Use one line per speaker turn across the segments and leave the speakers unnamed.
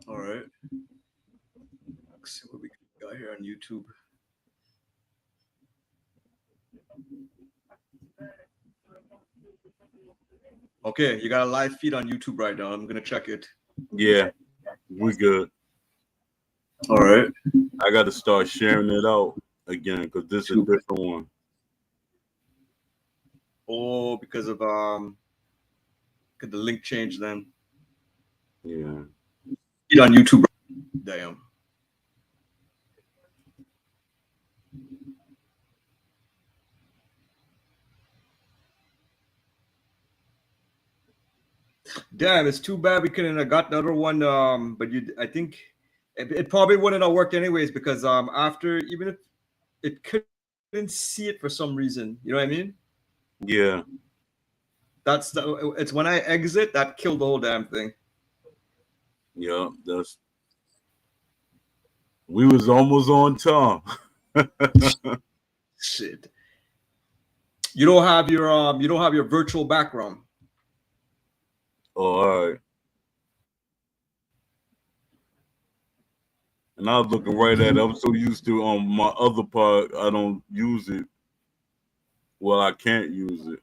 All right. Let's see what we got here on YouTube. Okay, you got a live feed on YouTube right now. I'm gonna check it.
Yeah, we good.
All right.
I got to start sharing it out again because this is a different one.
Oh, because of could the link change then?
Yeah.
Feed on YouTube. Damn. Damn, it's too bad we couldn't have got the other one. But I think it probably wouldn't have worked anyways because after even if it couldn't see it for some reason, you know what I mean?
Yeah.
It's when I exit that killed the whole damn thing.
Yeah, we was almost on time.
Shit. You don't have your virtual background.
Oh, all right. And I was looking right at it. I'm so used to my other part, I don't use it. Well, I can't use it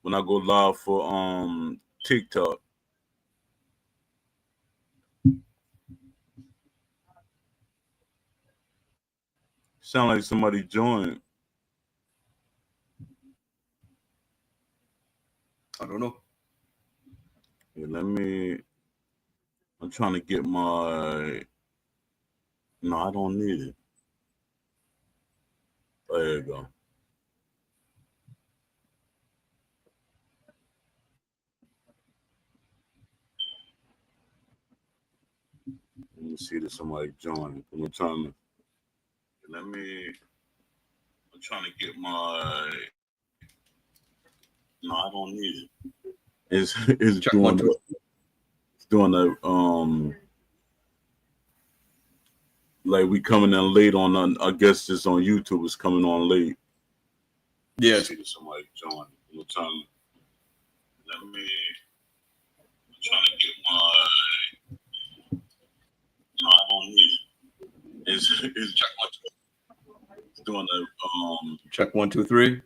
when I go live for TikTok. Sound like somebody joined.
I don't know.
Yeah, I'm trying to get my. No, I don't need it. Oh, there you go. Let me see that somebody joined. I'm trying to. Let me. I'm trying to get my. No, I don't need it. It's
Check
doing
one, two.
it's doing the like we coming in late on. I guess this on YouTube is coming on late.
Yeah.
See that somebody joined. I'm trying. Let me. I'm trying to get my. No, I don't need it. It's check one, two. It's doing the
Check 1, 2, 3.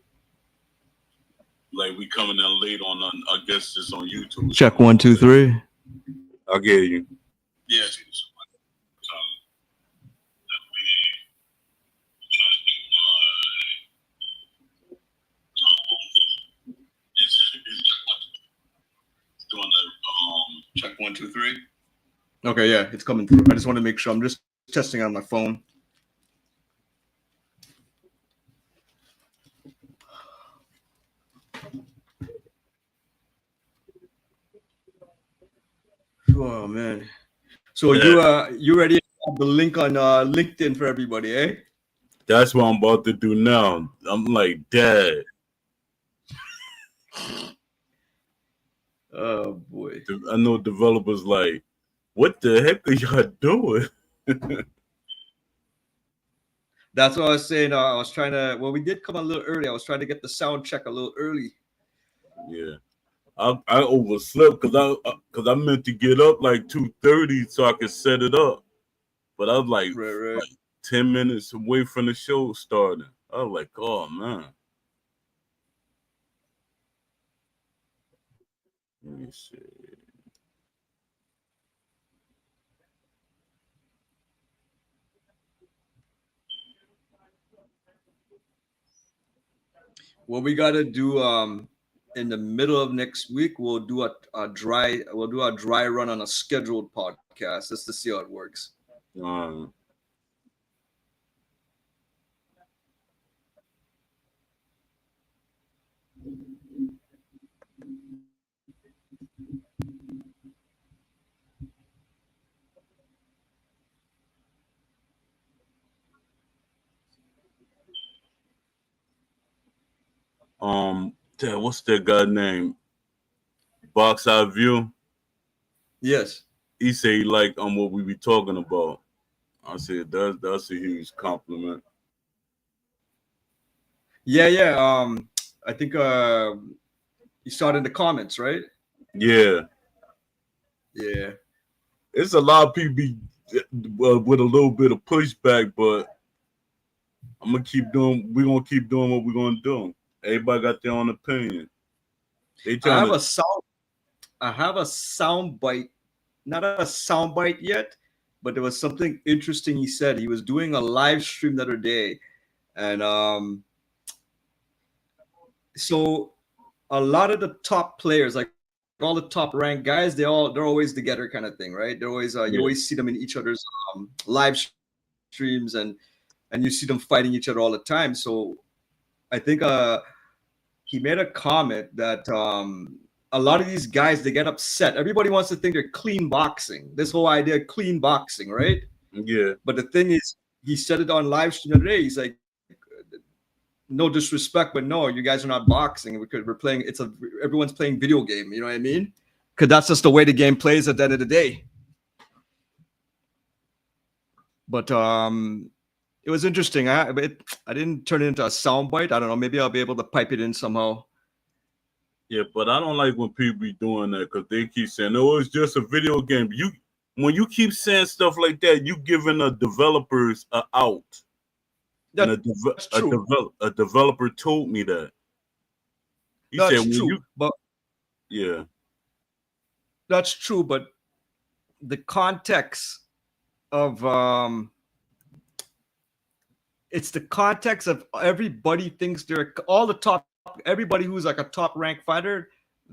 like we coming in late on. I guess it's on YouTube.
Check 1, 2, 3.
I get you. Yeah.
Check 1, 2, 3. Okay, yeah, it's coming through. I just want to make sure. I'm just testing on my phone. Oh man. So you ready to have the link on LinkedIn for everybody, eh?
That's what I'm about to do now. I'm like, Dad.
Oh boy.
I know developers like, what the heck are y'all doing?
That's what I was saying. I was trying to. Well, we did come a little early. I was trying to get the sound check a little early.
Yeah, I overslept because I meant to get up like 2:30 so I could set it up, but I was like 10 minutes away from the show starting. I was like, oh man. Let me see.
What we gotta do in the middle of next week, we'll do a dry run on a scheduled podcast just to see how it works.
What's that guy name? Box Eye View.
Yes.
He say he like what we be talking about. I said that's a huge compliment.
Yeah, yeah. I think you saw it in the comments, right?
Yeah.
Yeah.
it's a lot of people be with a little bit of pushback, but I'm gonna keep doing. We're gonna keep doing what we're gonna do. Everybody got their own opinion. They
I
trying
have
to.
a sound. I have a sound bite, not a sound bite yet, but there was something interesting he said. He was doing a live stream the other day, and so a lot of the top players, like all the top ranked guys, they're always together, kind of thing, right? They're always you
Yeah,
always see them in each other's live streams, and you see them fighting each other all the time. So I think he made a comment that a lot of these guys they get upset. Everybody wants to think they're clean boxing. This whole idea of clean boxing, right?
yeah,
But the thing is, he said it on live stream today. He's like, no disrespect, but no, you guys are not boxing because we're playing. Everyone's playing video game. You know what I mean? Because that's just the way the game plays at the end of the day. But it was interesting. I didn't turn it into a soundbite. I don't know. Maybe I'll be able to pipe it in somehow.
yeah. But I don't like when people be doing that because they keep saying, "Oh, it's just a video game." When you keep saying stuff like that, you giving the developers a out. And
That's true.
a developer told me that. He
That's
said, "When
true.
you,
But
yeah,
that's true. But the context of it's the context of everybody thinks they're all the top. Everybody who's like a top ranked fighter,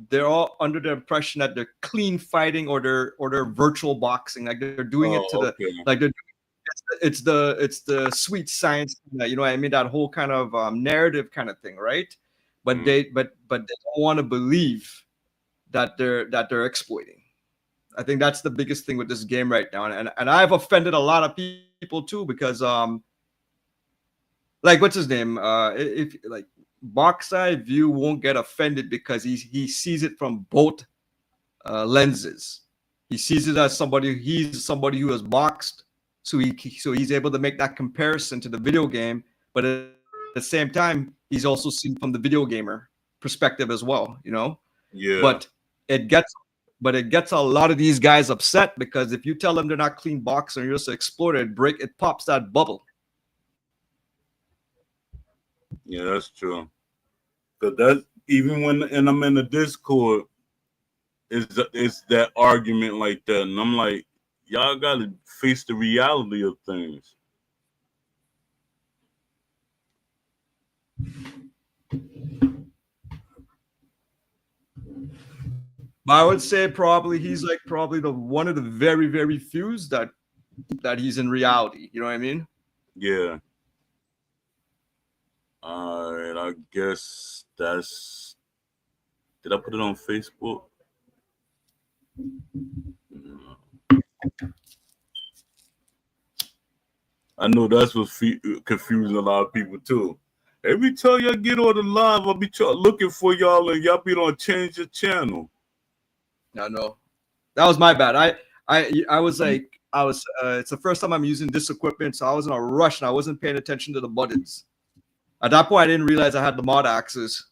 they're all under the impression that they're clean fighting or they're virtual boxing. Like they're doing it to
oh,
the
okay,
like they're it's the sweet science, you know what I mean, that whole kind of narrative kind of thing, right? But
mm,
they don't want to believe that they're exploiting. I think that's the biggest thing with this game right now, and I've offended a lot of people too because like what's his name, if like Boxeye View won't get offended because he sees it from both lenses. He sees it as he's somebody who has boxed, so he's able to make that comparison to the video game. But at the same time, he's also seen from the video gamer perspective as well. You know, but
yeah,
it gets it gets a lot of these guys upset because if you tell them they're not clean boxer, you're just an exploiter, it pops that bubble.
yeah, that's true. Because that even when and I'm in the Discord, it's that argument like that, and I'm like, y'all got to face the reality of things.
But I would say probably he's like probably the one of the very very few that he's in reality. You know what I mean?
Yeah. All right. I guess that's. Did I put it on Facebook? No. I know that's what's confusing a lot of people too. Every time y'all get on the live, I'll be looking for y'all, and y'all be on change the channel.
I know. That was my bad. I was like I was. It's the first time I'm using this equipment, so I was in a rush and I wasn't paying attention to the buttons. At that point, I didn't realize I had the mod axes.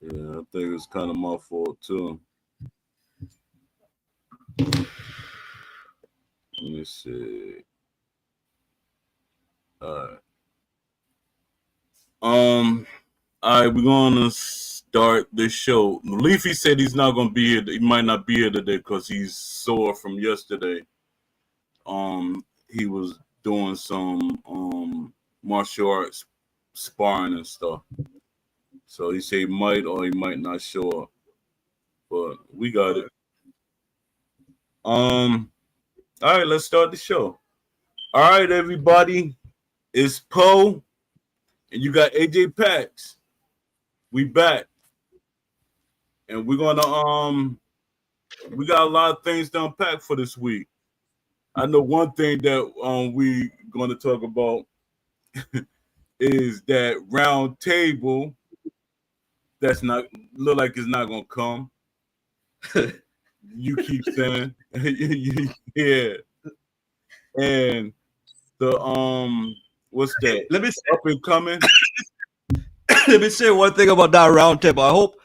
Yeah, I think it's kind of my fault too. Let me see. All right. All right, we're gonna start this show. Leafy said he's not gonna be here. He might not be here today because he's sore from yesterday. He was doing some martial arts sparring and stuff. So he said he might or he might not show up. But we got it. All right, let's start the show. All right, everybody. It's Poe and you got AJ Pax. We back. And we're gonna we got a lot of things to unpack for this week. I know one thing that we gonna talk about is that round table that's not look like it's not gonna come. You keep saying yeah. And the what's that?
Let me say,
Up and coming.
let me say one thing about that round table.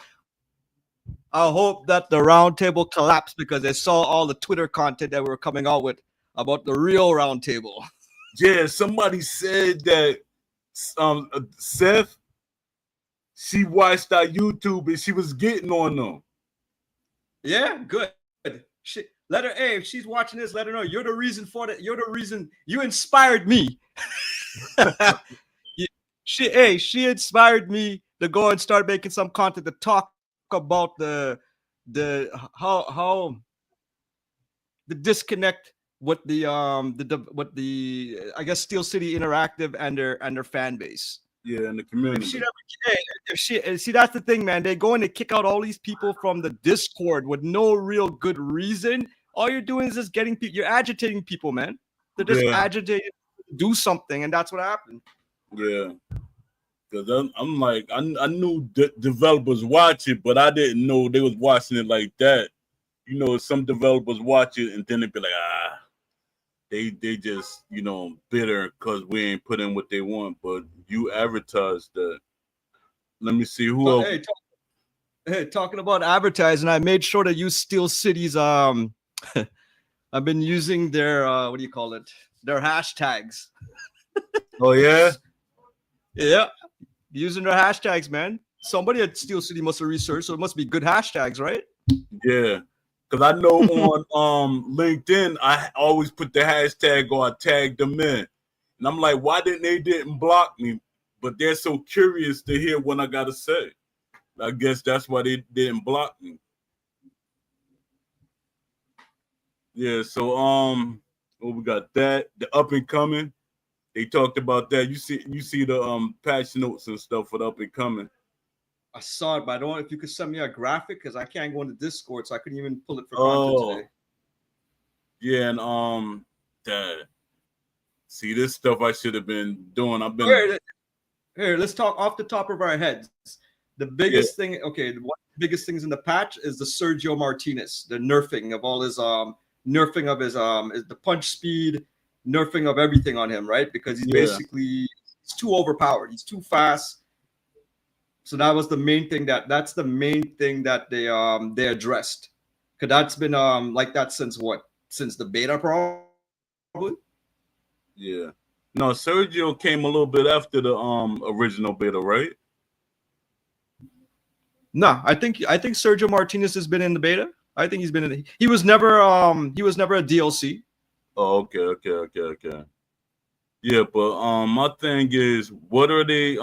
I I hope that the roundtable collapsed because they saw all the Twitter content that we were coming out with about the real roundtable.
Yeah, somebody said that Seth, she watched our YouTube and she was getting on them.
Yeah, good. Let her. Hey, if she's watching this, let her know you're the reason for it. You're the reason you inspired me. She inspired me to go and start making some content to talk about the how the disconnect with the I guess Steel City Interactive and their fan base.
Yeah, in the community.
If she see, that's the thing, man. They go and they kick out all these people from the Discord with no real good reason. All you're doing is just getting people. You're agitating people, man. They're just agitated to do something, and that's what happened.
Yeah, because I'm like, I knew developers watch it, but I didn't know they was watching it like that. You know, some developers watch it and then they be like, they just, you know, bitter because we ain't put in what they want. But you advertised that. Let me see who else.
Hey, talking about advertising, I made sure to use Steel City's I've been using their what do you call it? Their hashtags.
Oh yeah?
Yeah. Using their hashtags, man. Somebody at Steel City must have researched, so it must be good hashtags, right?
Yeah. Because I know on LinkedIn, I always put the hashtag or I tag them in. And I'm like, why didn't block me? But they're so curious to hear what I gotta say. I guess that's why they didn't block me. Yeah, so we got that. The up and coming. They talked about that. You see the patch notes and stuff for the up and coming.
I saw it, but I don't know if you could send me a graphic because I can't go into Discord, so I couldn't even pull it for content today.
Yeah, and see this stuff I should have been doing. I've been
here. Let's talk off the top of our heads. The biggest thing, okay, one of the biggest things in the patch is the Sergio Martinez, the nerfing of all his nerfing of his the punch speed, nerfing of everything on him, right? Because he's basically too overpowered. He's too fast. So that was the main thing that's the main thing that they addressed. Cause that's been like that since what? Since the beta probably?
Yeah. No, Sergio came a little bit after the original beta, right?
No, I think Sergio Martinez has been in the beta. I think he's been in the, he was never a DLC.
Oh, okay. Yeah, but my thing is, what are they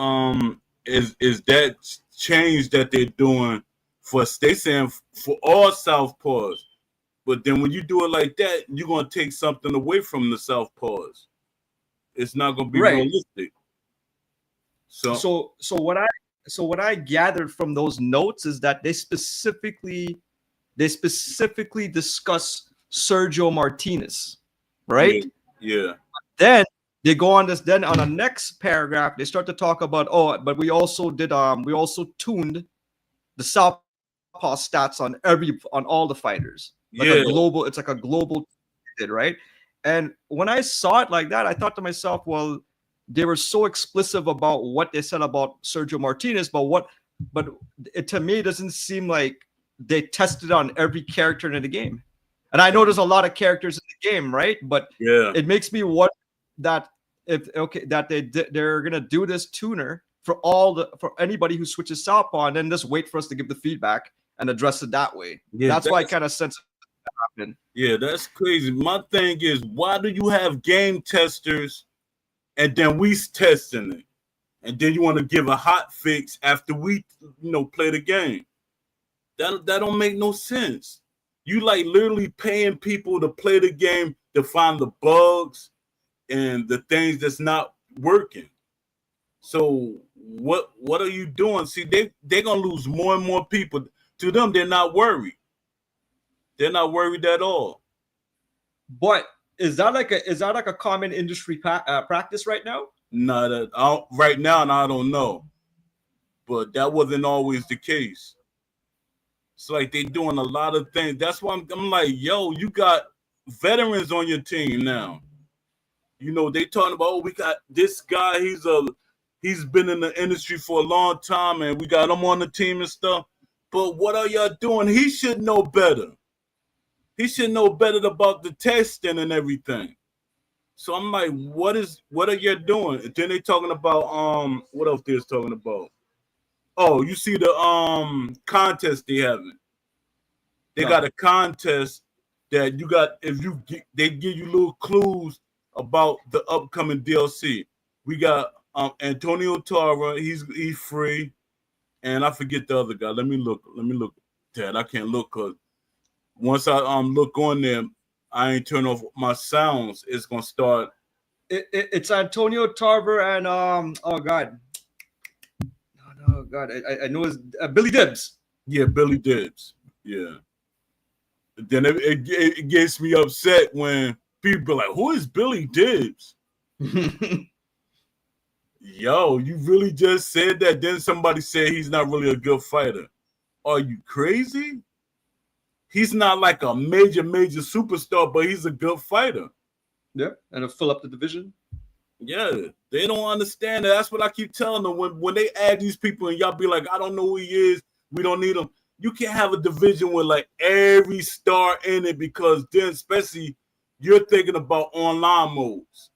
is that change that they're doing for, they saying for all Southpaws, but then when you do it like that, you're gonna take something away from the Southpaws. It's not gonna be realistic. So
what I gathered from those notes is that they specifically discuss Sergio Martinez, right?
Yeah.
Then they go on this. Then on the next paragraph, they start to talk about, but we also tuned the Southpaw stats on all the fighters. Like a global, it's like a global, right? And when I saw it like that, I thought to myself, well, they were so explicit about what they said about Sergio Martinez, but it to me doesn't seem like they tested on every character in the game. And I know there's a lot of characters in the game, right? But it makes me wonder that they're gonna do this tuner for anybody who switches Southpaw and then just wait for us to give the feedback and address it that way. Yeah, that's why I kind of sense it happened.
Yeah, that's crazy. My thing is, why do you have game testers and then we testing it, and then you want to give a hot fix after we, play the game? That don't make no sense. You like literally paying people to play the game to find the bugs and the things that's not working. So what are you doing? See, they're gonna lose more and more people. To them, they're not worried. They're not worried at all.
But is that like a common industry practice right now?
No, right now, and I don't know. But that wasn't always the case. It's like they're doing a lot of things. That's why I'm like, yo, you got veterans on your team now. They talking about, we got this guy. He's been in the industry for a long time, and we got him on the team and stuff. But what are y'all doing? He should know better. He should know better about the testing and everything. So I'm like, what are you doing? And then they talking about what else they're talking about? Oh, you see the contest they having. They got a contest that you got they give you little clues about the upcoming DLC. We got Antonio Tara, he's free, and I forget the other guy. Let me look. Dad, I can't look because once I look on there, I ain't turn off my sounds. It's gonna start.
It's Antonio Tarver and oh god, no god, I know it's Billy Dibbs.
Yeah, Billy Dibbs. Yeah. Then it gets me upset when people are like, "Who is Billy Dibbs?" Yo, you really just said that? Then somebody said he's not really a good fighter. Are you crazy? He's not like a major superstar, but he's a good fighter.
Yeah, and to fill up the division.
Yeah, they don't understand that. That's what I keep telling them. When they add these people and y'all be like, I don't know who he is. We don't need him. You can't have a division with like every star in it because then especially you're thinking about online modes.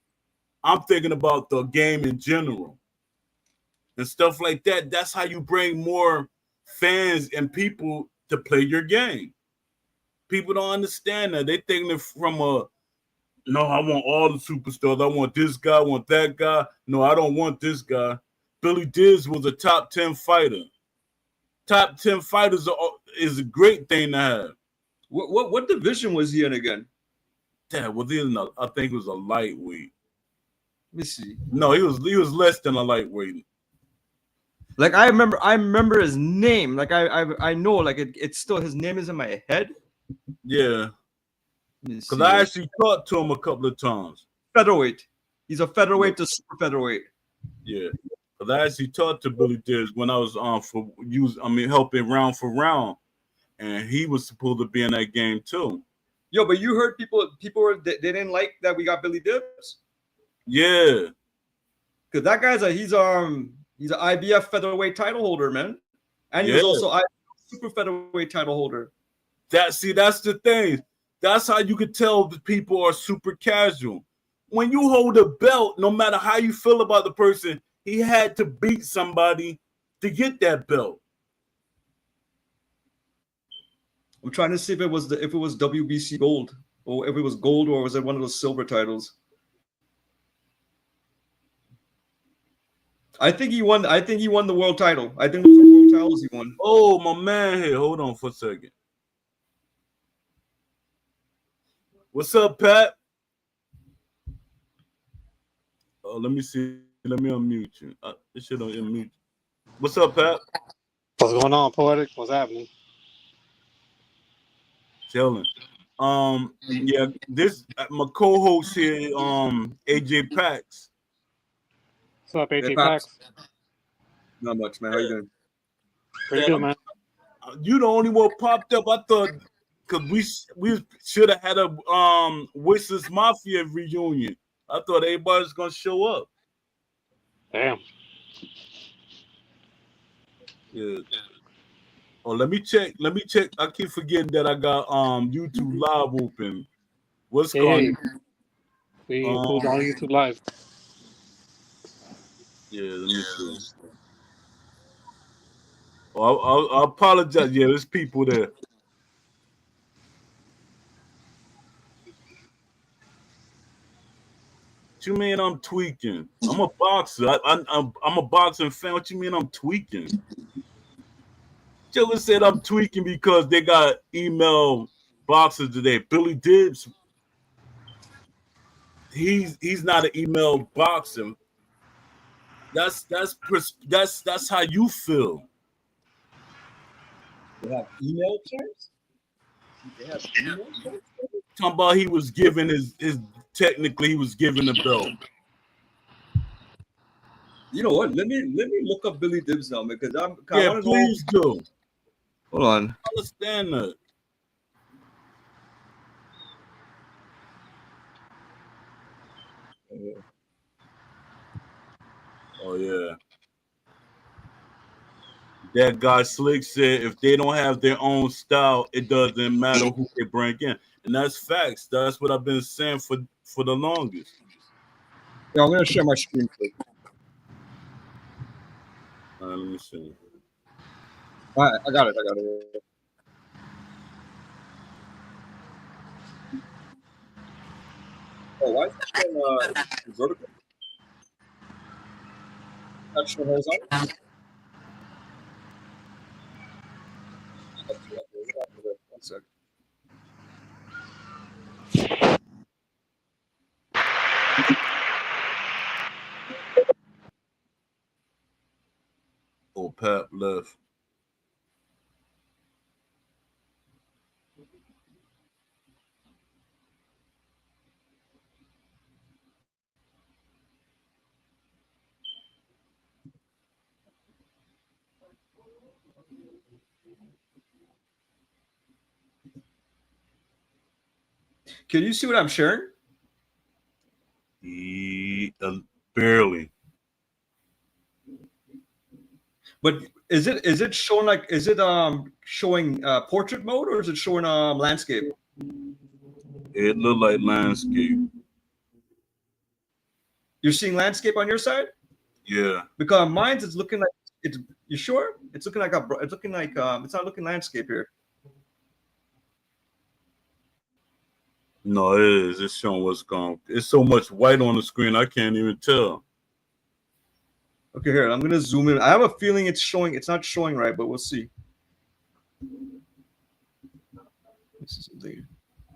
I'm thinking about the game in general and stuff like that. That's how you bring more fans and people to play your game. People don't understand that. They think it from a no, I want all the superstars. I want this guy, I want that guy. No, I don't want this guy. Billy Diz was a top 10 fighter. Top 10 fighters is a great thing to have.
What division was he in again?
That was I think it was a lightweight.
Let me see.
No, he was less than a lightweight.
Like I remember his name. Like I know like it's still his name is in my head.
Yeah. Because I actually talked to him a couple of times.
Featherweight. He's a featherweight to super featherweight.
Yeah. Because I actually talked to Billy Diz when I was helping round for round. And he was supposed to be in that game too.
Yo, but you heard people they didn't like that we got Billy Dibbs?
Yeah.
Because that guy's he's an IBF featherweight title holder, man. And he was also IBF super featherweight title holder.
That's the thing. That's how you could tell that people are super casual. When you hold a belt, no matter how you feel about the person, he had to beat somebody to get that belt.
I'm trying to see if it was WBC gold or if it was gold or was it one of those silver titles. I think he won the world title. I think those were world titles he won.
Oh, my man here. Hold on for a second. What's up, Pat? Oh, let me see. Let me unmute you. This shit don't unmute. What's up, Pat?
What's going on, Poetic? What's happening?
Chilling. Yeah, this my co-host here, AJ Pax.
What's up, AJ Pax?
Not much, man. How you doing?
Pretty good, man.
You the only one popped up. I thought because we should have had a Whistlers Mafia reunion. I thought everybody was gonna show up.
Damn.
Yeah. Oh, let me check. I keep forgetting that I got YouTube Live open. What's going on?
We pulled on YouTube Live.
Yeah, let me see. Oh, I apologize. Yeah, there's people there. What you mean I'm tweaking? I'm a boxer. I'm a boxing fan. What you mean I'm tweaking? Joe said I'm tweaking because they got email boxers today. Billy Dibbs, he's not an email boxer. That's how you feel.
They have email terms? They have email terms?
Talking about he was given his technically he was given the belt.
You know what? Let me look up Billy Dibbs now because
please do.
Hold on.
I understand that. Oh yeah. that guy Slick said if they don't have their own style, it doesn't matter who they bring in, and that's facts. That's what I've been saying for the longest.
Yeah, I'm gonna share my screen quick.
Let me see.
All right, I got it. Oh, why is it showing vertical? Not showing horizontal. One second.
Oh, Pap left.
Can you see what I'm sharing?
Barely.
But is it showing like showing portrait mode or is it showing landscape?
It looked like landscape.
You're seeing landscape on your side?
Yeah.
Because mine's it's looking like it's. You sure? It's looking like it's not looking landscape here.
No, it is. It's showing what's going. It's so much white on the screen, I can't even tell.
Okay, here I'm gonna zoom in. I have a feeling it's showing. It's not showing right, but we'll see. This is something.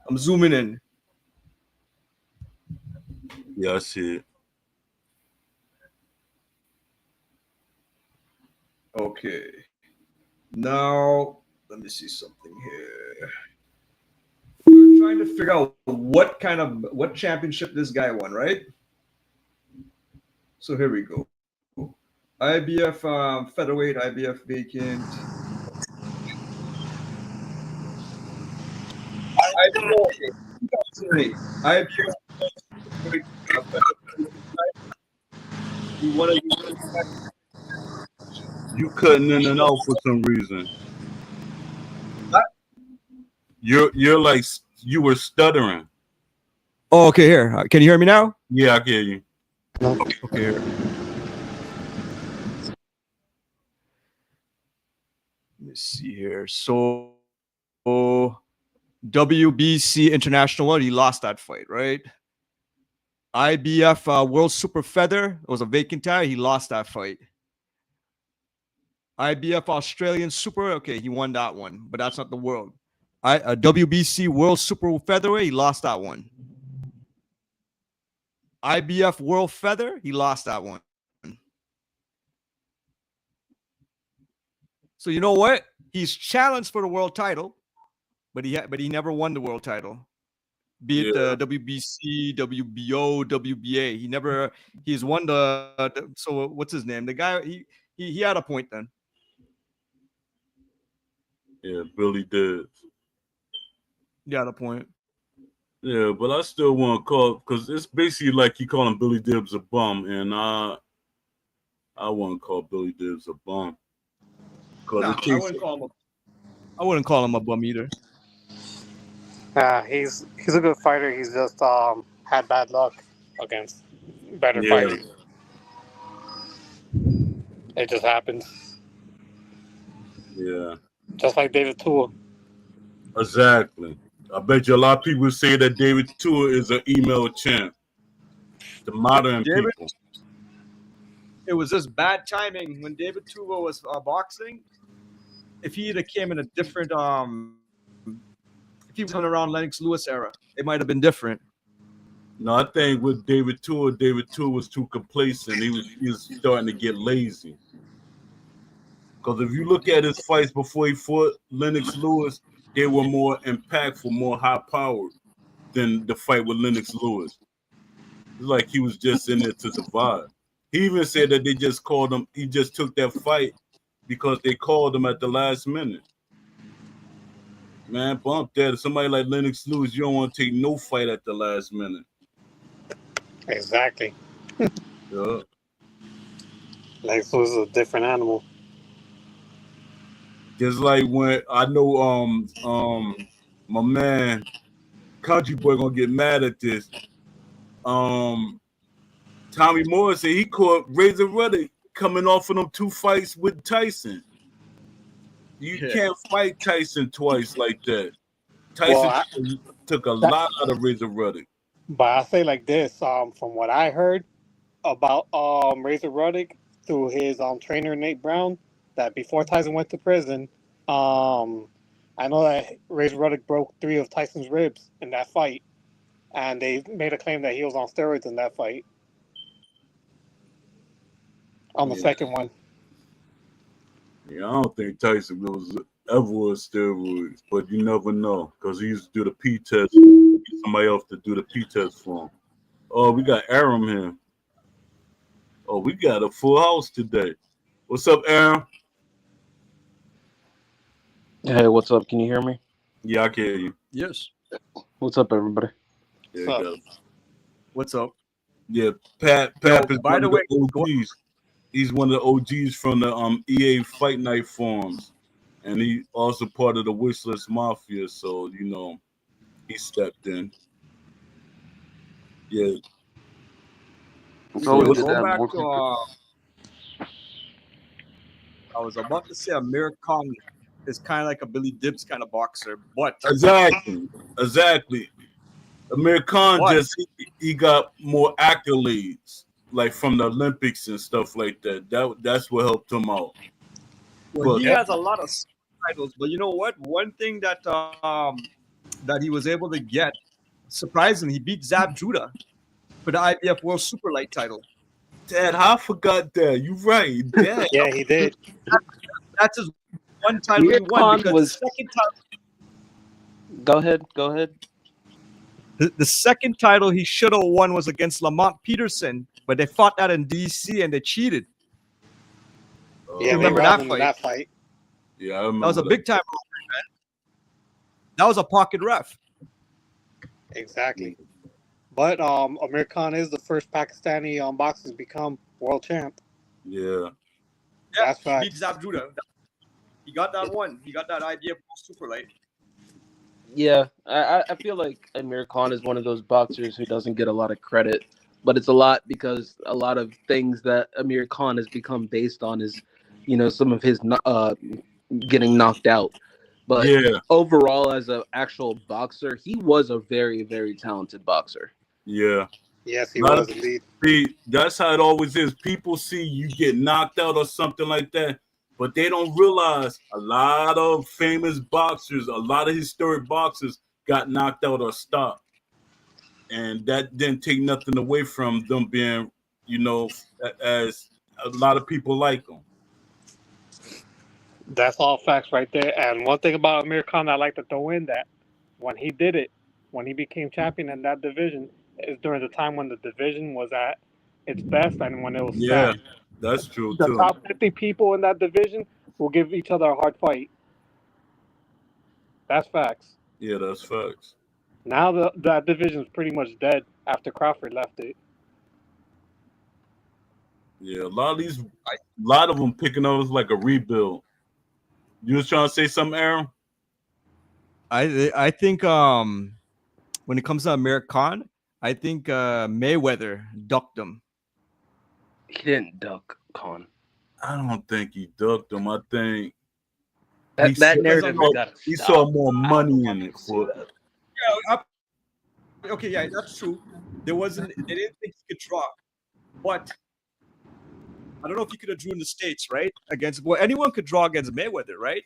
I'm zooming in.
Yeah, I see it.
Okay. Now let me see something here. We're trying to figure out what championship this guy won, right? So here we go. IBF featherweight, IBF vacant. IBF you want to
You cutting in and out for some reason. You're like you were stuttering.
Oh, okay. Here, can you hear me now?
Yeah, I can hear you.
Okay. Here. Let me see here. So, WBC International, he lost that fight, right? IBF World Super Feather, it was a vacant title. He lost that fight. IBF Australian Super, okay, he won that one, but that's not the world. WBC World Super Featherweight, he lost that one. IBF World Feather, he lost that one. So you know what? He's challenged for the world title, but he never won the world title. Be it the WBC, WBO, WBA. He's won the so what's his name? The guy he had a point then.
Yeah, Billy Dibs.
He had a point.
Yeah, but I still want to call because it's basically like you calling Billy Dibs a bum, and I want to call Billy Dibs a bum.
No, I wouldn't call him a bum either.
He's a good fighter. He's just had bad luck against better fighters. It just happens.
Yeah.
Just like David Tua.
Exactly. I bet you a lot of people say that David Tua is an email champ. The modern people.
It was just bad timing when David Tua was boxing. If he had came in a different if he was coming around Lennox Lewis era, it might have been different.
No, I think with David Tua was too complacent. He was starting to get lazy. Because if you look at his fights before he fought Lennox Lewis, they were more impactful, more high powered than the fight with Lennox Lewis. It's like he was just in there to survive. He even said that they just called him. He just took that fight because they called him at the last minute. Man, bump that. If somebody like Lennox Lewis, you don't want to take no fight at the last minute.
Exactly.
Yeah.
Lennox Lewis is a different animal.
Just like when I know my man Country Boy gonna get mad at this. Tommy Morrison, he caught Razor Ruddock coming off of them 2 fights with Tyson. You can't fight Tyson twice like that. Tyson took a lot out of Razor Ruddock.
But I say like this, from what I heard about Razor Ruddock through his trainer Nate Brown, that before Tyson went to prison, I know that Razor Ruddock broke 3 of Tyson's ribs in that fight, and they made a claim that he was on steroids in that fight. On the second one.
Yeah, I don't think Tyson was ever on steroids, but you never know because he used to do the P test. Get somebody else to do the P test for him. Oh, we got Aram here. Oh, we got a full house today. What's up, Aram?
Hey, what's up? Can you hear me?
Yeah, I can hear you.
Yes.
What's up, everybody?
Yeah,
what's up?
Yeah, Pat is
by
one
the
of
way,
the OGs. He's one of the OGs from the EA Fight Night forums, and he also part of the Wishlist Mafia. So you know, he stepped in. Yeah.
So go back to. I was about to say Amir Khan is kind of like a Billy Dibbs kind of boxer, but
exactly. Amir Khan he got more accolades, like from the Olympics and stuff like that. That's what helped him out.
Well, he has a lot of titles, but you know what? One thing that that he was able to get, surprisingly, he beat Zab Judah for the IBF World Super Light title.
Dad, I forgot that. You're right. Dad.
Yeah, he did.
That's his one title he won because the second title.
Go ahead.
The second title he should have won was against Lamont Peterson, but they fought that in DC and they cheated.
Yeah,
remember that fight?
Yeah, I remember.
That was a big time man. That was a pocket ref.
Exactly. But Amir Khan is the first Pakistani boxer to become world champ.
Yeah.
That's right.
Beat Zab Judah. He got that one. He got that IBF Super Light.
Yeah, I feel like Amir Khan is one of those boxers who doesn't get a lot of credit, but it's a lot because a lot of things that Amir Khan has become based on is, you know, some of his getting knocked out. But overall, as an actual boxer, he was a very, very talented boxer.
Yeah.
Yes, he was indeed.
See, that's how it always is. People see you get knocked out or something like that, but they don't realize a lot of famous boxers, a lot of historic boxers got knocked out or stopped. And that didn't take nothing away from them being, you know, as a lot of people like them.
That's all facts right there. And one thing about Amir Khan I like to throw in that when he did it, when he became champion in that division, is during the time when the division was at its best and when it was stacked.
That's true
the
too.
The top 50 people in that division will give each other a hard fight. That's facts.
Yeah, that's facts.
Now that division is pretty much dead after Crawford left it.
Yeah, a lot of them picking up as like a rebuild. You was trying to say something, Aaron?
I think when it comes to Amir Khan, I think Mayweather ducked him.
He didn't duck Khan.
I don't think he ducked him. I think
that narrative
he saw more money in it for that.
Yeah, okay, yeah, that's true. They didn't think he could draw, but I don't know if he could have drew in the States, right? Anyone could draw against Mayweather, right?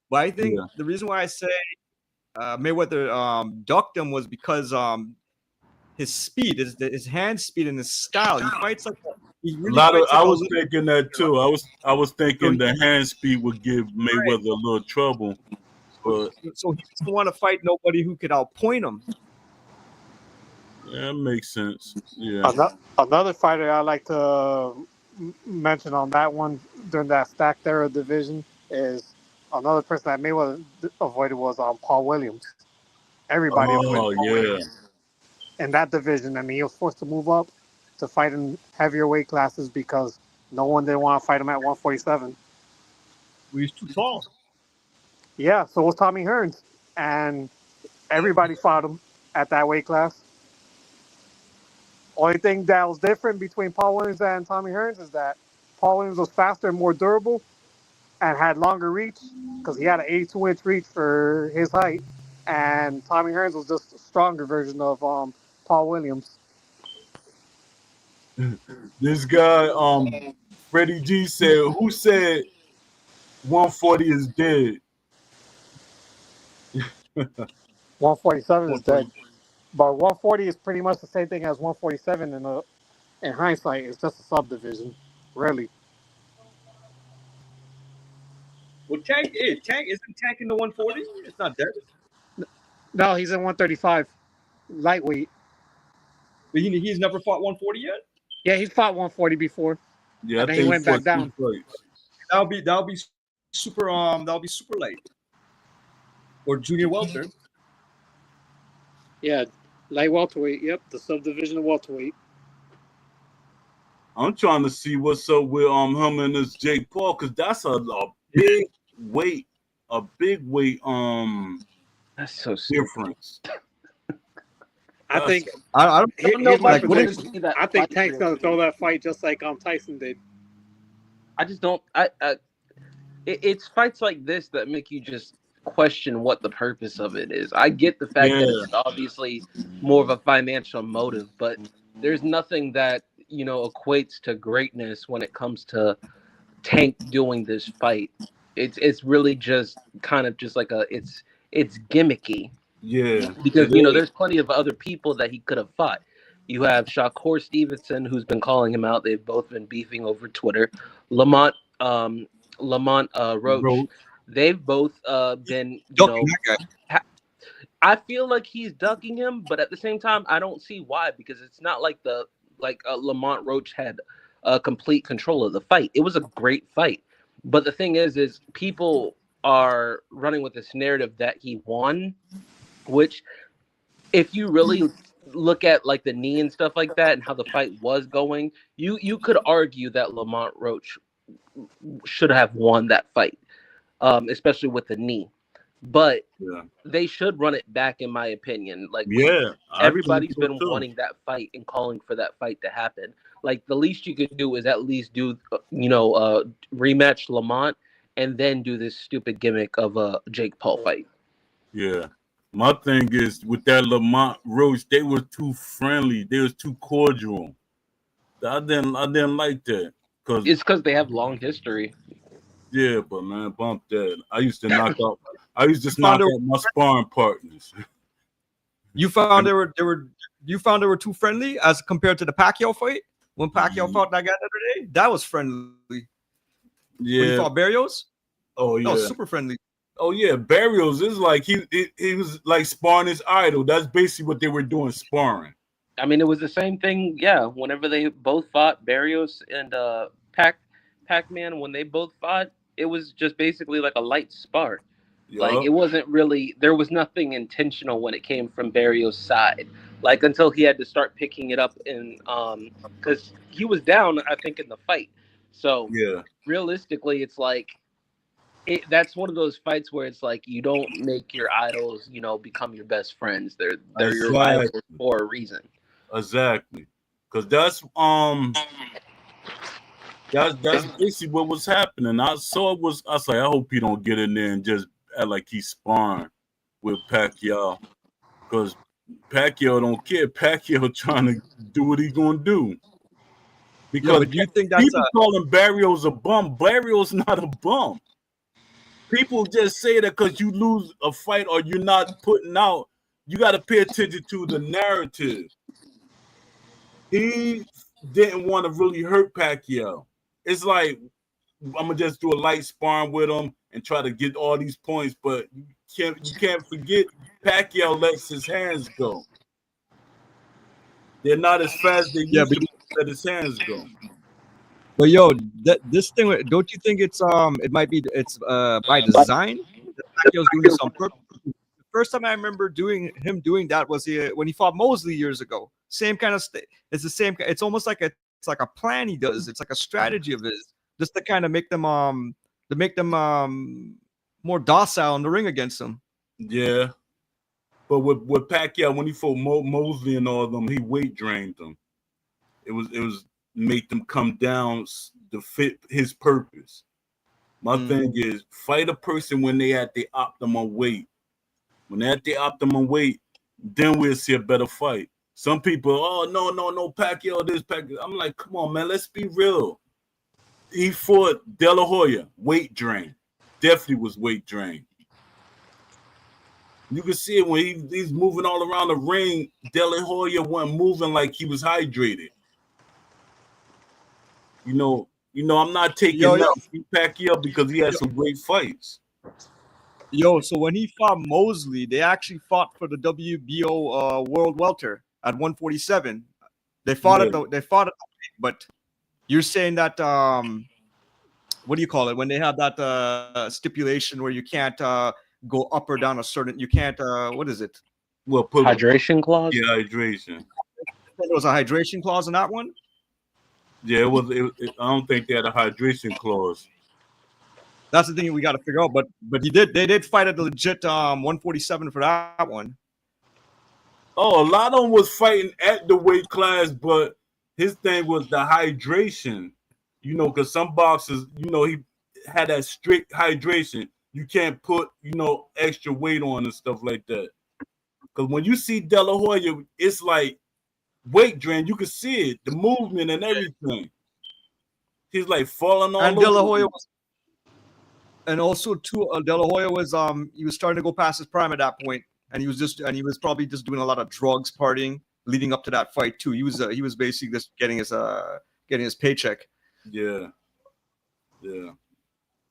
But I think the reason why I say Mayweather ducked him was because his speed, his hand speed and his style. He fights like
I was thinking that too. I was thinking the hand speed would give Mayweather a little trouble. But
so he doesn't want to fight nobody who could outpoint him.
Yeah, that makes sense. Yeah.
Another fighter I like to mention on that one during that stacked era division is another person that Mayweather avoided was Paul Williams. Everybody avoided Paul Williams. In that division, I mean, he was forced to move up to fight in heavier weight classes because no one didn't want to fight him at 147.
He's too tall.
Yeah, so was Tommy Hearns, and everybody fought him at that weight class. Only thing that was different between Paul Williams and Tommy Hearns is that Paul Williams was faster and more durable and had longer reach because he had an 82-inch reach for his height, and Tommy Hearns was just a stronger version of Paul Williams.
This guy, Freddie G said, "Who said 140 is dead?"
147 is dead, but 140 is pretty much the same thing as 147 in hindsight. It's just a subdivision, really.
Well, Tank isn't Tank in the 140. It's not dead.
No, he's in 135, lightweight.
But he's never fought 140 yet.
Yeah, he's fought 140 before,
Yeah,
and
I
then he
think
went
for
back down.
2 fights.
That'll be super light or junior welter.
Yeah, light welterweight. Yep, the subdivision of welterweight.
I'm trying to see what's up with him and this Jake Paul, because that's a big weight,
That's so stupid.
difference.
I think
I don't
Here's
know
my
like, what
prediction.
is see that
I think
fight
Tank's
real
gonna
quick.
throw that fight just like Tyson did.
I just don't. It's fights like this that make you just question what the purpose of it is. I get the fact that it's obviously more of a financial motive, but there's nothing that equates to greatness when it comes to Tank doing this fight. It's really just kind of just like it's gimmicky.
Yeah,
Because
it is.
there's plenty of other people that he could have fought. You have Shakur Stevenson, who's been calling him out. They've both been beefing over Twitter. Lamont Roach.
Roach.
They've both been,
ducking that guy.
I feel like he's ducking him, but at the same time, I don't see why, because it's not like Lamont Roach had complete control of the fight. It was a great fight, but the thing is people are running with this narrative that he won, which if you really look at like the knee and stuff like that and how the fight was going, you could argue that Lamont Roach should have won that fight, especially with the knee. But they should run it back, in my opinion. Like, everybody's been wanting that fight and calling for that fight to happen. Like, the least you could do is at least do, rematch Lamont and then do this stupid gimmick of a Jake Paul fight.
Yeah. My thing is with that Lamont Roach, they were too friendly. They was too cordial. I didn't like that.
It's because they have long history.
Yeah, but man, bump that. I used to knock out my sparring partners.
You found they were too friendly as compared to the Pacquiao fight when Pacquiao fought that guy the other day. That was friendly.
Yeah,
when he fought Barrios.
Oh yeah,
that was super friendly.
Oh yeah, Barrios is like he was like sparring his idol. That's basically what they were doing, sparring.
I mean, it was the same thing. Yeah, whenever they both fought, Barrios and Pac-Man, when they both fought, it was just basically like a light spar. Like, it wasn't really, there was nothing intentional when it came from Barrios' side. Like, until he had to start picking it up in, because he was down, I think, in the fight. So realistically, it's like, that's one of those fights where it's like you don't make your idols, become your best friends. They're your idols for a reason.
Exactly, because that's basically what was happening. I was like, I hope he don't get in there and just act like he's sparring with Pacquiao, because Pacquiao don't care. Pacquiao trying to do what he's gonna do. Because
do you think that's
people calling Barrios a bum? Barrios not a bum. People just say that because you lose a fight or you're not putting out. You got to pay attention to the narrative. He didn't want to really hurt Pacquiao. It's like, I'm gonna just do a light sparring with him and try to get all these points, but you can't forget Pacquiao lets his hands go. They're not as fast as they used to let his hands go.
But yo, this thing, don't you think it's it's by design? Pacquiao's doing this on purpose. The first time I remember him doing that was when he fought Mosley years ago. Same kind of it's the same. It's almost like it's like a plan he does. It's like a strategy of his, just to kind of make them more docile in the ring against him.
Yeah. But with Pacquiao, when he fought Mosley and all of them, he weight drained them. It was make them come down to fit his purpose. My thing is fight a person when they at the optimum weight. When they're at the optimum weight, then we'll see a better fight. Some people, oh no, Pacquiao, this Pacquiao. I'm like, come on, man, let's be real. He fought De La Hoya, weight drain. Definitely was weight drain. You can see it when he's moving all around the ring. De La Hoya wasn't moving like he was hydrated. You know, I'm not taking out Pacquiao because he had some great fights.
So when he fought Mosley, they actually fought for the WBO World Welter at 147. They fought it, but you're saying that what do you call it when they have that stipulation where you can't go up or down a certain, you can't what is it?
Well,
hydration clause.
Yeah, hydration.
There was a hydration clause in that one.
Yeah, it was. I don't think they had a hydration clause.
That's the thing we got to figure out. But they did fight at the legit 147 for that one.
Oh, a lot of them was fighting at the weight class, but his thing was the hydration. You know, because some boxers, you know, he had that strict hydration. You can't put, you know, extra weight on and stuff like that. Because when you see De La Hoya, it's like weight drain. You can see it, the movement and everything. He's like falling all over.
And De La Hoya was, and also too, De La Hoya was he was starting to go past his prime at that point, and he was probably just doing a lot of drugs, partying, leading up to that fight too. He was basically just getting his paycheck.
Yeah.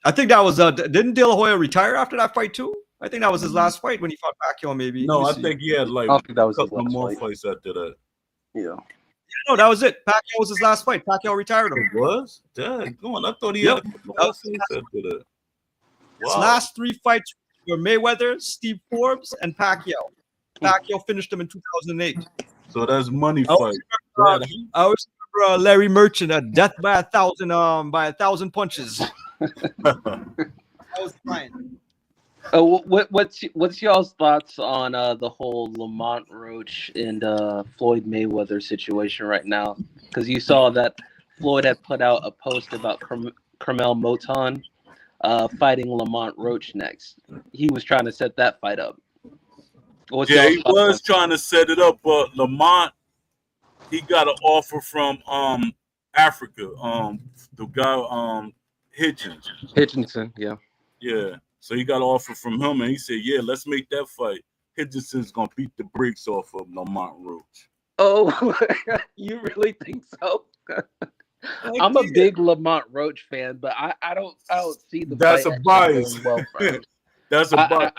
I think that was didn't De La Hoya retire after that fight too? I think that was his last fight when he fought Pacquiao. Maybe.
No, I think he had like
I think that was
a couple more fights after that.
Yeah.
No, that was it. Pacquiao was his last fight. Pacquiao retired him.
It was? Dang, go on. I thought he had a couple more fights after that. Wow.
His last 3 fights were Mayweather, Steve Forbes, and Pacquiao. Pacquiao finished them in 2008.
So that's money fight.
I always remember Larry Merchant, death by 1,000 punches. That was fine.
What's y'all's thoughts on the whole Lamont Roach and Floyd Mayweather situation right now? Because you saw that Floyd had put out a post about Carmel Moton fighting Lamont Roach next. He was trying to set that fight up.
He was trying to set it up, but Lamont, he got an offer from Africa. The guy
Hitchinson, yeah.
Yeah. So he got an offer from him, and he said, "Yeah, let's make that fight." Hitchinson's gonna beat the brakes off of Lamont Roach.
Oh, you really think so? I'm a big Lamont Roach fan, but I don't see the
That's
fight
a bias.
Well for him.
That's a bias.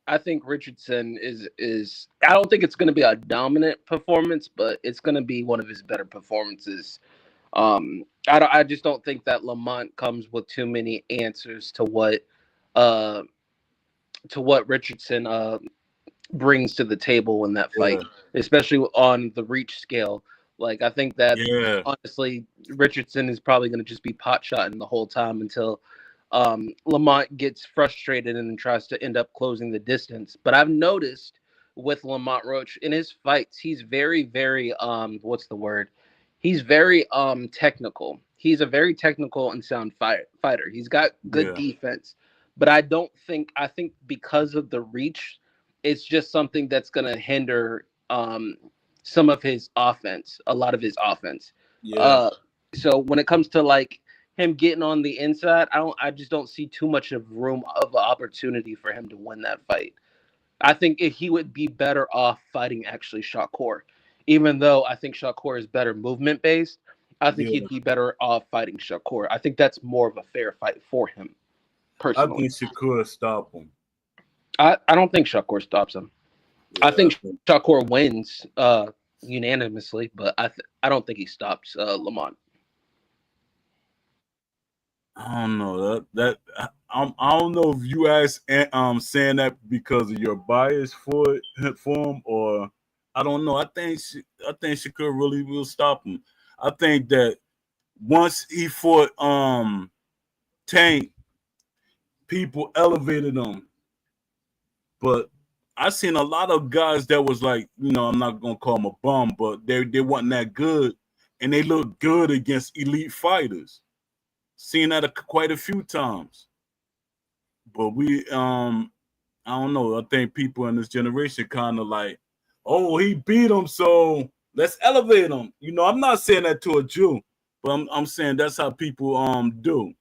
I think Richardson is. I don't think it's going to be a dominant performance, but it's going to be one of his better performances. I just don't think that Lamont comes with too many answers to what Richardson brings to the table in that fight, especially on the reach scale. Like, I think that honestly, Richardson is probably going to just be pot shotting the whole time until Lamont gets frustrated and tries to end up closing the distance. But I've noticed with Lamont Roach in his fights, he's very, very what's the word? He's very technical. He's a very technical and sound fighter. He's got good defense, but I think because of the reach, it's just something that's going to hinder some of his offense, a lot of his offense. So when it comes to like him getting on the inside, I just don't see too much of room of opportunity for him to win that fight. I think he would be better off fighting actually Shakur. Even though I think Shakur is better movement based, I think he'd be better off fighting Shakur. I think that's more of a fair fight for him, personally.
I think Shakur stop him.
I don't think Shakur stops him. I think Shakur wins unanimously, but I don't think he stops Lamont.
I don't know I don't know if you saying that because of your bias for him, or I don't know. I think Shakur really will stop him. I think that once he fought Tank, people elevated them. But I seen a lot of guys that was like, I'm not gonna call them a bum, but they wasn't that good, and they look good against elite fighters. Seen that quite a few times. But we, I don't know. I think people in this generation kind of like, oh, he beat him, so let's elevate him. I'm not saying that to a Jew, but I'm saying that's how people do.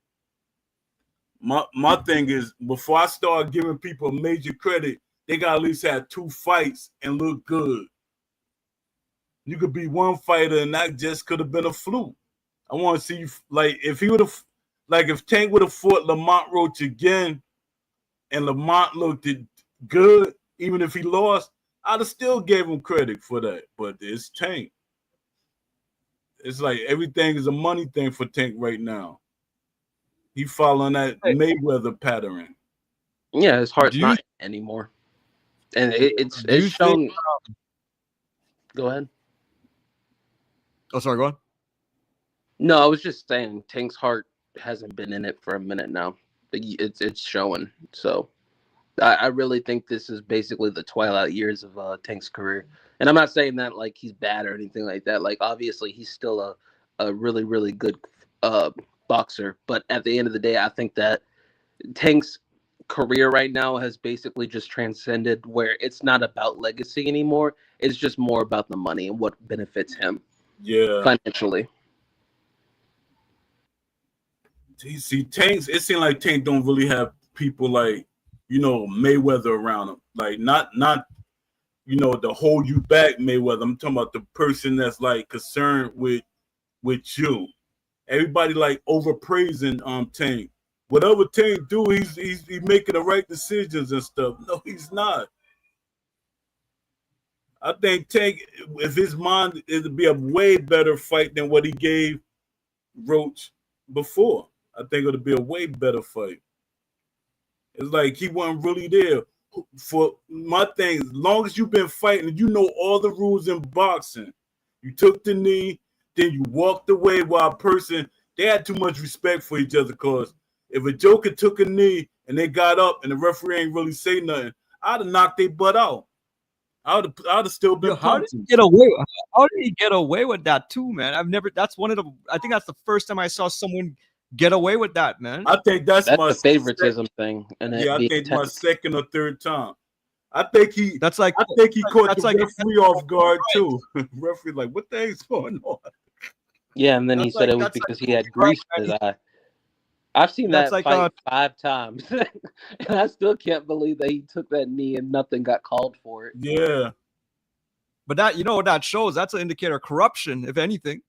My thing is, before I start giving people major credit, they got at least have 2 fights and look good. You could be one fighter and that just could have been a fluke. I want to see you, like, if he would have, like, if Tank would have fought Lamont Roach again and Lamont looked good, even if he lost, I'd have still gave him credit for that. But it's Tank. It's like everything is a money thing for Tank right now. He following that Mayweather pattern.
Yeah, his heart's not anymore, and it's shown. Go ahead.
Oh, sorry. Go on.
No, I was just saying Tank's heart hasn't been in it for a minute now. It's showing. So I really think this is basically the twilight years of Tank's career. And I'm not saying that like he's bad or anything like that. Like obviously he's still a really, really good boxer. But at the end of the day, I think that Tank's career right now has basically just transcended where it's not about legacy anymore. It's just more about the money and what benefits him financially.
See, Tank, it seems like Tank don't really have people like, Mayweather around him. Like not to hold you back, Mayweather. I'm talking about the person that's like concerned with you. Everybody like overpraising Tank. Whatever Tank do, he's making the right decisions and stuff. No, he's not. I think Tank, if his mind, it'd be a way better fight than what he gave Roach before. I think it'll be a way better fight. It's like he wasn't really there. For my thing, as long as you've been fighting, you know all the rules in boxing. You took the knee, then you walked away while a person, they had too much respect for each other, because if a joker took a knee and they got up and the referee ain't really say nothing, I'd have knocked their butt out. I'd have still been.
How did he get away? How did he get away with that too, man? That's one of the. I think that's the first time I saw someone get away with that, man.
I think that's my
the favoritism thing. And
I think my second or third time. I think he caught the referee off guard too. Referee like, what the heck's going on?
Yeah, and then he said it was because he had grease in his eye. I've seen that fight 5 times, and I still can't believe that he took that knee and nothing got called for it.
Yeah,
but that what that shows? That's an indicator of corruption, if anything.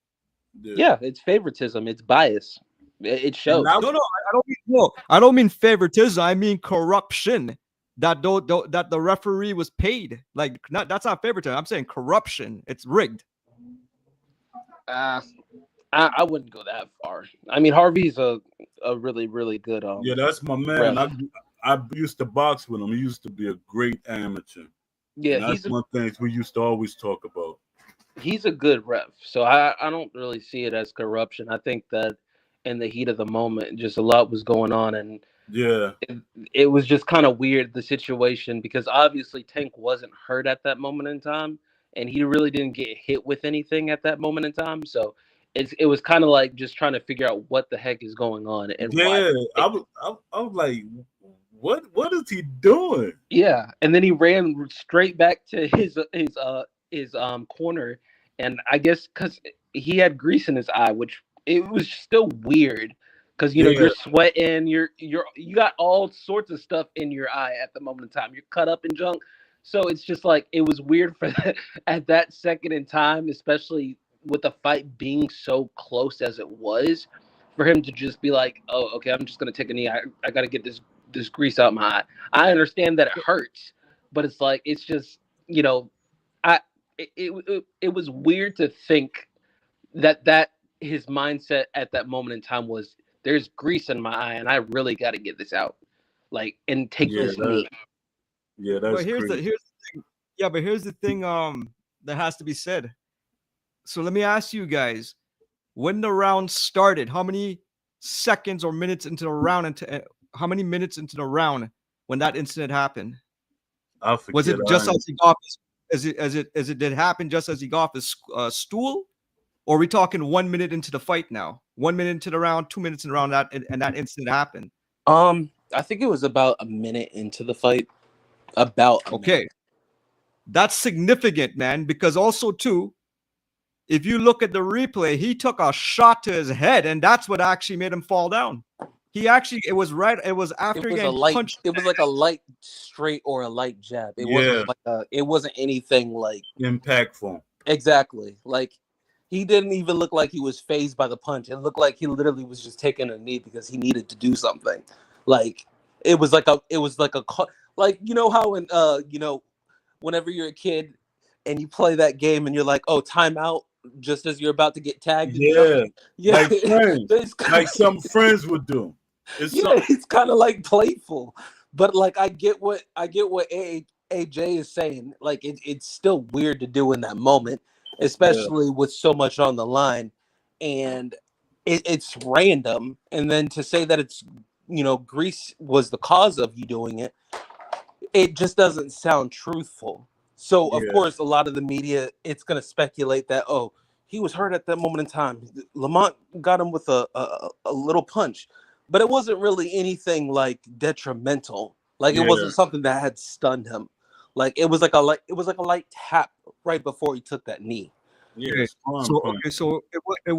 Yeah, it's favoritism. It's bias. It shows.
I don't mean favoritism. I mean corruption. That the referee was paid. Like that's not favoritism. I'm saying corruption. It's rigged.
I wouldn't go that far. I mean, Harvey's a really, really good.
Yeah, that's my man. I used to box with him. He used to be a great amateur.
Yeah,
and that's one thing we used to always talk about.
He's a good ref, so I don't really see it as corruption. I think that in the heat of the moment, just a lot was going on, and it was just kind of weird, the situation, because obviously Tank wasn't hurt at that moment in time, and he really didn't get hit with anything at that moment in time, so it was kind of like just trying to figure out what the heck is going on. And
why. I was like, what is he doing?
Yeah, and then he ran straight back to his corner, and I guess because he had grease in his eye, which it was still weird, because you're sweating, you got all sorts of stuff in your eye at the moment in time. You're cut up and junk, so it's just like it was weird for that at that second in time, especially with the fight being so close as it was, for him to just be like, oh, okay, I'm just gonna take a knee. I gotta get this grease out my eye. I understand that it hurts, but it's like, it's just, it was weird to think that his mindset at that moment in time was, there's grease in my eye and I really got to get this out, like, and take this knee.
Yeah, that's
but here's the thing. Yeah, but here's the thing that has to be said. So let me ask you guys, when the round started, how many seconds or minutes into the round many minutes into the round when that incident happened?
I forget.
Was it just as he got off as it did happen just as he got off his stool? Or are we talking 1 minute into the fight now? 1 minute into the round, 2 minutes in the round, and that incident happened.
I think it was about a minute into the fight. About a
Okay.
minute.
That's significant, man, because also too, if you look at the replay, he took a shot to his head, and that's what actually made him fall down. It was after
It was
getting punched.
It was like a light straight or a light jab. It wasn't like it wasn't anything like
impactful.
Exactly. Like he didn't even look like he was phased by the punch. It looked like he literally was just taking a knee because he needed to do something. Like it was like you know how in whenever you're a kid and you play that game and you're like, oh, timeout, just as you're about to get tagged.
Yeah. Like friends. Like some
of
friends would do.
It's kind of like playful. But like I get what AJ is saying. Like it's still weird to do in that moment, especially with so much on the line, and it's random. And then to say that it's Greece was the cause of you doing it, it just doesn't sound truthful. So of course, a lot of the media, it's going to speculate that he was hurt at that moment in time. Lamont got him with a little punch, but it wasn't really anything like detrimental. Like it wasn't something that had stunned him. Like it was like a light tap right before he took that knee.
Yeah. So it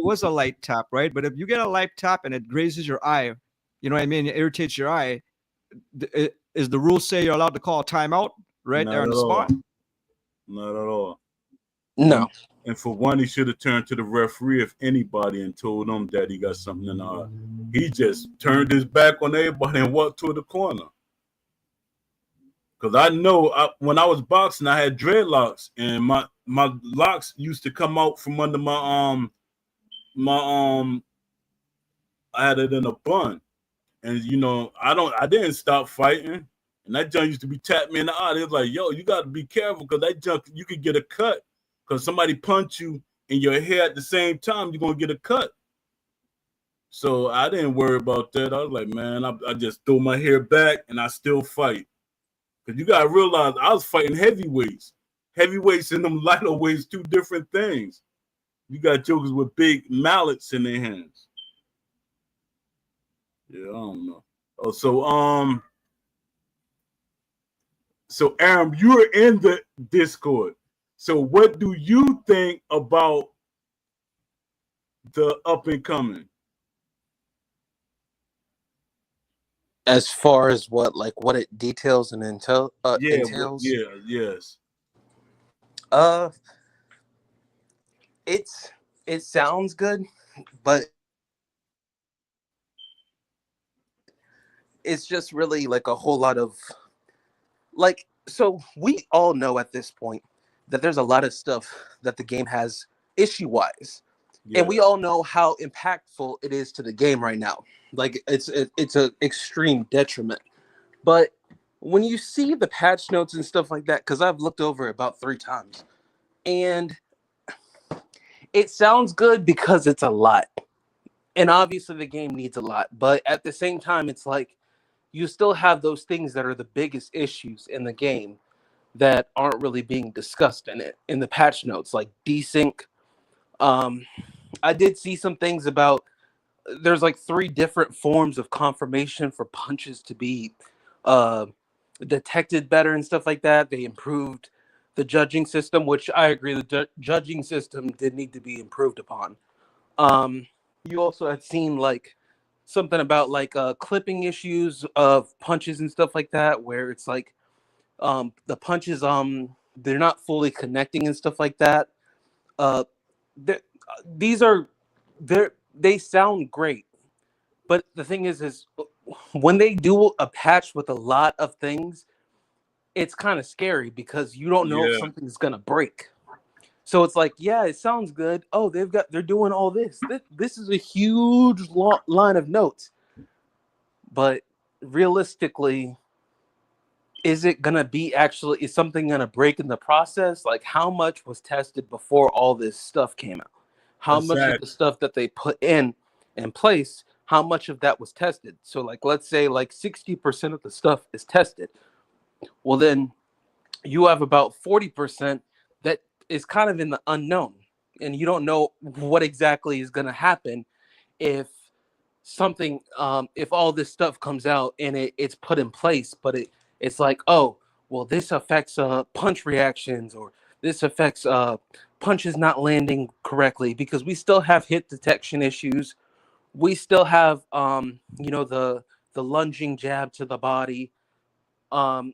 was a light tap, right? But if you get a light tap and it grazes your eye, you know what I mean? It irritates your eye. Is the rules say you're allowed to call a timeout right there on the spot?
Not at all.
No.
And for one, he should have turned to the referee, if anybody, and told him that he got something in the eye. He just turned his back on everybody and walked toward the corner. Because I know when I was boxing, I had dreadlocks, and my locks used to come out from under my I had it in a bun. And I didn't stop fighting. And that junk used to be tapping me in the eye. They was like, yo, you gotta be careful because that junk, you could get a cut. Because somebody punch you in your hair at the same time, you're gonna get a cut. So I didn't worry about that. I was like, man, I just throw my hair back and I still fight. Because you gotta realize I was fighting heavyweights. Heavyweights and them lighter weights, two different things. You got jokers with big mallets in their hands. Yeah, I don't know. Oh, so Aaron, you're in the Discord. So what do you think about the up and coming?
As far as what it details and entails?
Yes.
It sounds good, but it's just really like a whole lot of so we all know at this point that there's a lot of stuff that the game has issue-wise. Yeah. And we all know how impactful it is to the game right now. Like it's an extreme detriment. But when you see the patch notes and stuff like that, because I've looked over it about 3 times, and it sounds good because it's a lot. And obviously the game needs a lot. But at the same time, it's like you still have those things that are the biggest issues in the game that aren't really being discussed in the patch notes, like desync. I did see some things about there's like 3 different forms of confirmation for punches to be detected better and stuff like that. They improved the judging system, which I agree the judging system did need to be improved upon. You also had seen like something about like clipping issues of punches and stuff like that, where it's like the punches they're not fully connecting and stuff like that. They sound great, but the thing is when they do a patch with a lot of things, it's kind of scary because you don't know if something's gonna break. So it's like, yeah, it sounds good. Oh, they're doing all this. This is a huge line of notes, but realistically, is it gonna be is something gonna break in the process? Like, how much was tested before all this stuff came out? How much of the stuff that they put in place how much of that was tested. So like let's say like 60% of the stuff is tested. Well then you have about 40% that is kind of in the unknown, and you don't know what exactly is going to happen if something if all this stuff comes out and it's put in place, but it's like, oh well, this affects punch reactions, or this affects punches not landing correctly, because we still have hit detection issues. We still have the lunging jab to the body.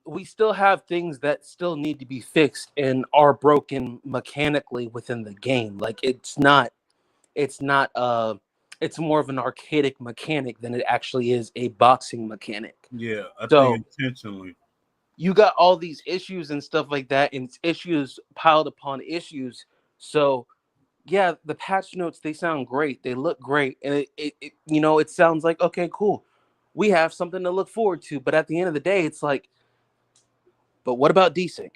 We still have things that still need to be fixed and are broken mechanically within the game. Like it's not it's more of an archaic mechanic than it actually is a boxing mechanic.
Yeah, I
So
think intentionally.
you got all these issues and stuff like that, and it's issues piled upon issues. So yeah, the patch notes, they sound great, they look great, and it sounds like, okay, cool, we have something to look forward to. But at the end of the day, it's like, but what about desync?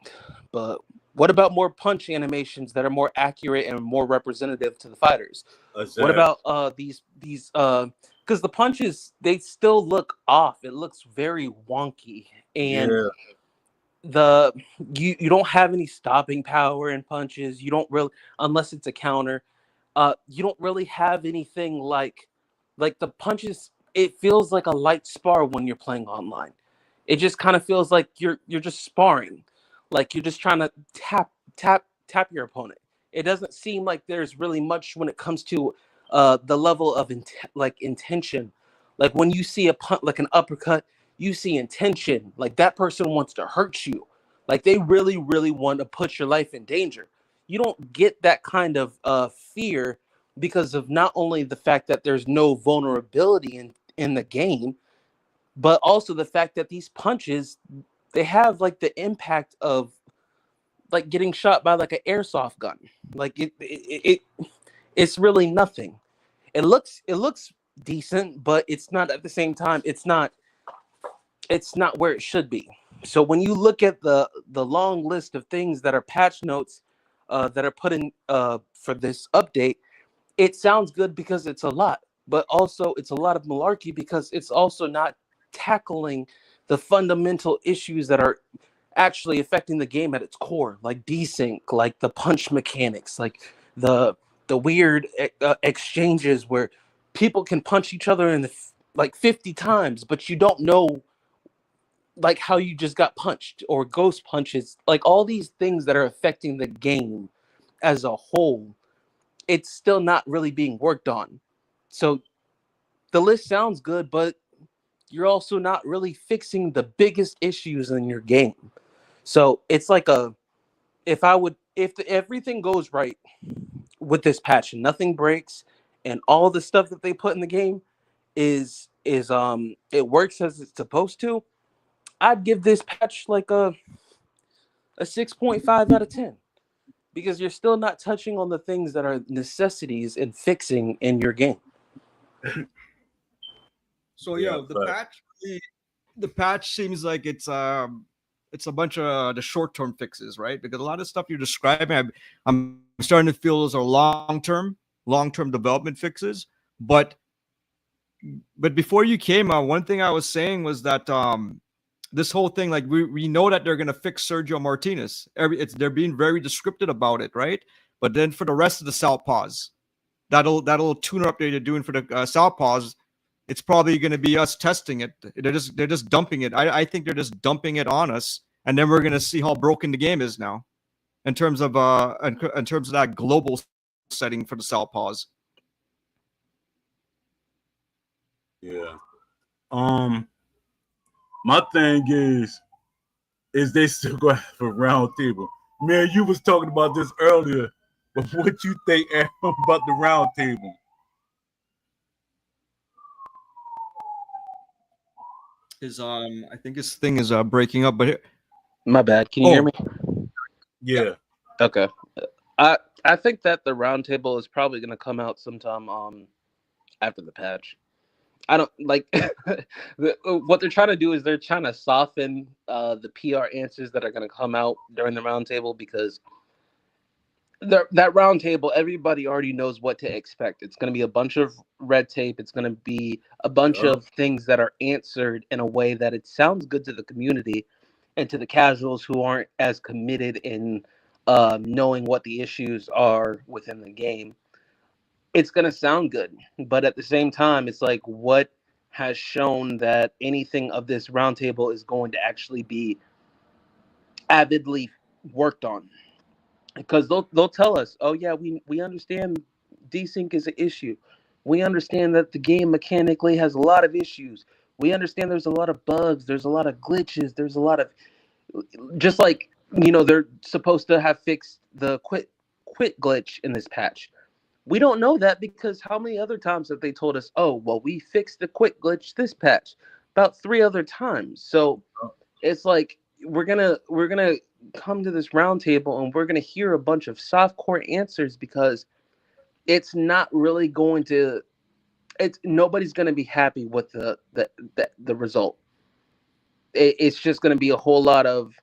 But what about more punch animations that are more accurate and more representative to the fighters?
Exactly.
What about these because the punches, they still look off. It looks very wonky, and
Yeah.
the you don't have any stopping power in punches. You don't really, unless it's a counter. You don't really have anything like the punches. It feels like a light spar when you're playing online. It just kind of feels like you're just sparring, like you're just trying to tap your opponent. It doesn't seem like there's really much when it comes to the level of intention. Like when you see a punt, like an uppercut, you see intention. Like that person wants to hurt you. Like they really, really want to put your life in danger. You don't get that kind of fear because of not only the fact that there's no vulnerability in the game, but also the fact that these punches, they have like the impact of like getting shot by like an airsoft gun. Like it's really nothing. It looks decent, but it's not, at the same time, it's not where it should be. So when you look at the long list of things that are patch notes that are put in for this update, it sounds good because it's a lot, but also it's a lot of malarkey because it's also not tackling the fundamental issues that are actually affecting the game at its core, like desync, like the punch mechanics, like the weird exchanges where people can punch each other in like 50 times, but you don't know like how you just got punched, or ghost punches, like all these things that are affecting the game as a whole. It's still not really being worked on. So the list sounds good, but you're also not really fixing the biggest issues in your game. So it's like if everything goes right with this patch and nothing breaks and all the stuff that they put in the game is it works as it's supposed to, I'd give this patch like a 6.5 out of 10, because you're still not touching on the things that are necessities in fixing in your game.
So
Yeah,
the patch seems like it's a bunch of the short term fixes, right? Because a lot of stuff you're describing, I'm starting to feel those are long term development fixes. But before you came, one thing I was saying was that this whole thing, like we know that they're gonna fix Sergio Martinez. They're being very descriptive about it, right? But then for the rest of the Southpaws, that little tuner update they're doing for the Southpaws, it's probably going to be us testing it. They're just dumping it. I think they're just dumping it on us, and then we're going to see how broken the game is now, in terms of that global setting for the Southpaws.
Yeah. My thing is they still gonna have a round table. Man, you was talking about this earlier, but what you think, Aaron, about the round table?
I think his thing is breaking up, but
My bad. Can you hear me?
Yeah.
Okay. I think that the roundtable is probably going to come out sometime after the patch. I don't like what they're trying to do is they're trying to soften the PR answers that are going to come out during the roundtable, because that round table, everybody already knows what to expect. It's going to be a bunch of red tape. It's going to be a bunch
Yup.
of things that are answered in a way that it sounds good to the community and to the casuals who aren't as committed in knowing what the issues are within the game. It's going to sound good, but at the same time, it's like what has shown that anything of this roundtable is going to actually be avidly worked on, because they'll tell us, oh yeah, we understand desync is an issue. We understand that the game mechanically has a lot of issues. We understand there's a lot of bugs, there's a lot of glitches, there's a lot of, just like, they're supposed to have fixed the quit glitch in this patch. We don't know that because how many other times have they told us, oh well, we fixed the quit glitch this patch? About 3 other times. So it's like we're gonna come to this roundtable and we're gonna hear a bunch of softcore answers, because it's not really going to, it's nobody's gonna be happy with the result. It's just gonna be a whole lot of,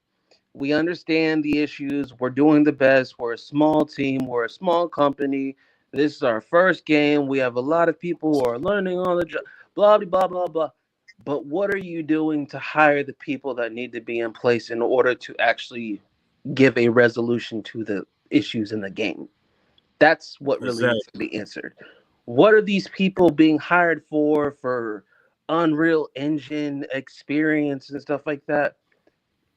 we understand the issues, we're doing the best, we're a small team, we're a small company, this is our first game, we have a lot of people who are learning on the job, blah blah blah blah blah. But what are you doing to hire the people that need to be in place in order to actually give a resolution to the issues in the game? That's what really needs to
Exactly.
be answered. What are these people being hired for Unreal Engine experience and stuff like that?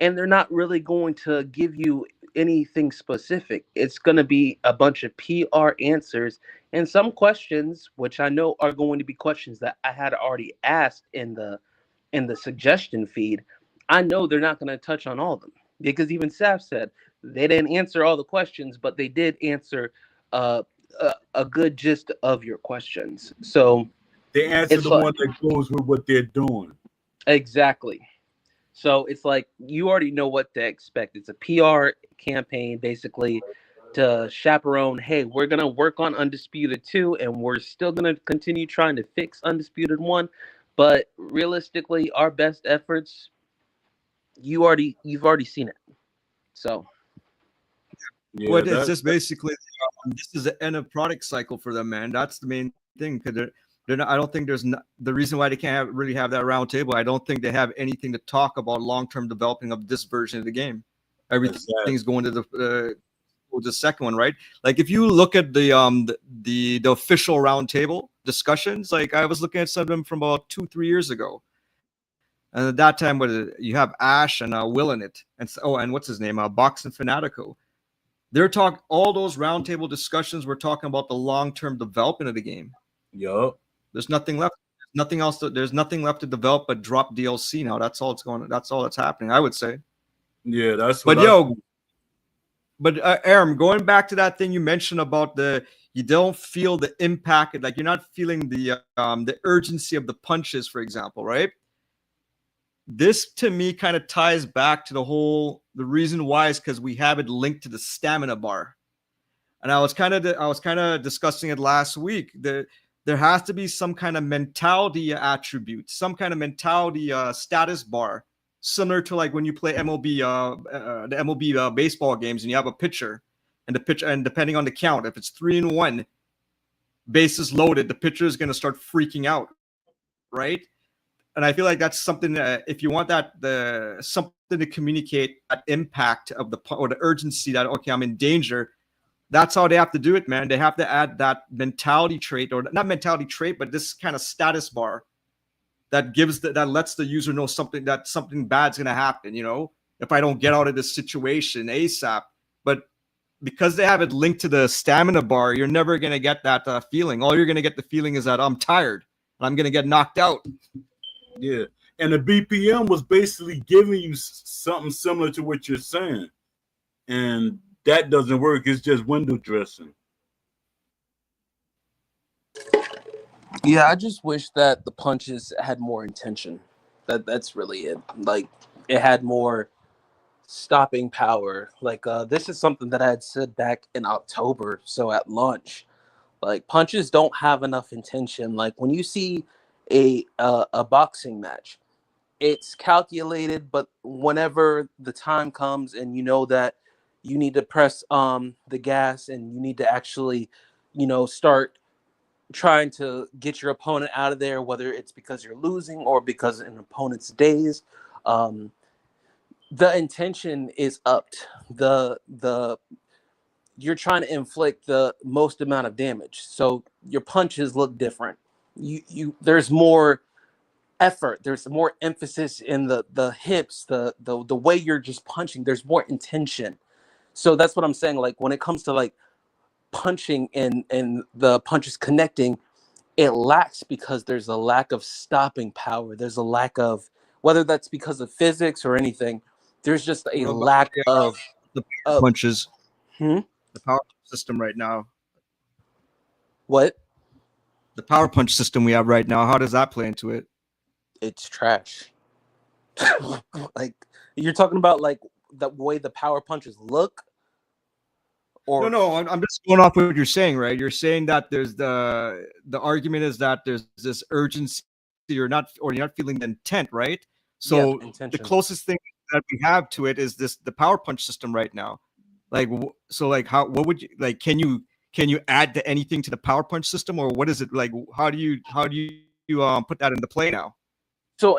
And they're not really going to give you anything specific. It's going to be a bunch of PR answers and some questions, which I know are going to be questions that I had already asked in the suggestion feed. I know they're not going to touch on all of them, because even Saf said they didn't answer all the questions, but they did answer uh, a good gist of your questions. So
They answer
it's
the
like,
one that goes with what they're doing.
exactly. So it's like you already know what to expect. It's a PR campaign basically to chaperone, hey, we're going to work on Undisputed 2 and we're still going to continue trying to fix Undisputed 1, but realistically our best efforts, you've already seen it. So,
Yeah,
What it's just basically this is the end of product cycle for them, man. That's the main thing because they're not, I don't think there's not, the reason why they can't really have that round table. I don't think they have anything to talk about long term developing of this version of the game.
exactly.
Everything's going to the second one, right? Like if you look at the official round table discussions, like I was looking at some of them from about 2-3 years ago, and at that time, you have Ash and Will in it, and and what's his name, Box and Fanatico. They're talking all those roundtable discussions. We're talking about the long-term development of the game.
Yup.
There's nothing left. Nothing else. There's nothing left to develop but drop DLC now. That's all it's going. That's all that's happening. I would say.
Yeah, that's what
But
I
yo,
think.
but Aram, going back to that thing you mentioned about you don't feel the impact, like you're not feeling the urgency of the punches, for example, right? This to me kind of ties back to the reason why is because we have it linked to the stamina bar. And I was kind of discussing it last week. There has to be some kind of mentality attribute, some kind of mentality status bar, similar to like when you play MLB the MLB baseball games and you have a pitcher, and the pitcher, and depending on the count, if it's 3-1, bases loaded, the pitcher is going to start freaking out, right? And I feel like that's something if you want something to communicate that impact of or the urgency that, okay, I'm in danger, that's how they have to do it, man. They have to add that mentality trait, or not mentality trait, but this kind of status bar that lets the user know something bad's gonna happen. If I don't get out of this situation ASAP. But because they have it linked to the stamina bar, you're never gonna get that feeling. All you're gonna get the feeling is that I'm tired and I'm gonna get knocked out.
Yeah. And the BPM was basically giving you something similar to what you're saying. And that doesn't work. It's just window dressing.
yeah, I just wish that the punches had more intention. That's really it. Like it had more stopping power. Like this is something that I had said back in October, so at launch. Like punches don't have enough intention. Like when you see a boxing match, it's calculated, but whenever the time comes and you know that you need to press the gas, and you need to actually, start trying to get your opponent out of there, whether it's because you're losing or because an opponent's dazed. Um, the intention is upped. The You're trying to inflict the most amount of damage, so your punches look different. There's more effort, there's more emphasis in the hips, the way you're just punching. There's more intention. So that's what I'm saying. Like when it comes to like punching and the punches connecting, it lacks because there's a lack of stopping power. There's a lack of, whether that's because of physics or anything, there's just a
What about
lack
the power
of
punches?
hmm?
The power system right now.
What?
The power punch system we have right now. How does that play into it?
It's trash. Like you're talking about like the way the power punches look, or
No. I'm just going off what you're saying, right? You're saying that there's the argument is that there's this urgency, or you're not feeling the intent, right?
yeah,
So
the
the
intention.
closest thing that we have to it is the power punch system right now. Like so, like how what would you like? Can you add to anything to the power punch system, or what is it like? How do you put that into play now?
So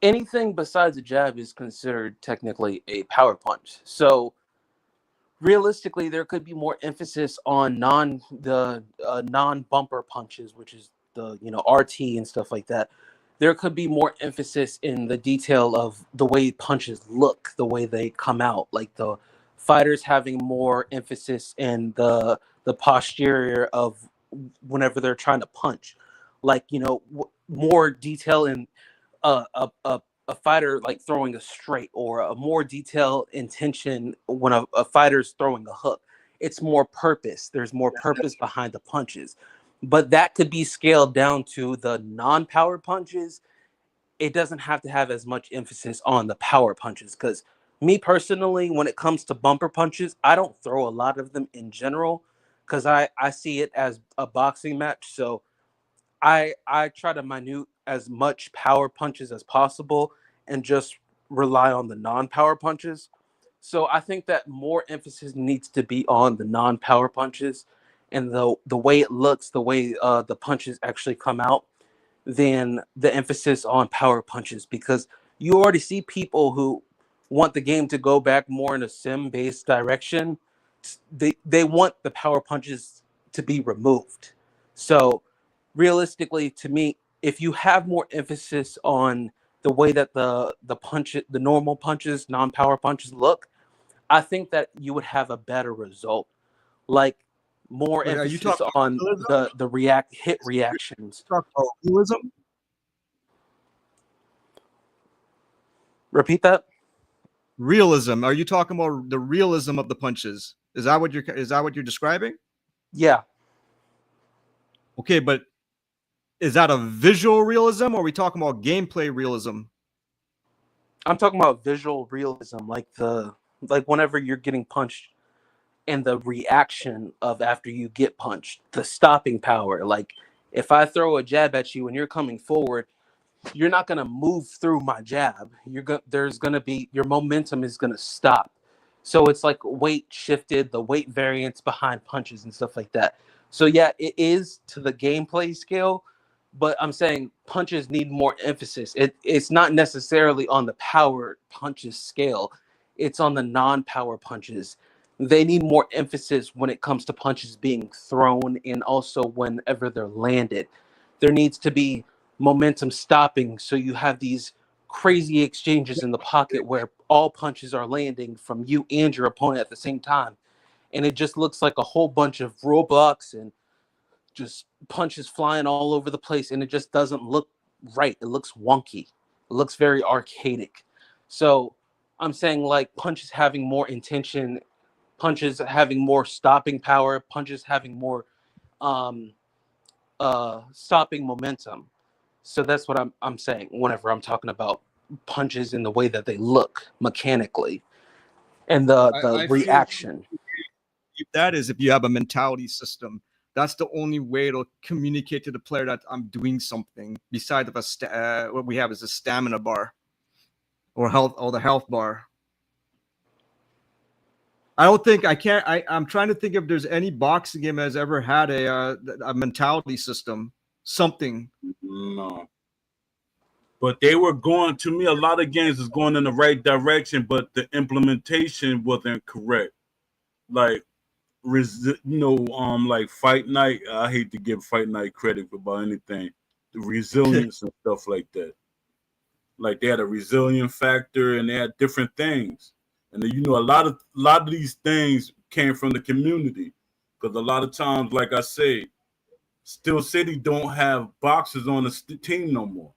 anything besides a jab is considered technically a power punch. So realistically, there could be more emphasis on non bumper punches, which is the RT and stuff like that. There could be more emphasis in the detail of the way punches look, the way they come out, like the fighters having more emphasis in the posterior of whenever they're trying to punch, like more detail in a fighter like throwing a straight, or a more detailed intention when a fighter's throwing a hook. It's more purpose. There's more purpose behind the punches. But that could be scaled down to the non-power punches. It doesn't have to have as much emphasis on the power punches, because me personally, when it comes to bumper punches, I don't throw a lot of them in general, because I see it as a boxing match. So I try to minute as much power punches as possible and just rely on the non-power punches. So I think that more emphasis needs to be on the non-power punches and the way it looks, the way the punches actually come out, than the emphasis on power punches, because you already see people who want the game to go back more in a sim-based direction. They want the power punches to be removed. So realistically, to me, if you have more emphasis on the way that the normal punches, non-power punches look, I think that you would have a better result. Like more
But are you
emphasis
talking
on
about realism?
the react hit reactions.
Talk about realism?
Repeat that.
Realism. Are you talking about the realism of the punches? Is that what you're describing?
Yeah,
Okay, but is that a visual realism, or are we talking about gameplay realism?
I'm talking about visual realism, like whenever you're getting punched and the reaction of after you get punched, the stopping power. Like if I throw a jab at you and you're coming forward, you're not gonna move through my jab. There's gonna be, your momentum is gonna stop. So it's like weight shifted, the weight variance behind punches and stuff like that. So yeah, it is to the gameplay scale, but I'm saying punches need more emphasis. It's not necessarily on the power punches scale. It's on the non-power punches. They need more emphasis when it comes to punches being thrown, and also whenever they're landed. There needs to be momentum stopping, so you have these crazy exchanges in the pocket where all punches are landing from you and your opponent at the same time, and it just looks like a whole bunch of Roblox and just punches flying all over the place, and it just doesn't look right. It looks wonky. It looks very archaic. So I'm saying like punches having more intention, punches having more stopping power, punches having more um stopping momentum. So that's what I'm saying whenever I'm talking about punches in the way that they look mechanically, and the
I feel
reaction.
that is if you have a mentality system. That's the only way it'll communicate to the player that I'm doing something. Besides of what we have is a stamina bar or the health bar. I don't think I can't. I'm trying to think if there's any boxing game that has ever had a mentality system, something.
No. But they were going, to me, a lot of games was going in the right direction, but the implementation wasn't correct. Like, like Fight Night. I hate to give Fight Night credit about anything. The resilience and stuff like that. Like they had a resilient factor and they had different things. And then, a lot of these things came from the community. Because a lot of times, like I say, Steel City don't have boxers on the team no more.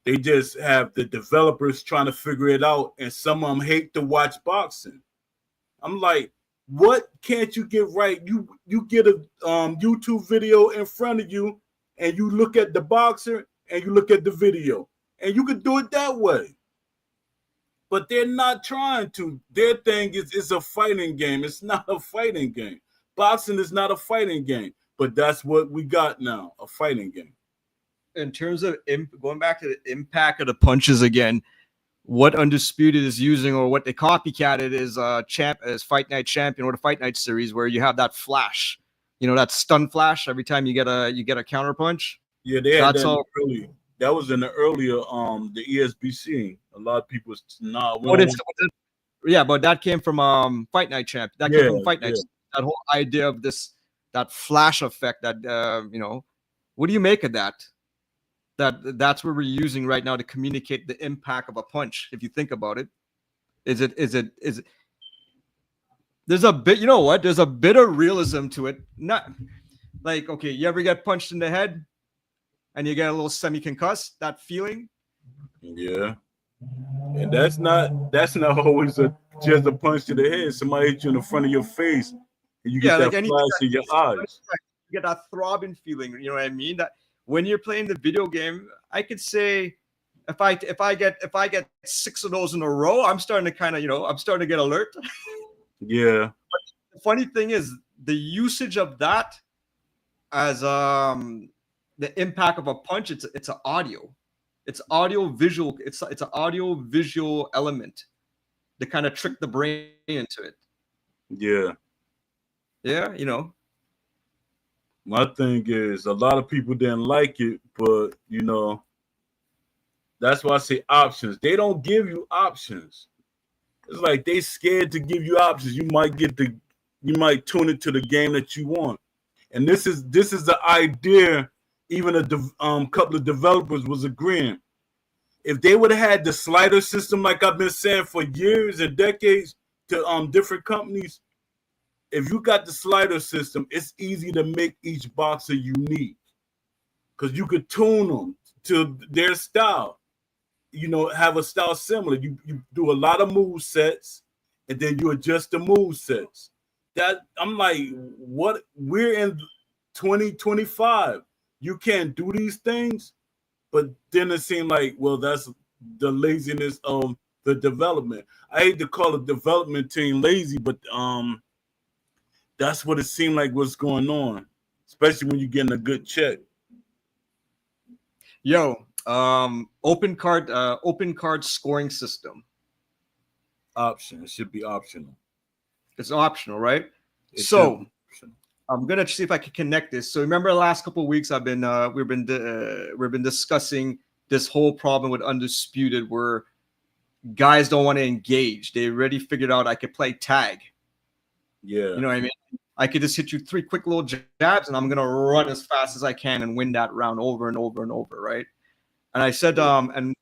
They just have the developers trying to figure it out, and some of them hate to watch boxing. I'm like, what can't you get right? You get a YouTube video in front of you, and you look at the boxer, and you look at the video, and you could do it that way. But they're not trying to. Their thing is it's a fighting game. It's not a fighting game. Boxing is not a fighting game, but that's what we got now, a fighting game.
In terms of going back to the impact of the punches again, what Undisputed is using or what they copycatted is Fight Night Champion or the Fight Night series where you have that flash, that stun flash every time you get a counter punch.
Yeah, they had that early. That was in the earlier the ESBC. A lot of people
but that came from Fight Night Champion. That came from Fight Night. That whole idea of that flash effect that what do you make of that? That's what we're using right now to communicate the impact of a punch. If you think about it, is it there's a bit, there's a bit of realism to it. Not like, okay, you ever get punched in the head and you get a little semi-concussed, that feeling?
Yeah. And that's not always just a punch to the head. Somebody hit you in the front of your face and you get that flash in your eyes.
You get that throbbing feeling, you know what I mean? That when you're playing the video game, I could say if I get 6 of those in a row, I'm starting to kind of, I'm starting to get alert.
Yeah.
But the funny thing is the usage of that as the impact of a punch, it's an audio. It's audio visual, it's an audio visual element to kind of trick the brain into it.
Yeah.
Yeah,
My thing is a lot of people didn't like it, but that's why I say options. They don't give you options. It's like they scared to give you options. You might tune into the game that you want. And this is the idea. Even a couple of developers was agreeing. If they would have had the slider system, like I've been saying for years and decades to different companies, if you got the slider system, it's easy to make each boxer unique because you could tune them to their style. Have a style similar. You do a lot of move sets, and then you adjust the move sets. That I'm like, what? We're in 2025. You can't do these things, but then it seemed like, well, that's the laziness of the development. I hate to call the development team lazy, but that's what it seemed like was going on, especially when you're getting a good check.
Open card scoring system.
Option. It should be optional.
It's optional, right? I'm gonna see if I can connect this. So remember, the last couple of weeks we've been discussing this whole problem with Undisputed, where guys don't want to engage. They already figured out I could play tag.
Yeah,
you know what I mean. I could just hit you 3 quick little jabs, and I'm gonna run as fast as I can and win that round over and over and over, right? And I said, and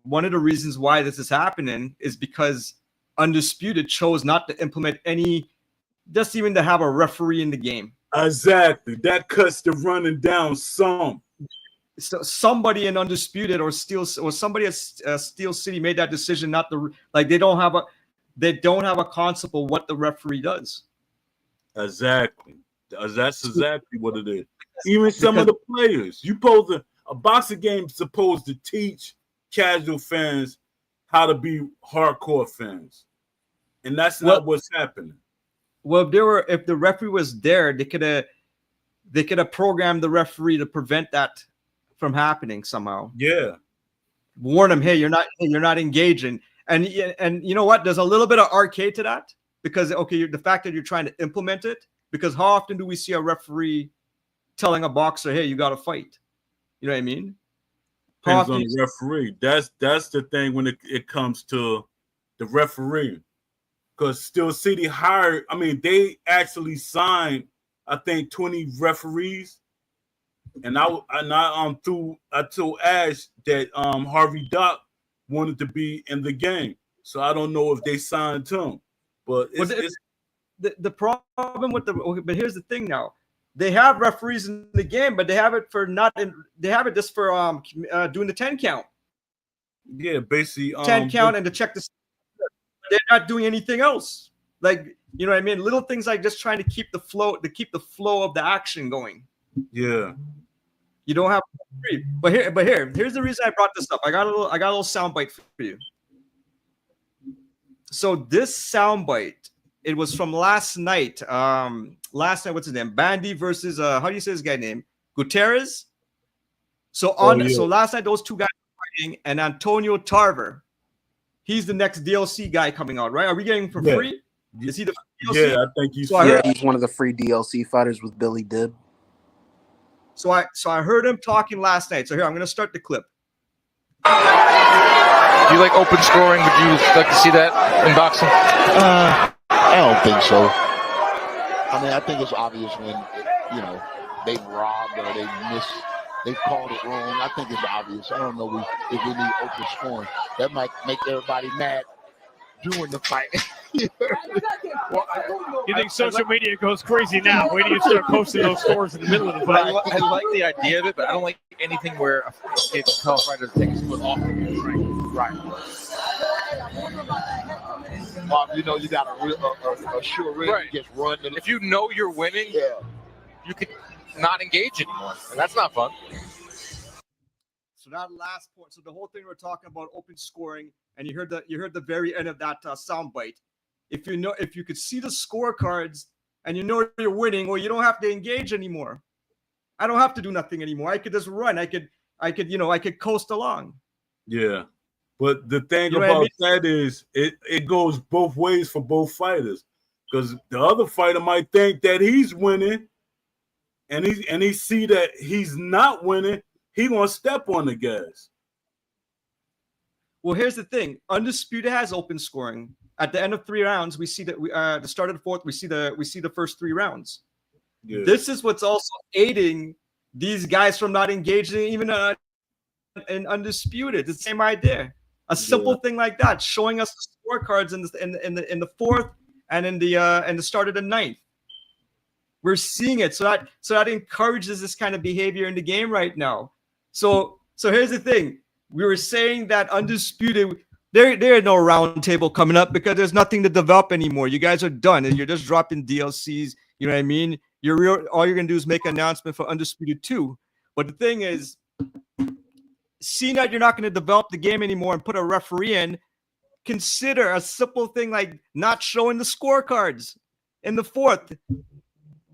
one of the reasons why this is happening is because Undisputed chose not to implement any, just even to have a referee in the game.
Exactly. That cuts the running down some.
So somebody in Undisputed or somebody at Steel City made that decision not to, like, they don't have a concept of what the referee does.
Exactly. That's exactly what it is. Even some of the players, a boxing game is supposed to teach casual fans how to be hardcore fans, and that's not what's happening.
Well, if the referee was there, they could have programmed the referee to prevent that from happening somehow.
Yeah,
warn them, hey, you're not engaging, and you know what? There's a little bit of arcade to that. because the fact that you're trying to implement it. Because how often do we see a referee telling a boxer, "Hey, you got to fight"? You know what I mean?
Depends on the referee. That's the thing when it comes to the referee. Because Steel City hired, they actually signed, I think, 20 referees. And I told Ash that Harvey Dock wanted to be in the game. So I don't know if they signed him. But
the problem with but here's the thing now. They have referees in the game, but they have it just for doing the 10 count.
Yeah, basically
10 count and to check the. They're not doing anything else. Like, you know what I mean? Little things like just trying to keep the flow of the action going.
Yeah.
You don't have here's the reason I brought this up. I got a little soundbite for you. So this soundbite, it was from last night. What's his name? Bandy versus how do you say his guy name? Gutierrez. So so last night those two guys were fighting, and Antonio Tarver. He's the next DLC guy coming out, right? Are we getting him for free? Is he the DLC?
Yeah, I think he's
he's one of the free DLC fighters with Billy Dib.
So I heard him talking last night. So here, I'm gonna start the clip.
Do you like open scoring? Would you like to see that in boxing?
I don't think so. I think it's obvious when they robbed or they missed. They called it wrong. I think it's obvious. I don't know if we need open scoring. That might make everybody mad during the fight.
You think social media goes crazy now? Wait till you start posting those scores in the middle of the fight.
I like the idea of it, but I don't like anything where a fellow fighter takes his foot off the ring. Right.
You got a sure ring.
Right.
You just run.
If you know you're winning, you can not engage anymore, and that's not fun.
So that last point. So the whole thing we're talking about open scoring, and you heard the very end of that soundbite. If you could see the scorecards and you know you're winning, well, you don't have to engage anymore. I don't have to do nothing anymore. I could just run. I could coast along.
Yeah, but the thing about that is it goes both ways for both fighters, because the other fighter might think that he's winning. And he see that he's not winning, he gonna step on the gas.
Well, here's the thing: Undisputed has open scoring. At the end of 3 rounds, we see that the start of the fourth, we see the first 3 rounds. Yeah. This is what's also aiding these guys from not engaging even in Undisputed. It's the same idea. A simple thing like that, showing us the scorecards in the fourth and in the start of the ninth. We're seeing it, so that encourages this kind of behavior in the game right now. So here's the thing: we were saying that Undisputed, there is no round table coming up because there's nothing to develop anymore. You guys are done, and you're just dropping DLCs. You know what I mean? All you're gonna do is make an announcement for Undisputed 2. But the thing is, seeing that you're not going to develop the game anymore and put a referee in, consider a simple thing like not showing the scorecards in the fourth.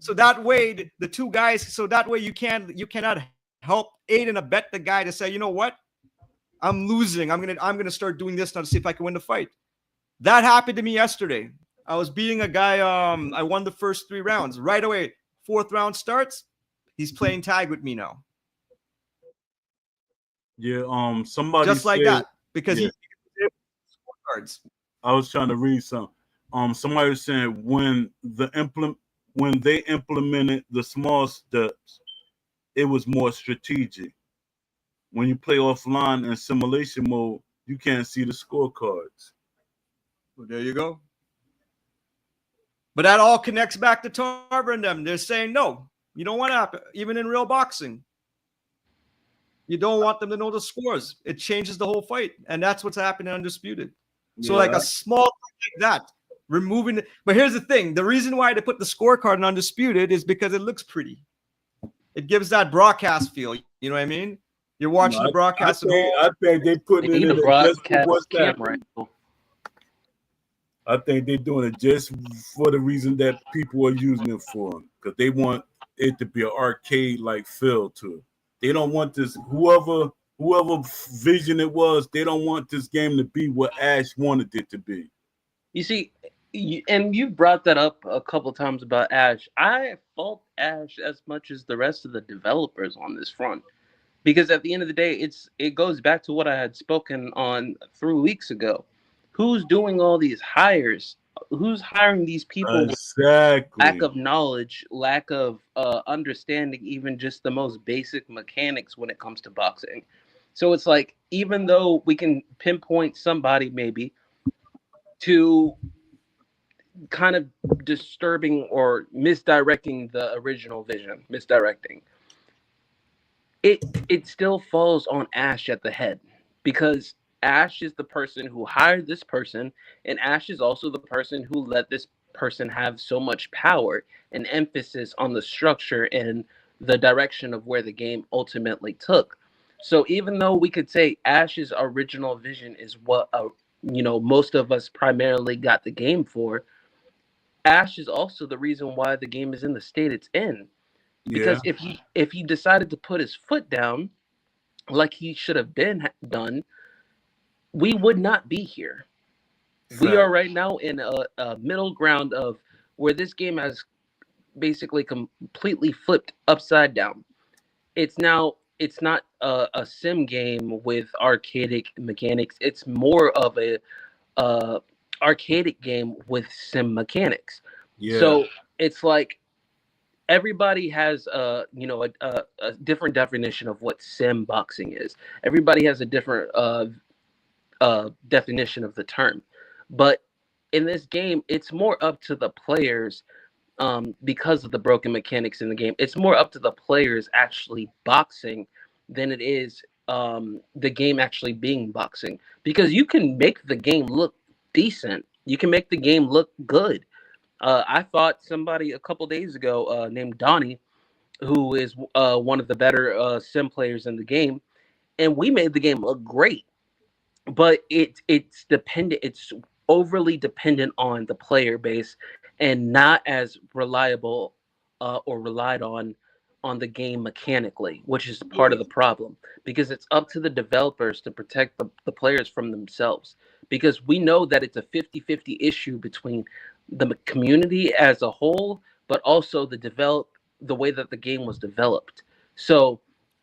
So that way, the two guys. So that way, you cannot help aid and abet the guy to say, you know what, I'm losing. I'm gonna start doing this now to see if I can win the fight. That happened to me yesterday. I was beating a guy. I won the first 3 rounds right away. 4th round starts. He's playing tag with me now.
Yeah. Somebody
just like that because he scorecards.
I was trying to read something. Somebody was saying when they implemented the small steps, it was more strategic. When you play offline in simulation mode, you can't see the scorecards.
Well, there you go. But that all connects back to Tarver and them. They're saying, no, you don't want to happen, even in real boxing. You don't want them to know the scores. It changes the whole fight. And that's what's happening in Undisputed. So like a small thing like that, removing it. But here's the thing. The reason why they put the scorecard in Undisputed is because it looks pretty. It gives that broadcast feel. You know what I mean? You're watching the broadcast.
I think they put it in
the broadcast camera.
I think they're doing it just for the reason that people are using it for, because they want it to be an arcade-like feel to it. They don't want this, whoever vision it was, they don't want this game to be what Ash wanted it to be.
You see, And you brought that up a couple times about Ash. I fault Ash as much as the rest of the developers on this front, because at the end of the day, it goes back to what I had spoken on 3 weeks ago. Who's doing all these hires? Who's hiring these people with lack
Exactly.
of knowledge, lack of understanding, even just the most basic mechanics when it comes to boxing? So it's like, even though we can pinpoint somebody maybe to kind of disturbing or misdirecting the original vision, misdirecting, it still falls on Ash at the head, because Ash is the person who hired this person, and Ash is also the person who let this person have so much power and emphasis on the structure and the direction of where the game ultimately took. So even though we could say Ash's original vision is what most of us primarily got the game for, Ash is also the reason why the game is in the state it's in.
Yeah.
Because if he decided to put his foot down like he should have been done, we would not be here. We are
Fact.
right now in a middle ground of where this game has basically completely flipped upside down. It's not a sim game with arcadic mechanics. It's more of a uh, arcadic game with sim mechanics.
Yeah.
So it's like everybody has a different definition of what sim boxing is. Everybody has a different definition of the term, but in this game it's more up to the players, because of the broken mechanics in the game. It's more up to the players actually boxing than it is the game actually being boxing, because you can make the game look decent, you can make the game look good. I fought somebody a couple days ago named Donnie, who is one of the better sim players in the game, and we made the game look great. But it's overly dependent on the player base and not as reliable or relied on the game mechanically, which is part of
Yeah.
the problem, because it's up to the developers to protect the players from themselves, because we know that it's a 50-50 issue between the community as a whole, but also the way that the game was developed. So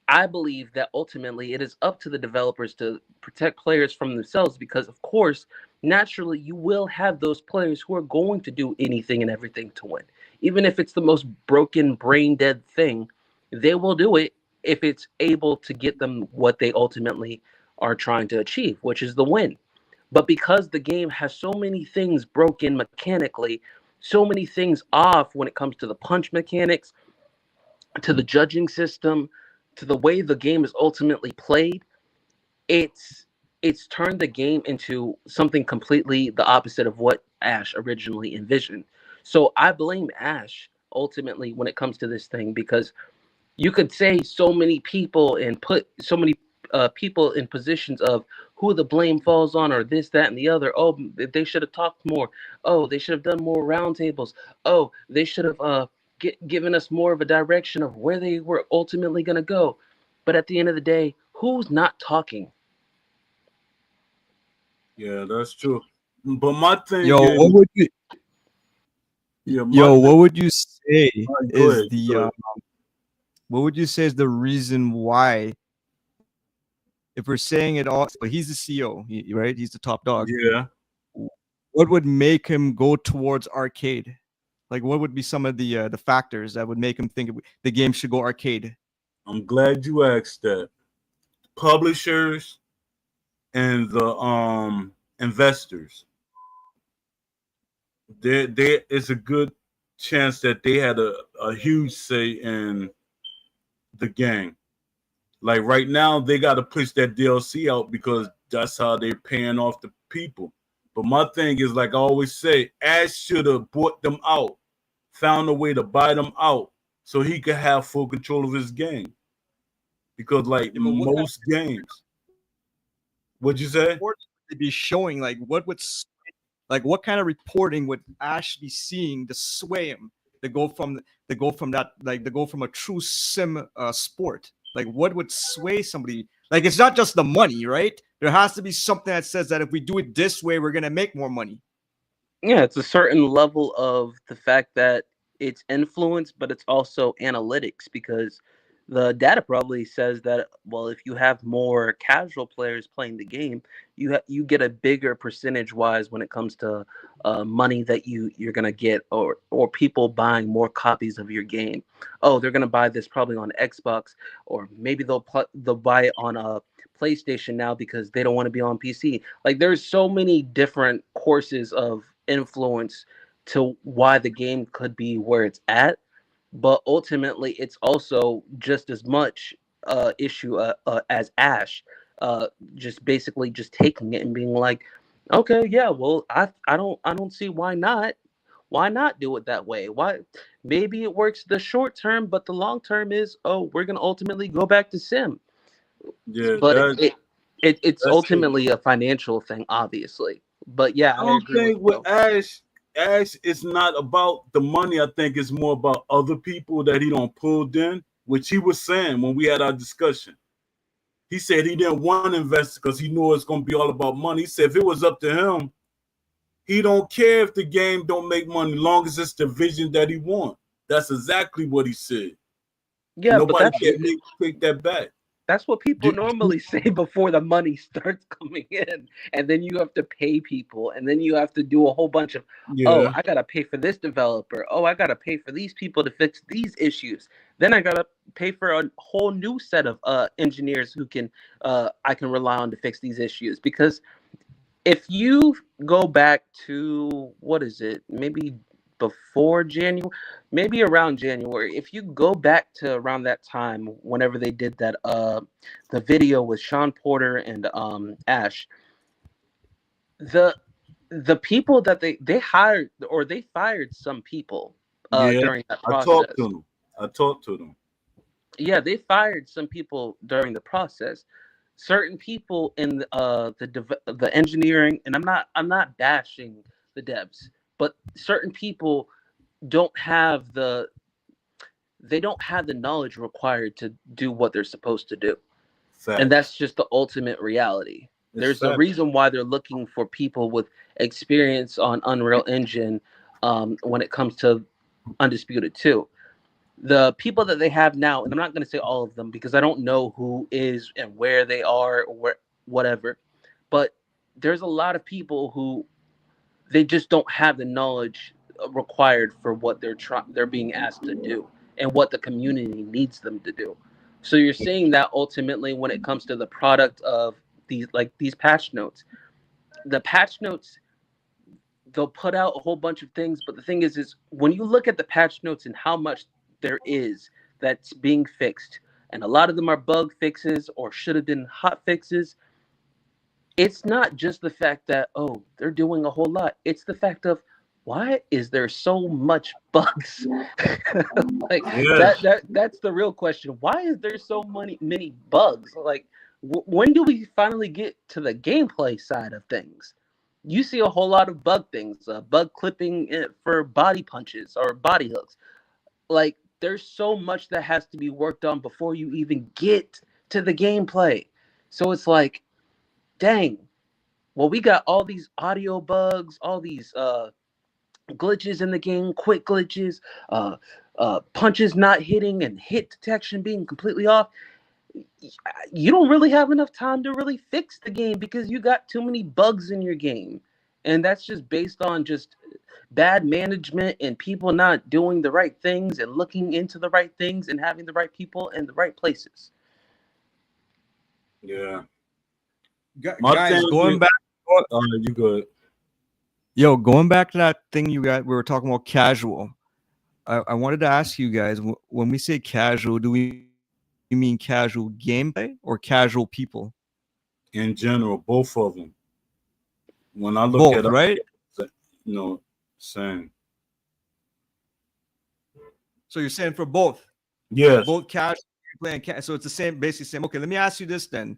I believe that ultimately it is up to the developers to protect players from themselves, because, of course, naturally you will have those players who are going to do anything and everything to win. Even if it's the most broken, brain dead thing, they will do it if it's able to get them what they ultimately are trying to achieve, which is the win. But because the game has so many things broken mechanically, so many things off when it comes to the punch mechanics, to the judging system, to the way the game is ultimately played, it's it's turned the game into something completely the opposite of what Ash originally envisioned. So I blame Ash ultimately when it comes to this thing, because you could say so many people and put so many people in positions of who the blame falls on, or this, that, and the other. Oh, they should have talked more. Oh, they should have done more roundtables. Oh, they should have given us more of a direction of where they were ultimately going to go. But at the end of the day, who's not talking?
Yeah, that's true. But my thing
Yo,
is,
what would you
yeah, my
yo,
thing.
what would you say
All right, go
is
ahead.
the
Go ahead.
what would you say is the reason why, if we're saying it all, but he's the CEO, right? He's the top dog.
Yeah,
What would make him go towards arcade? Like, what would be some of the factors that would make him think the game should go arcade?
I'm glad you asked that. Publishers and the investors, there is a good chance that they had a huge say in the game. Like right now, they got to push that DLC out because that's how they're paying off the people. But my thing is, like I always say, Ash should have bought them out, found a way to buy them out, so he could have full control of his game. Because like
Yeah, but what kind
most games, what'd you say?
of reporting would they be showing? Like, what kind of reporting would Ash be seeing to sway him to go from a true sim sport? Like, what would sway somebody? Like, it's not just the money, right? There has to be something that says that if we do it this way, we're gonna make more money.
Yeah, it's a certain level of the fact that it's influence, but it's also analytics because the data probably says that well, if you have more casual players playing the game, you get a bigger percentage wise when it comes to money that you're gonna get, or people buying more copies of your game. Oh, they're gonna buy this probably on Xbox, or maybe they'll buy it on a PlayStation now because they don't want to be on PC. Like there's so many different courses of influence to why the game could be where it's at, but ultimately it's also just as much issue as Ash, just basically just taking it and being like, okay, yeah, well, I don't see why not do it that way. Why? Maybe it works the short term, but the long term is, oh, we're gonna ultimately go back to sim.
Yeah,
But it's
that's it.
ultimately a financial thing, obviously. But yeah,
I
I
don't
agree with
think
you.
with Ash, it's not about the money. I think it's more about other people that he don't pulled in, which he was saying when we had our discussion. He said he didn't want to invest because he knew it's going to be all about money. He said if it was up to him, he don't care if the game don't make money, long as it's the vision that he want. That's exactly what he said, and
Yeah, but
nobody can take that back.
that's what people
Do,
normally say before the money starts coming in. And then you have to pay people. And then you have to do a whole bunch of, oh,
Yeah,
I got to pay for this developer. Oh, I got to pay for these people to fix these issues. Then I got to pay for a whole new set of engineers who can I can rely on to fix these issues. Because if you go back to what is it, maybe before January, maybe around January, if you go back to around that time, whenever they did that the video with Sean Porter and Ash, the the people that they hired or they fired some people
yeah.
during that
I talked to
process.
him. I talked to them.
Yeah, they fired some people during the process. Certain people in the engineering, and I'm not bashing the devs, but certain people don't have the they don't have the knowledge required to do what they're supposed to do, and
Facts.
that's just the ultimate reality.
It's
There's a
facts.
reason why they're looking for people with experience on Unreal Engine when it comes to Undisputed 2. The people that they have now, and I'm not going to say all of them because I don't know who is and where they are or whatever, but there's a lot of people who they just don't have the knowledge required for what they're being asked to do and what the community needs them to do. So you're seeing that ultimately when it comes to the product of these patch notes. The patch notes, they'll put out a whole bunch of things, but the thing is when you look at the patch notes and how much there is that's being fixed, and a lot of them are bug fixes or should have been hot fixes. It's not just the fact that oh they're doing a whole lot. It's the fact of why is there so much bugs? Like
Yes.
that's the real question. Why is there so many bugs? Like when do we finally get to the gameplay side of things? You see a whole lot of bug things, bug clipping for body punches or body hooks. Like there's so much that has to be worked on before you even get to the gameplay. So it's like, dang, well, we got all these audio bugs, all these glitches in the game, quick glitches, punches not hitting, and hit detection being completely off. You don't really have enough time to really fix the game because you got too many bugs in your game. And that's just based on just bad management and people not doing the right things and looking into the right things and having the right people in the right places.
Yeah. My
guys,
thing
going
is,
back.
you good.
Yo, going back to that thing we were talking about casual. I wanted to ask you guys, when we say casual, do we mean casual gameplay or casual people?
In general, both of them. When I look
Both,
at,
right?
you know, same.
So you're saying for both,
Yes.
both casual gameplay and so it's the same, basically same. Okay, let me ask you this then: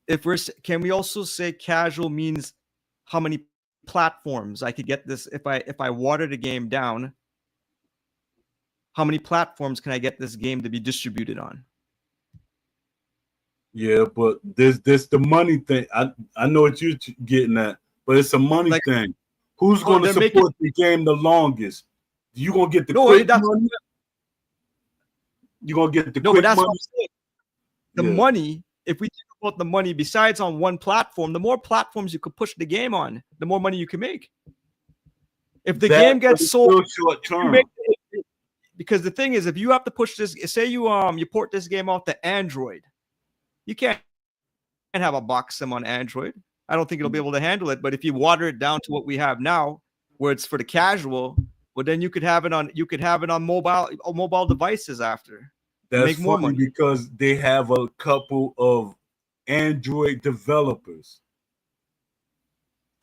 if can we also say casual means how many platforms I could get this if I water the game down? How many platforms can I get this game to be distributed on?
Yeah, but this the money thing. I know what you're getting at, but it's a money
Like
thing. Who's going to
they're
support the game the longest? You gonna get the quick money? You gonna get the quick
but that's
money?
what I'm saying. The money, if we think about the money, besides on one platform, the more platforms you could push the game on, the more money you can make. If the game gets sold
short term,
because the thing is, if you have to push this, say you port this game off to Android, you can't have a box sim on Android. I don't think it'll be able to handle it. But if you water it down to what we have now, where it's for the casual, well, then you could have it on mobile devices after.
That's
make more money
because they have a couple of Android developers.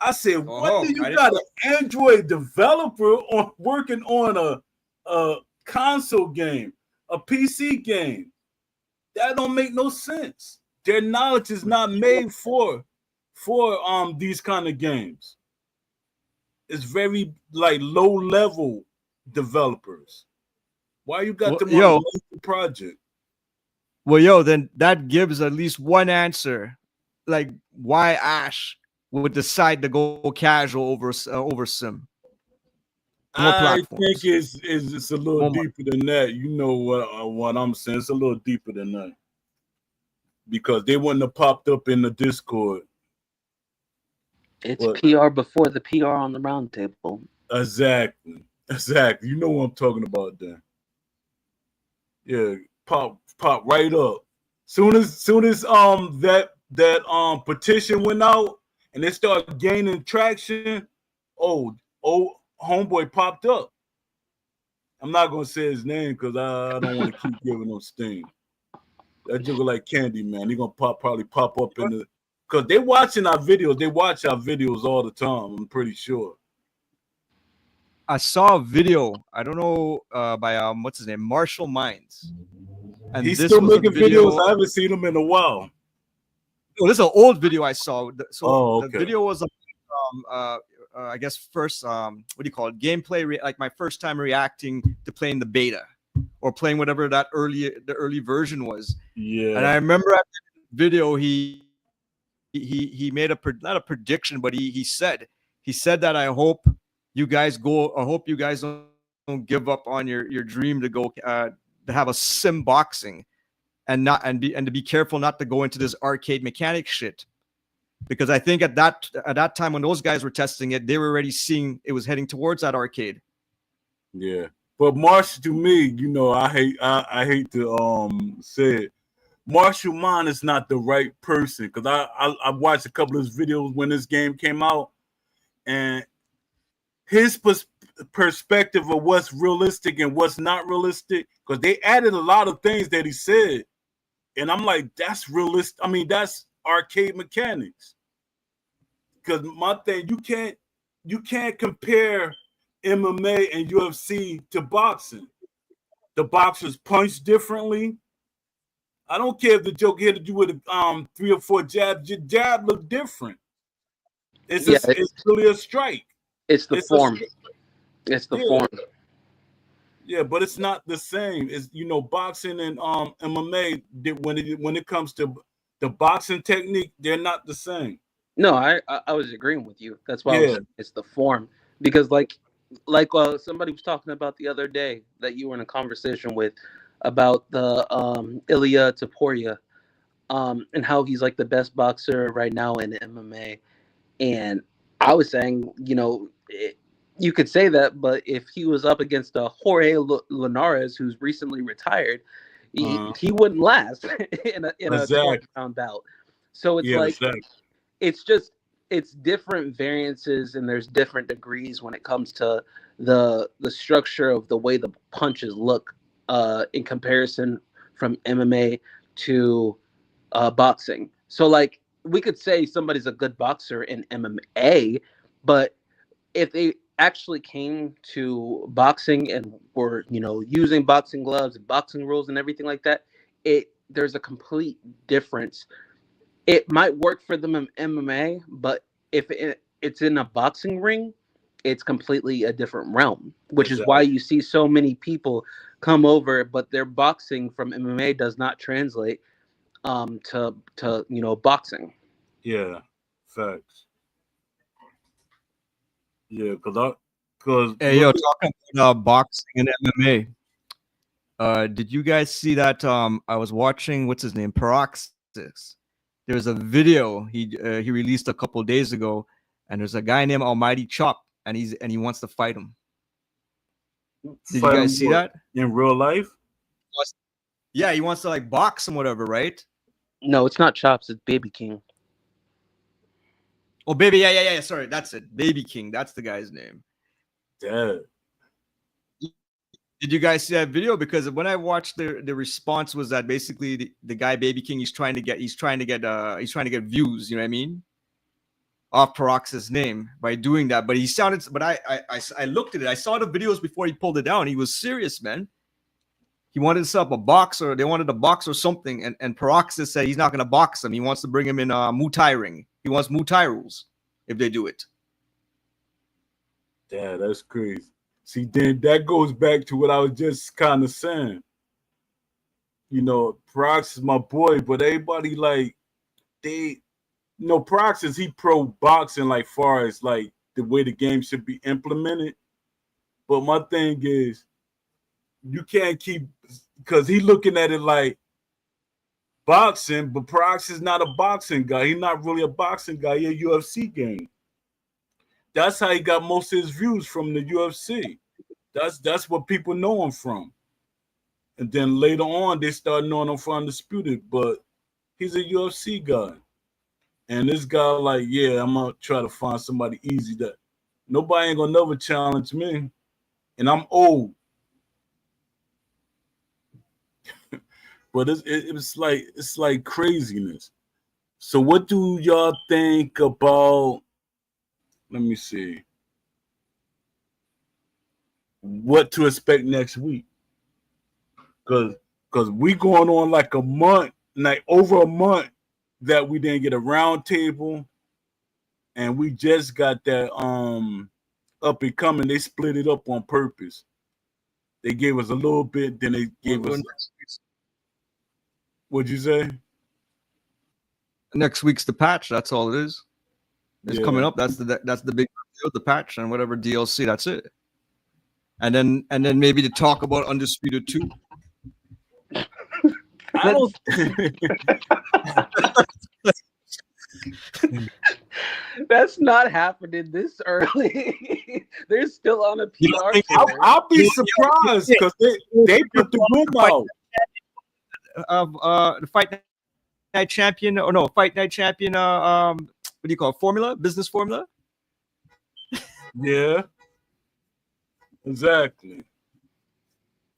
I said, what do you got an Android developer working on a console game, a PC game? That don't make no sense. Their knowledge is not made for these kind of games. It's very like low level developers. Why you got them on the project?
Well, then that gives at least one answer, like why Ash would decide to go casual over sim.
I think it's a little deeper than that. You know what I'm saying? It's a little deeper than that. Because they wouldn't have popped up in the Discord.
It's PR before the PR on the round table.
Exactly. You know what I'm talking about then. Yeah, pop right up. Soon as that petition went out and they started gaining traction, homeboy popped up. I'm not gonna say his name because I don't want to keep giving him steam. That jiggle like candy, man. He gonna probably pop up in the because they watching our videos. They watch our videos all the time. I'm pretty sure.
I saw a video. I don't know by what's his name, Marshall Minds.
And he's still making videos. I haven't seen him in a while.
Oh, this is an old video I saw. So
okay.
The video was I guess first what do you call it? Gameplay, like my first time reacting to playing the beta or playing whatever the early version was.
Yeah.
And I remember at the video he made not a prediction, but he said that I hope you guys don't give up on your dream to go to have a sim boxing and to be careful not to go into this arcade mechanic shit. Because I think at that time when those guys were testing it, they were already seeing it was heading towards that arcade.
Yeah. But Marshall, to me, you know, I hate to say it. Marshall Mann is not the right person because I watched a couple of his videos when this game came out, and his perspective of what's realistic and what's not realistic, because they added a lot of things that he said, and I'm like, that's realistic. I mean, that's arcade mechanics. Because my thing, you can't compare MMA and UFC to boxing. The boxers punch differently. I don't care if the joke hit you with 3 or 4 jabs. Your jab look different. It's really a strike.
It's the form. It's the form.
Yeah, but it's not the same. It's boxing and MMA. When it comes to the boxing technique, they're not the same.
No, I was agreeing with you. That's why it's the form. Because like somebody was talking about the other day that you were in a conversation with about the Ilya Taporia, and how he's like the best boxer right now in MMA. And I was saying, you could say that, but if he was up against a Jorge Linares, who's recently retired, he wouldn't last in a 12-round bout. So it's it's different variances, and there's different degrees when it comes to the structure of the way the punches look in comparison from MMA to boxing. So like we could say somebody's a good boxer in MMA, but if they actually came to boxing and were using boxing gloves and boxing rules and everything like that, there's a complete difference. It might work for them in MMA, but if it's in a boxing ring, it's completely a different realm, which is why you see so many people come over, but their boxing from MMA does not translate to boxing.
Yeah, facts. Yeah, because
Hey, yo, talking about boxing and MMA. Did you guys see that? I was watching what's his name, Paroxys. There's a video he released a couple days ago, and there's a guy named Almighty Chop, and he wants to fight him. Did you guys see that
in real life?
Yeah, he wants to like box him, whatever, right?
No, it's not Chops. It's Baby King.
Oh, baby, yeah. Sorry, that's it. Baby King, that's the guy's name.
Dad.
Did you guys see that video? Because when I watched the response was that basically the guy Baby King he's trying to get views, you know what I mean? Off Parox's name by doing that. But he sounded but I looked at it. I saw the videos before he pulled it down. He was serious, man. He wanted to set up a box, or they wanted a box or something, and Paroxys said he's not gonna box him. He wants to bring him in a Muay Thai ring. He wants Muay Thai rules if they do it.
Yeah, that's crazy. See, then that goes back to what I was just kind of saying. You know, Prox is my boy, but everybody like Prox is he pro boxing like far as like the way the game should be implemented. But my thing is, you can't keep because he looking at it like boxing, but Prox is not a boxing guy. He's not really a boxing guy. He's a UFC game. That's how he got most of his views from the UFC. That's what people know him from. And then later on, they start knowing him from Undisputed, but he's a UFC guy. And this guy, like, yeah, I'm gonna try to find somebody easy that nobody ain't gonna never challenge me. And I'm old. But it's like craziness. So what do y'all think about? Let me see. What to expect next week? Because we going on like a month, like over a month that we didn't get a round table, and we just got that up and coming. They split it up on purpose. They gave us a little bit, then they gave us. What'd you say?
Next week's the patch. That's all it is. It's coming up. That's the big deal, the patch and whatever DLC. That's it. And then maybe to talk about Undisputed 2.
I don't.
That's not happening this early. They're still on a PR.
I'll be surprised because they put the room
out of the Fight Night Champion. Or no, Fight Night Champion. What do you call it? Formula? Business formula?
Yeah. Exactly.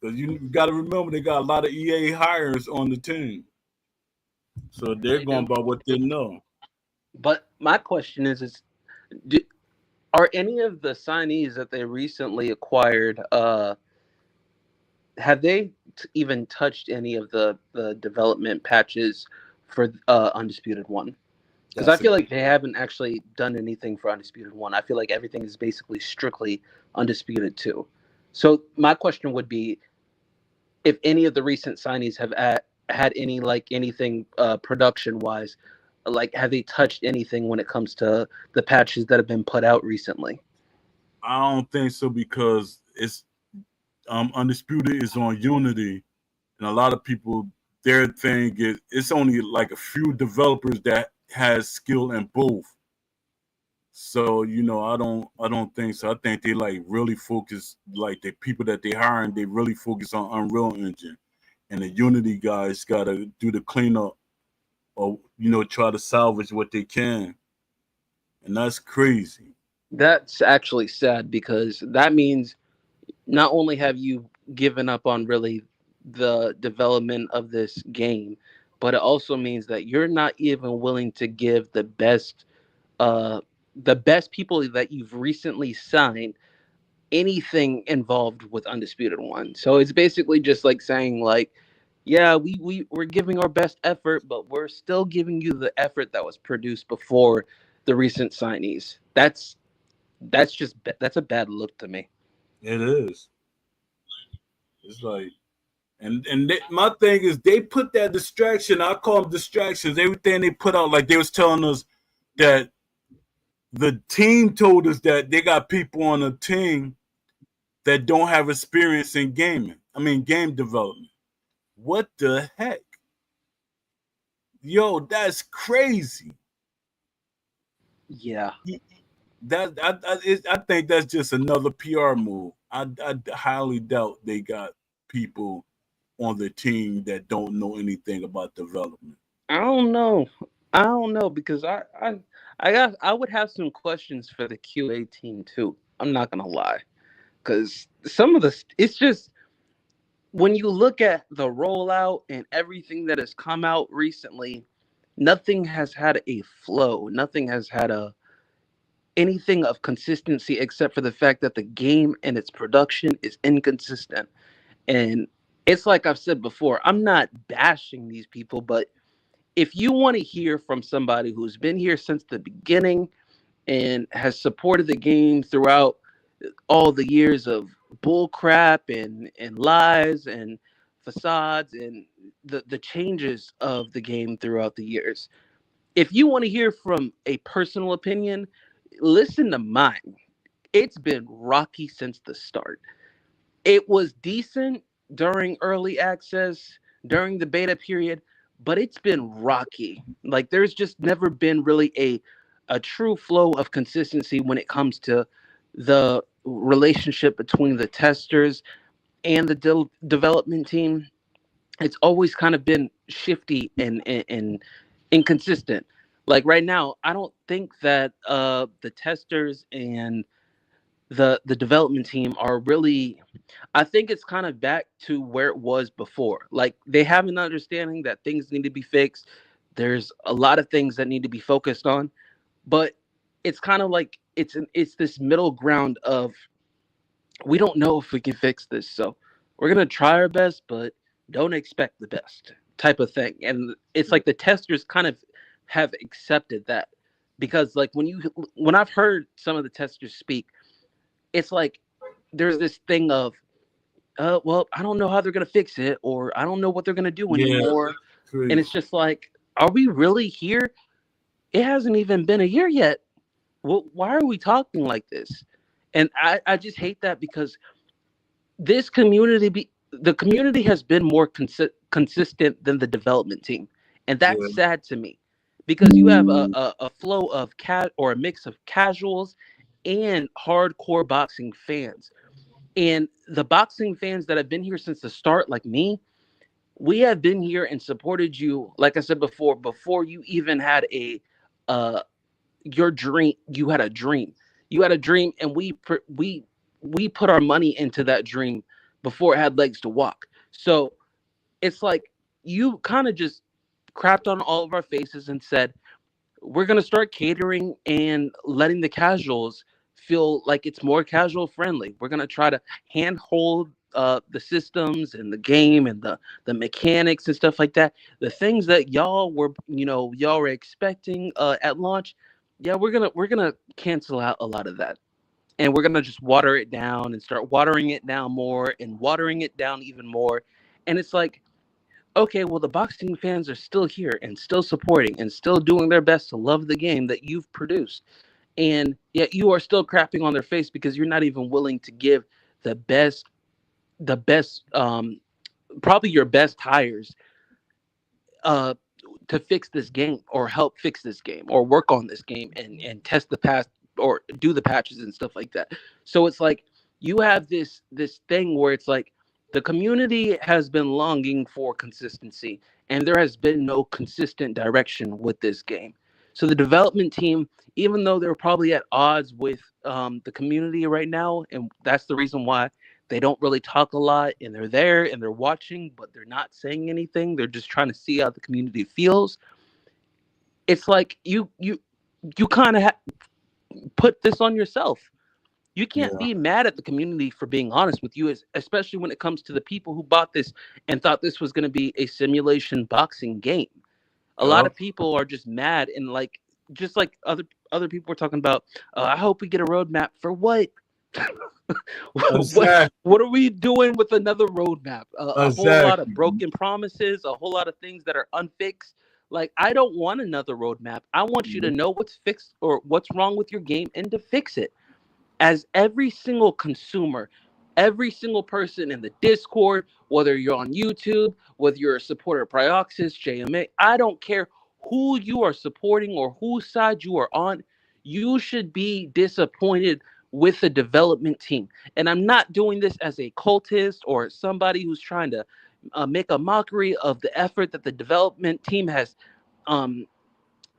Because you got to remember they got a lot of EA hires on the team. So they're going by what they know.
But my question is are any of the signees that they recently acquired, have they even touched any of the development patches for Undisputed 1? Because I feel like they haven't actually done anything for Undisputed 1. I feel like everything is basically strictly Undisputed 2. So my question would be, if any of the recent signees have had any anything production-wise, like have they touched anything when it comes to the patches that have been put out recently?
I don't think so because it's Undisputed is on Unity, and a lot of people their thing is it's only like a few developers that has skill in both. So I don't think so. I think they like really focus, like the people that they hiring, they really focus on Unreal Engine, and the Unity guys gotta do the cleanup or try to salvage what they can, and that's crazy.
That's actually sad because that means not only have you given up on really the development of this game, but it also means that you're not even willing to give the best people that you've recently signed anything involved with Undisputed 1. So it's basically just like saying like, yeah, we're giving our best effort, but we're still giving you the effort that was produced before the recent signees. That's a bad look to me.
It is. It's like, my thing is they put that distraction. I call them distractions. Everything they put out, like they was telling us that the team told us that they got people on the team that don't have experience in gaming. I mean, game development. What the heck? Yo, that's crazy.
Yeah.
I think that's just another PR move. I highly doubt they got people on the team that don't know anything about development.
I don't know. Because I would have some questions for the QA team too. I'm not gonna lie, because some of it's just when you look at the rollout and everything that has come out recently, nothing has had a flow. Nothing has had anything of consistency except for the fact that the game and its production is inconsistent. And it's like I've said before, I'm not bashing these people, but if you want to hear from somebody who's been here since the beginning and has supported the game throughout all the years of bull crap and lies and facades and the changes of the game throughout the years, if you want to hear from a personal opinion, listen to mine. It's been rocky since the start. It was decent during early access, during the beta period, but it's been rocky. Like there's just never been really a true flow of consistency when it comes to the relationship between the testers and the development team. It's always kind of been shifty and inconsistent. Like right now, I don't think that the testers and the development team are really, I think it's kind of back to where it was before. Like they have an understanding that things need to be fixed. There's a lot of things that need to be focused on, but it's kind of like it's this middle ground of we don't know if we can fix this, so we're gonna try our best, but don't expect the best type of thing. And it's like the testers kind of have accepted that because like when I've heard some of the testers speak, it's like there's this thing of well, I don't know how they're gonna fix it, or I don't know what they're gonna do
Yeah,
anymore. And
crazy.
it's just like, are we really here? It hasn't even been a year yet. Well, why are we talking like this? And I just hate that because this the community has been more consistent than the development team, and
Yeah,
that's sad to me because you have a flow of or a mix of casuals and hardcore boxing fans. And the boxing fans that have been here since the start, like me, we have been here and supported you. Like I said before you even had uh, your dream, you had a dream. You had a dream, and we put our money into that dream before it had legs to walk. So it's like you kind of just crapped on all of our faces and said, we're going to start catering and letting the casuals feel like it's more casual friendly. We're going to try to handhold the systems and the game and the mechanics and stuff like that. The things that y'all were expecting at launch. Yeah, we're gonna cancel out a lot of that, and we're gonna just water it down and start watering it down more and watering it down even more. And it's like, okay, well, the boxing fans are still here and still supporting and still doing their best to love the game that you've produced. And yet you are still crapping on their face because you're not even willing to give the best, probably your best hires uh, to fix this game or help fix this game or work on this game and test the past or do the patches and stuff like that. So it's like you have this thing where it's like the community has been longing for consistency and there has been no consistent direction with this game. So the development team, even though they're probably at odds with the community right now, and that's the reason why they don't really talk a lot and they're there and they're watching, but they're not saying anything. They're just trying to see how the community feels. It's like you kind of put this on yourself. You can't
yeah,
be mad at the community for being honest with you, especially when it comes to the people who bought this and thought this was going to be a simulation boxing game. A lot
yeah.
of people are just mad and like just like other people were talking about. I hope we get a roadmap for what? what
Exactly.
what are we doing with another roadmap? A whole lot of
Exactly.
broken promises, a whole lot of things that are unfixed. Like, I don't want another roadmap. I want you to know what's fixed or what's wrong with your game and to fix it. As every single consumer, every single person in the Discord, whether you're on YouTube, whether you're a supporter of Prioxis, JMA, I don't care who you are supporting or whose side you are on, you should be disappointed with the development team. And I'm not doing this as a cultist or somebody who's trying to make a mockery of the effort that the development team has um,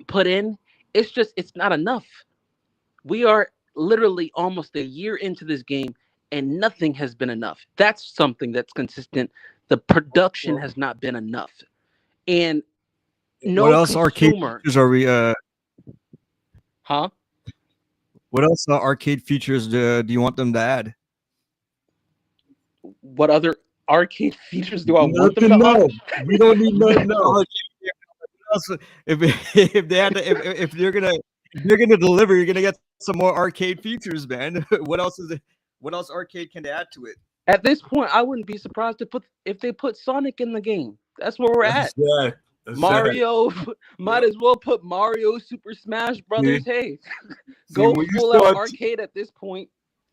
put in. It's just, it's not enough. We are literally almost a year into this game and nothing has been enough. That's something that's consistent. The production has not been enough. And
What
no
else arcade
consumer,
features are we?
huh?
What else arcade features do you want them to add?
What other arcade features do I want them
Nothing
to
else.
add?
We don't need nothing else.
If they had to, if they're gonna deliver, you're gonna get some more arcade features, man. What else is it? What else arcade can they add to it?
At this point, I wouldn't be surprised if they put Sonic in the game. That's where we're at.
Exactly.
Mario, might as well put Mario Super Smash Brothers.
See?
Hey,
See,
go
when you
full out
start,
arcade at this point.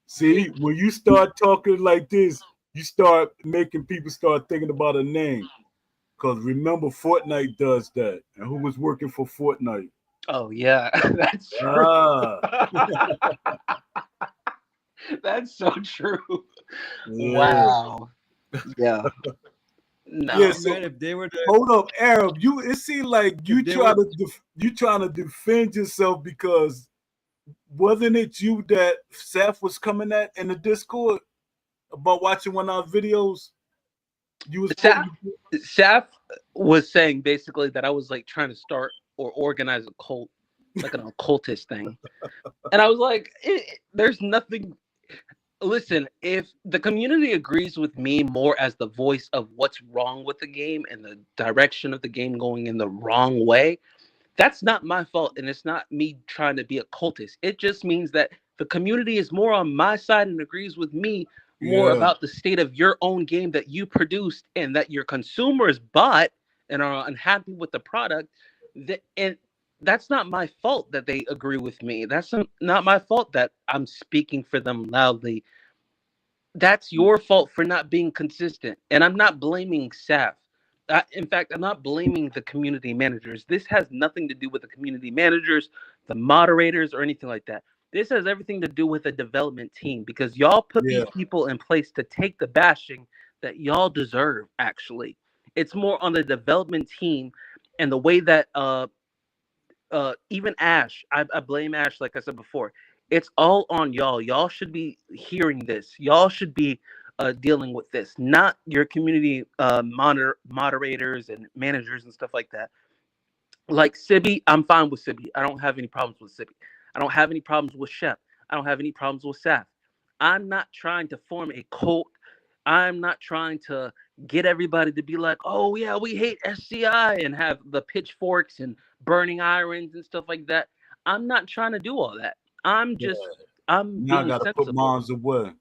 see, when you start talking like this, you start making people start thinking about a name. Because remember, Fortnite does that. And who was working for Fortnite?
Oh yeah, that's true.
Ah,
That's so true.
yeah.
Wow. Yeah. No.
Yeah, so
Man, if they were to,
hold up, Arab. It seemed like you
if they were,
trying to defend yourself because wasn't it you that Seth was coming at in the Discord about watching one of our videos? You was
Saf was saying basically that I was like trying to start or organize a cult, like an occultist thing. And I was like, there's nothing. Listen, if the community agrees with me more as the voice of what's wrong with the game and the direction of the game going in the wrong way, that's not my fault. And it's not me trying to be a cultist. It just means that the community is more on my side and agrees with me more
yeah,
about the state of your own game that you produced and that your consumers bought and are unhappy with the product. And that's not my fault that they agree with me. That's not my fault that I'm speaking for them loudly. That's your fault for not being consistent. And I'm not blaming Saf. In fact, I'm not blaming the community managers. This has nothing to do with the community managers, the moderators, or anything like that. This has everything to do with the development team because y'all put
yeah,
these people in place to take the bashing that y'all deserve, actually. It's more on the development team and the way that even Ash, I blame Ash, like I said before. It's all on y'all. Y'all should be hearing this. Y'all should be dealing with this, not your community moderators and managers and stuff like that. Like Sibby, I'm fine with Sibby. I don't have any problems with Sibby. I don't have any problems with Chef. I don't have any problems with Saf. I'm not trying to form a cult. I'm not trying to get everybody to be like, oh yeah, we hate SCI and have the pitchforks and burning irons and stuff like that. I'm not trying to do all that. I'm
yeah.
just I'm
Now I
being
gotta put
sensible.
mines away.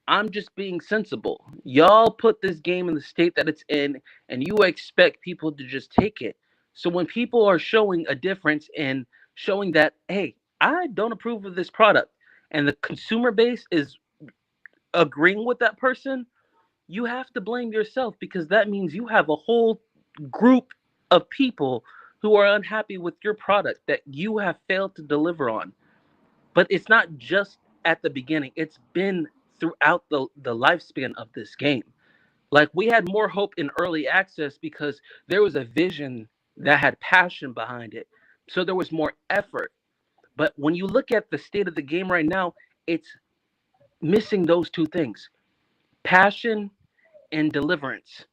I'm just being sensible. Y'all put this game in the state that it's in, and you expect people to just take it. So when people are showing a difference and showing that, hey, I don't approve of this product, and the consumer base is agreeing with that person, you have to blame yourself because that means you have a whole group of people who are unhappy with your product that you have failed to deliver on. But it's not just at the beginning, it's been throughout the lifespan of this game. Like we had more hope in early access because there was a vision that had passion behind it. So there was more effort. But when you look at the state of the game right now, it's missing those two things, passion and deliverance.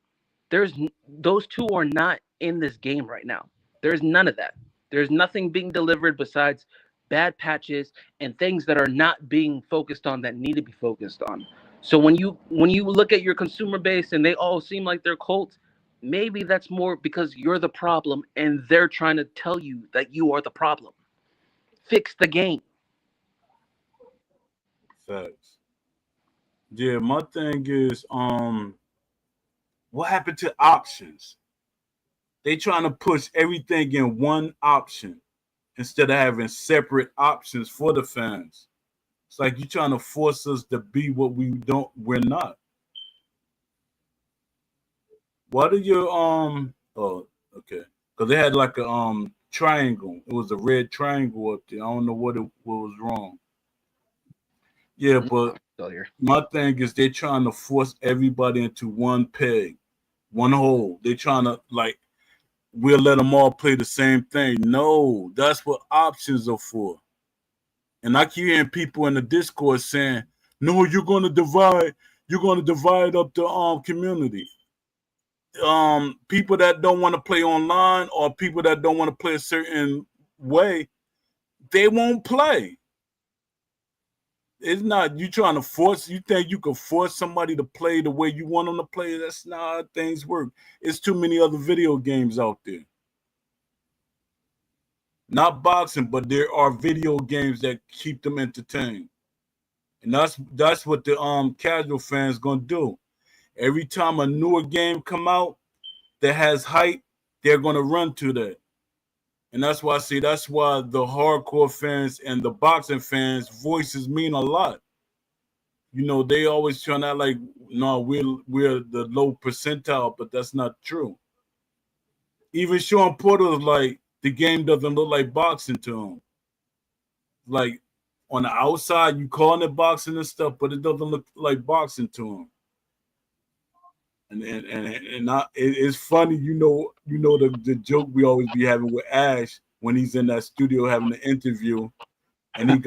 Those two are not in this game right now. There's none of that. There's nothing being delivered besides bad patches and things that are not being focused on that need to be focused on. So when you look at your consumer base and they all seem like they're cults, maybe that's more because you're the problem and they're trying to tell you that you are the problem. Fix the game.
Facts. Yeah, my thing is, what happened to options? They trying to push everything in one option instead of having separate options for the fans. It's like you're trying to force us to be what we're not. What are your oh, okay. Because they had like a triangle. It was a red triangle up there. I don't know what was wrong. Yeah, but
Still here.
my thing is they're trying to force everybody into one peg, one hole. They're trying to like we'll let them all play the same thing. No, that's what options are for. And I keep hearing people in the Discord saying, "No, you're going to divide. You're going to divide up the community. People that don't want to play online or people that don't want to play a certain way, they won't play. It's not you trying to force. You think you can force somebody to play the way you want them to play? That's not how things work. It's too many other video games out there. Not boxing, but there are video games that keep them entertained. And that's what the casual fans gonna do. Every time a newer game come out that has hype, they're gonna run to that. And that's why I say that's why the hardcore fans and the boxing fans' voices mean a lot. You know, they always trying to act like, no, we're the low percentile, but that's not true. Even Sean Porter's like, the game doesn't look like boxing to him. Like on the outside, you calling it boxing and stuff, but it doesn't look like boxing to him. It's funny, you know the joke we always be having with Ash when he's in that studio having an interview, and he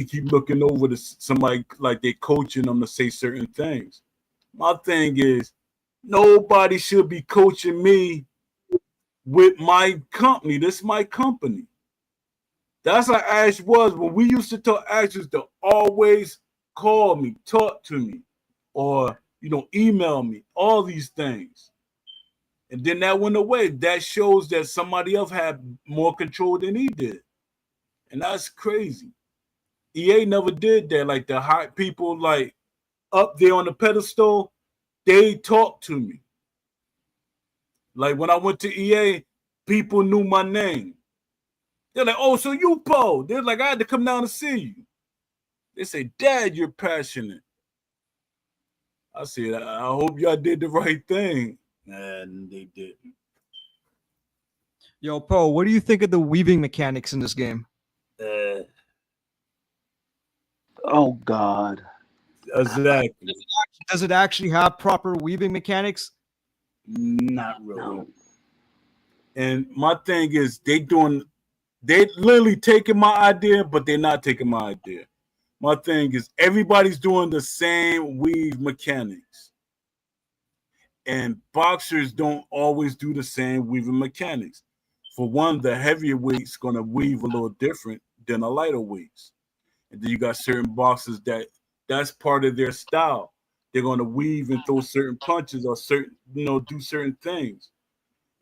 keep looking over to somebody like they coaching him to say certain things. My thing is, nobody should be coaching me with my company. This is my company. That's how Ash was when we used to tell Ash to always call me, talk to me, or email me, all these things. And then that went away. That shows that somebody else had more control than he did. And that's crazy. EA never did that. Like the hot people like up there on the pedestal, they talked to me. Like when I went to EA, people knew my name. They're like, "Oh, so you Poe?" They're like, "I had to come down to see you." They say, "Dad, you're passionate." I said, "I hope y'all did the right thing." And they didn't.
Yo, Poe, what do you think of the weaving mechanics in this game?
Oh God.
Exactly.
Does it actually have proper weaving mechanics?
Not really. No. And my thing is, they literally taking my idea, but they're not taking my idea. My thing is, everybody's doing the same weave mechanics. And boxers don't always do the same weaving mechanics. For one, the heavier weight's going to weave a little different than a lighter weights. And then you got certain boxers that's part of their style. They're going to weave and throw certain punches or do certain things.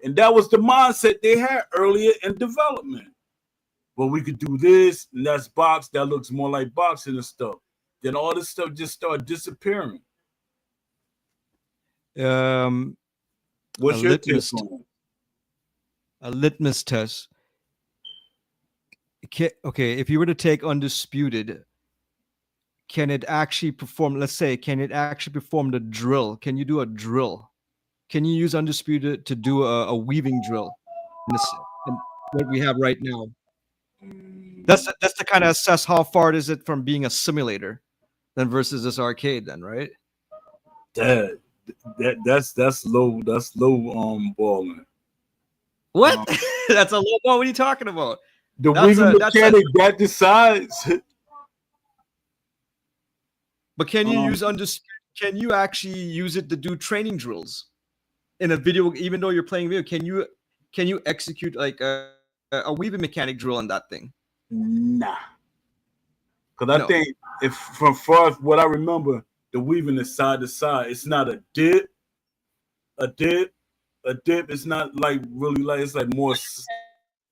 And that was the mindset they had earlier in development. Well, we could do this, and that's box. That looks more like boxing and stuff. Then all this stuff just started disappearing.
A
What's your take on it?
A litmus test. Okay, if you were to take Undisputed, can it actually perform? Let's say, can it actually perform the drill? Can you do a drill? Can you use Undisputed to do a weaving drill? In what we have right now. That's to kind of assess how far is it from being a simulator, then versus this arcade, then, right?
That's low. That's low balling.
What? That's a low ball. What are you talking about?
The weaving mechanic that decides.
But can you use Undisputed? Can you actually use it to do training drills in a video? Even though you're playing video, can you execute like a weaving mechanic drill on that thing?
Nah, because I think if from far as what I remember, the weaving is side to side. It's not a dip. It's not like really like it's like more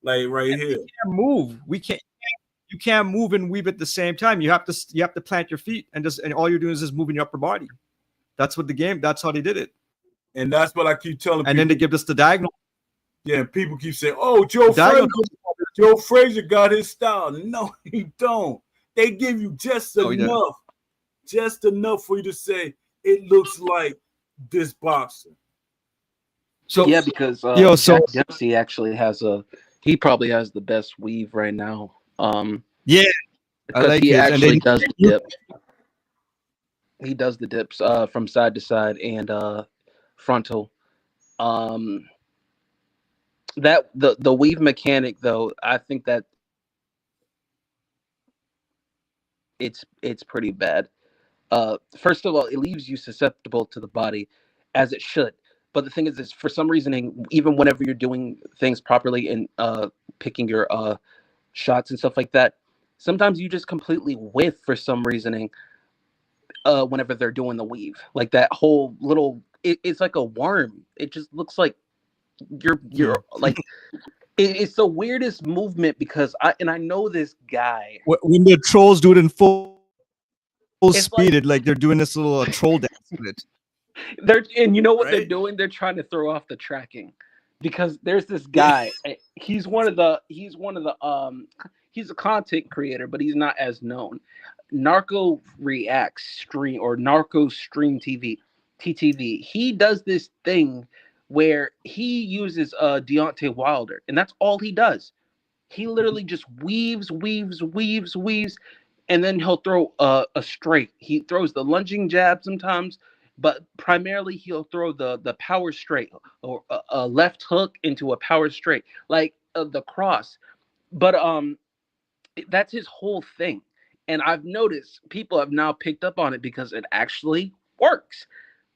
like right here.
You can't move. You can't move and weave at the same time. You have to plant your feet and all you're doing is just moving your upper body. That's what that's how they did it.
And that's what I keep telling people.
And then they give us the diagonal.
Yeah, people keep saying, "Oh, Joe Frazier got his style." No, he don't. They give you just enough for you to say it looks like this boxer.
So
yeah, because Jack Dempsey actually he probably has the best weave right now.
Yeah,
because
like
he
it.
actually does the dip. He does the dips from side to side and frontal. That the weave mechanic though, I think that it's pretty bad. First of all, it leaves you susceptible to the body, as it should. But the thing is for some reasoning, even whenever you're doing things properly and picking your shots and stuff like that, sometimes you just completely whiff for some reasoning. Whenever they're doing the weave, like that whole little, it's like a worm. It just looks like you're like. It's the weirdest movement because I know this guy.
When the trolls do it in full speed,
like
they're doing this little troll dance with it.
And you know what they're doing? They're trying to throw off the tracking, because there's this guy. He's a content creator, but he's not as known. Narco Reacts Stream or Narco Stream TV, TTV. He does this thing where he uses Deontay Wilder, and that's all he does. He literally just weaves, and then he'll throw a straight. He throws the lunging jab sometimes, but primarily he'll throw the power straight or a left hook into a power straight, like the cross. But that's his whole thing. And I've noticed people have now picked up on it because it actually works.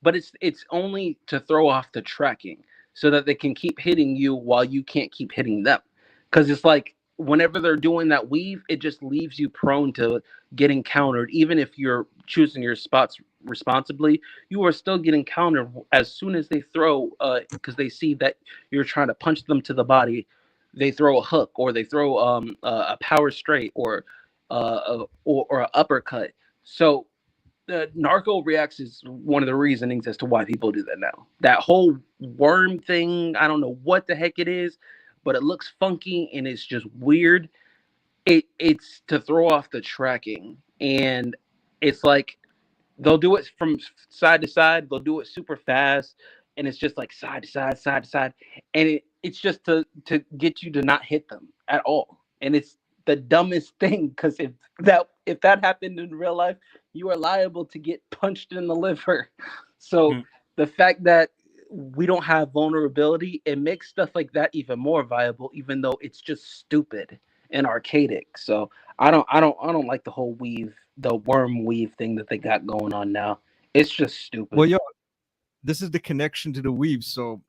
But it's only to throw off the tracking so that they can keep hitting you while you can't keep hitting them. Because it's like whenever they're doing that weave, it just leaves you prone to getting countered. Even if you're choosing your spots responsibly, you are still getting countered as soon as they throw, because they see that you're trying to punch them to the body. They throw a hook, or they throw a power straight, or an uppercut. So the Narco Reacts is one of the reasonings as to why people do that now. That whole worm thing, I don't know what the heck it is, but it looks funky and it's just weird. It's to throw off the tracking, and it's like they'll do it from side to side. They'll do it super fast, and it's just like side to side, side to side, and it's just to get you to not hit them at all. And it's the dumbest thing, because if that happened in real life, you are liable to get punched in the liver. So the fact that we don't have vulnerability, it makes stuff like that even more viable, even though it's just stupid and archaic. So I don't like the whole weave, the worm weave thing that they got going on now. It's just stupid.
Well, this is the connection to the weave. So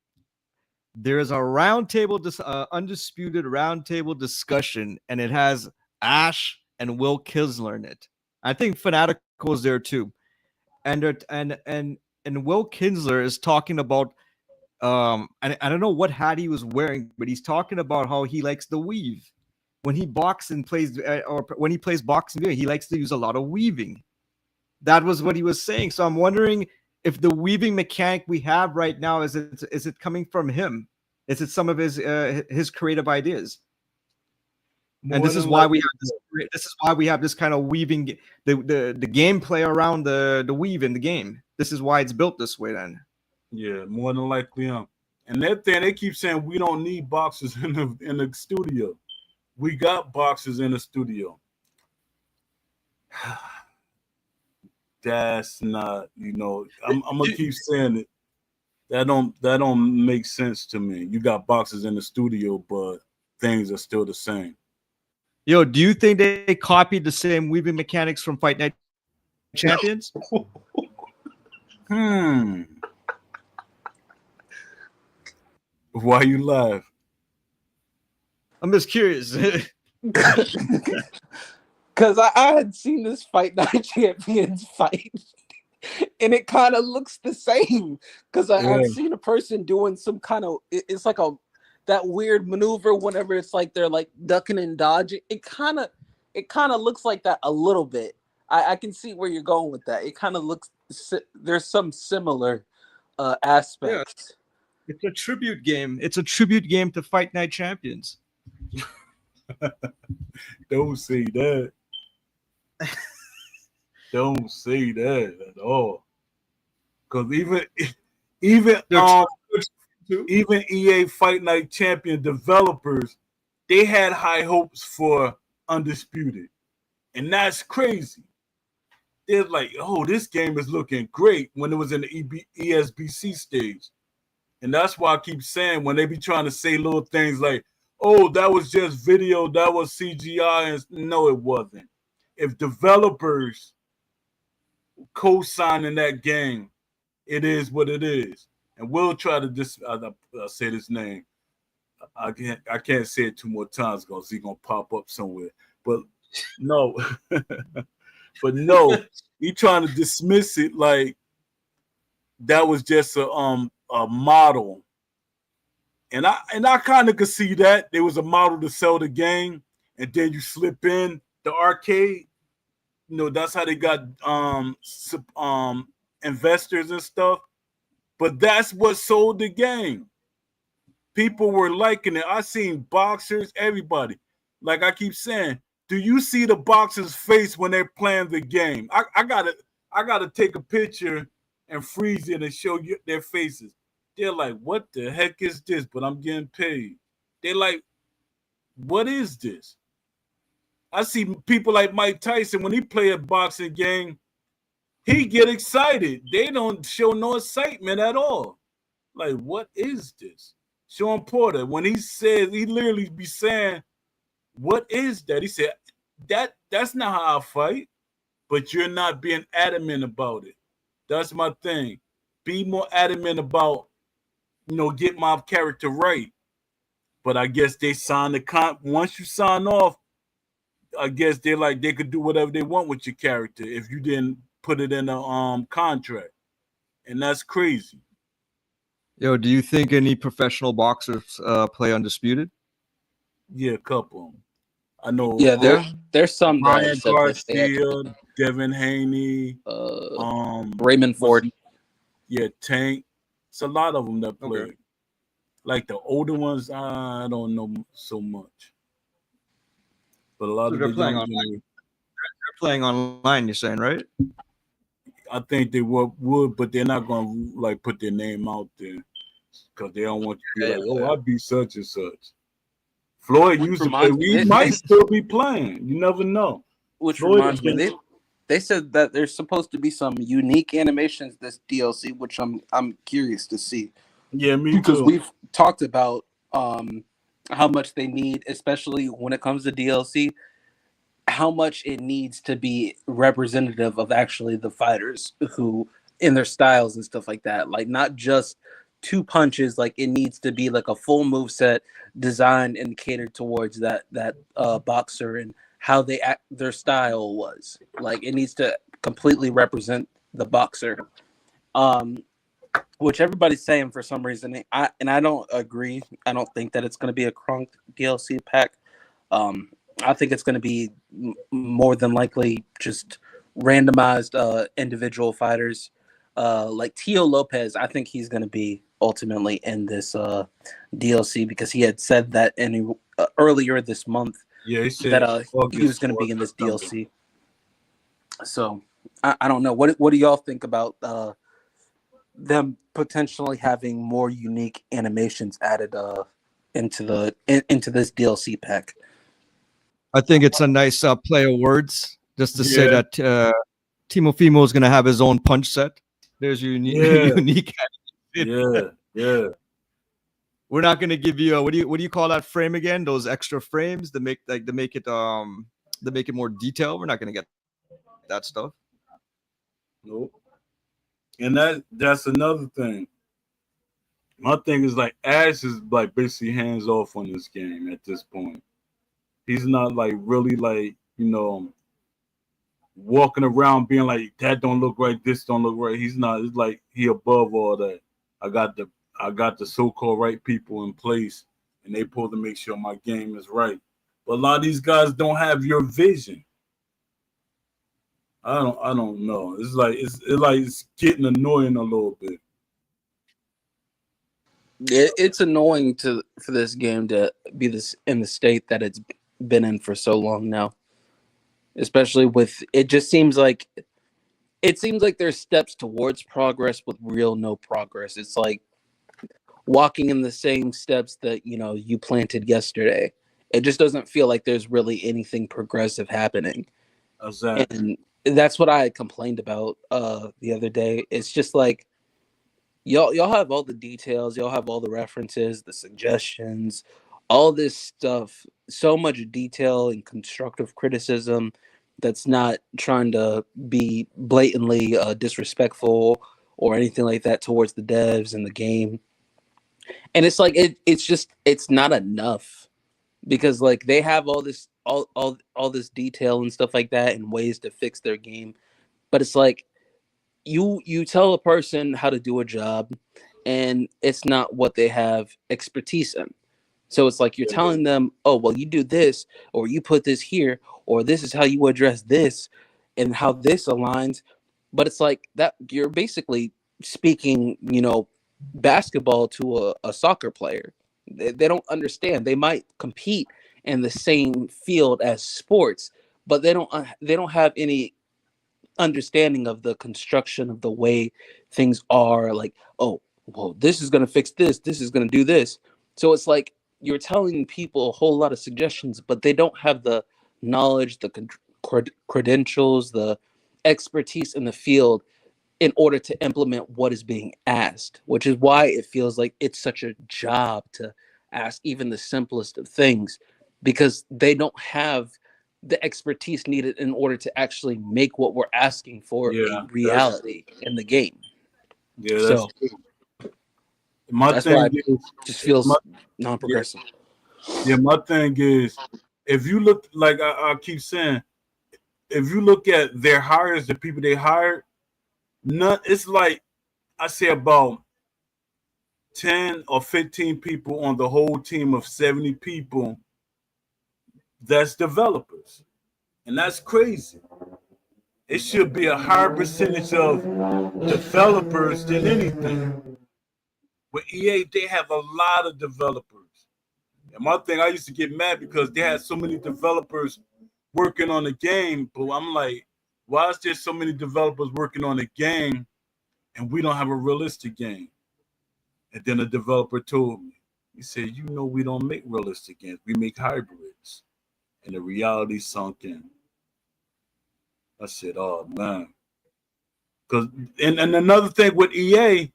there is a roundtable, undisputed roundtable discussion, and it has Ash and Will Kisler in it. I think Fanatical is there too, and Will Kinsler is talking about and I don't know what hat he was wearing, but he's talking about how he likes the weave when he boxes and plays, or when he plays boxing. He likes to use a lot of weaving. That was what he was saying. So I'm wondering if the weaving mechanic we have right now is it coming from him? Is it some of his creative ideas? And this is why we have this kind of weaving, the gameplay around the weave in the game. This is why it's built this way then.
Yeah, more than likely. And that thing, they keep saying we don't need boxers in the studio. We got boxers in the studio. That's not, I'm gonna keep saying it. That don't make sense to me. You got boxers in the studio, but things are still the same.
Yo, do you think they copied the same weaving mechanics from Fight Night Champions?
Why you laugh?
I'm just curious.
Because I had seen this Fight Night Champions fight, and it kind of looks the same. Because I've seen a person doing some kind of, it's like that weird maneuver whenever it's like they're like ducking and dodging. It kind of looks like that a little bit. I can see where you're going with that. It kind of looks, there's some similar aspects.
It's a tribute game. It's a tribute game to Fight Night Champions.
Don't say that. Don't say that at all. Because even EA Fight Night Champion developers, they had high hopes for Undisputed, and that's crazy. They're like, "Oh, this game is looking great" when it was in the ESBC stage, and that's why I keep saying when they be trying to say little things like, "Oh, that was just video, that was CGI," and no, it wasn't. If developers co-signing that game, it is what it is. And we'll try to I'll say this name. I can't say it 2 more times because he's gonna pop up somewhere. But no, but no, he trying to dismiss it like that was just a model. And I kind of could see that there was a model to sell the game, and then you slip in the arcade. You know, that's how they got investors and stuff. But that's what sold the game. People were liking it. I seen boxers, everybody. Like I keep saying, do you see the boxer's face when they're playing the game? I gotta take a picture and freeze it and show you their faces. They're like, what the heck is this? But I'm getting paid. They're like, what is this? I see people like Mike Tyson, when he play a boxing game, he get excited. They don't show no excitement at all. Like, what is this? Sean Porter, when he says, he literally be saying, what is that? He said, that's not how I fight, but you're not being adamant about it. That's my thing. Be more adamant about, get my character right. But I guess they signed the once you sign off, I guess they could do whatever they want with your character if you didn't put it in a contract. And that's crazy.
Yo, do you think any professional boxers play Undisputed?
Yeah, a couple of them. I know.
Yeah, there's some.
Ryan Garcia, Devin Haney,
Raymond Ford.
Yeah, Tank. It's a lot of them that play. Okay. Like the older ones, I don't know so much. But a lot of
they're playing online. They're playing online. You're saying, right?
I think they would, but they're not going to put their name out there because they don't want to be I beat such and such. Floyd used to play. We might still be playing. You never know.
Which reminds me, they said that there's supposed to be some unique animations this DLC, which I'm curious to see.
Yeah, me too.
Because we've talked about how much they need, especially when it comes to DLC, how much it needs to be representative of actually the fighters who in their styles and stuff like that. Like not just 2 punches, like it needs to be like a full move set designed and catered towards that boxer and how they act, their style was. Like it needs to completely represent the boxer. Which everybody's saying for some reason. I don't agree. I don't think that it's going to be a crunk DLC pack. I think it's going to be more than likely just randomized individual fighters. Like Tio Lopez, I think he's going to be ultimately in this DLC because he had said that earlier this month.
Yeah, he said
that he was going to be in this DLC. So I don't know. What do y'all think about them potentially having more unique animations added into this DLC pack?
I think it's a nice play of words just to say that Timofimo is going to have his own punch set. There's your unique.
Yeah.
We're not going to give you what do you call that frame again? Those extra frames to make it more detailed. We're not going to get that stuff.
Nope. And that's another thing. My thing is Ash is basically hands off on this game at this point. He's not really walking around being like that don't look right, this don't look right. He's not. It's like he above all that. I got the so-called right people in place, and they pull to make sure my game is right. But a lot of these guys don't have your vision. I don't know. It's getting annoying a little bit.
It's annoying for this game to be this in the state that it's been in for so long now. Especially with it seems like there's steps towards progress with real no progress. It's like walking in the same steps that you planted yesterday. It just doesn't feel like there's really anything progressive happening.
Exactly.
And that's what I complained about the other day. It's just like y'all have all the details, y'all have all the references, the suggestions, all this stuff, so much detail and constructive criticism that's not trying to be blatantly disrespectful or anything like that towards the devs and the game. And it's like it's not enough because like they have all this detail and stuff like that and ways to fix their game, but it's like you tell a person how to do a job and it's not what they have expertise in. So it's like you're telling them, oh, well, you do this, or you put this here, or this is how you address this and how this aligns. But it's like that you're basically speaking, basketball to a soccer player. They don't understand. They might compete in the same field as sports, but they don't have any understanding of the construction of the way things are. Like, oh, well, this is going to fix this is going to do this. So it's like you're telling people a whole lot of suggestions, but they don't have the knowledge, the credentials, the expertise in the field in order to implement what is being asked, which is why it feels like it's such a job to ask even the simplest of things, because they don't have the expertise needed in order to actually make what we're asking for a reality in the game.
Yeah,
so
that's
why
thing
it just feels non-progressive.
Yeah, my thing is, if you look, like I keep saying, if you look at their hires, the people they hired, it's like I say about 10 or 15 people on the whole team of 70 people that's developers. And that's crazy. It should be a higher percentage of developers than anything. With EA, they have a lot of developers. And my thing, I used to get mad because they had so many developers working on the game, but I'm like, why is there so many developers working on the game and we don't have a realistic game? And then a developer told me, he said, we don't make realistic games. We make hybrids. And the reality sunk in. I said, oh, man. And another thing with EA,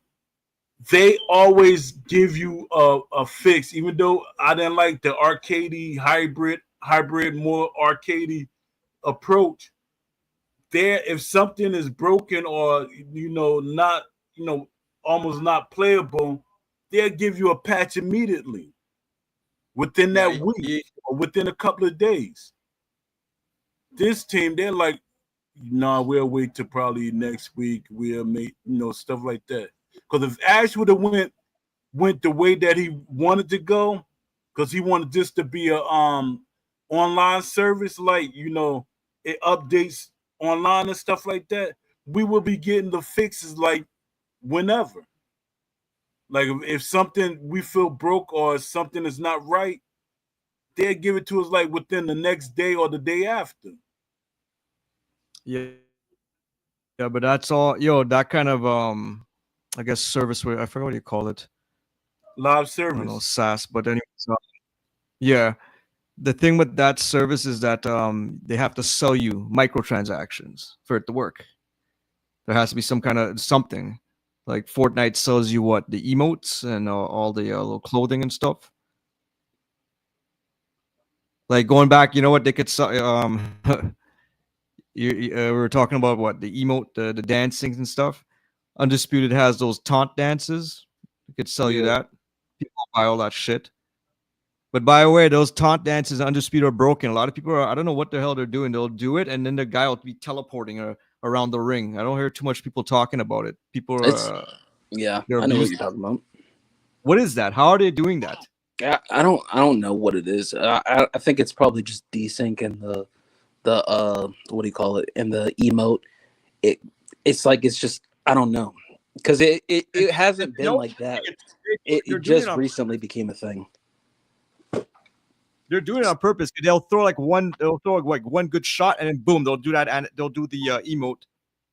they always give you a fix, even though I didn't like the arcadey hybrid, more arcadey approach. There, if something is broken or not, almost not playable, they'll give you a patch immediately within that week or within a couple of days. This team, they're like, we'll wait till probably next week. We'll make stuff like that. Because if Ash would have went the way that he wanted to go, because he wanted this to be a online service, like it updates online and stuff like that, we will be getting the fixes like whenever. Like if something we feel broke or something is not right, they'll give it to us like within the next day or the day after.
Yeah, but that's all. That kind of I guess service where I forgot what you call it.
Live service.
I don't know, SaaS, but anyways, yeah. The thing with that service is that they have to sell you microtransactions for it to work. There has to be some kind of something. Like Fortnite sells you what, the emotes and all the little clothing and stuff. Like going back, you know what they could sell. We were talking about what, the emote, the dancing and stuff. Undisputed has those taunt dances. They could sell you that. People buy all that shit. But by the way, those taunt dances Undisputed are broken. A lot of people I don't know what the hell they're doing. They'll do it, and then the guy will be teleporting around the ring. I don't hear too much people talking about it. People are...
I know what you're talking about.
What is that? How are they doing that?
I don't know what it is. I think it's probably just desync and the what do you call it, and the emote. It's like it's just, I don't know. because it hasn't
You
been
know,
like that.
they're
It
doing it
just
on
recently became a thing.
they're doing it on purpose. They'll throw like one good shot, and then boom, they'll do that, and they'll do the emote,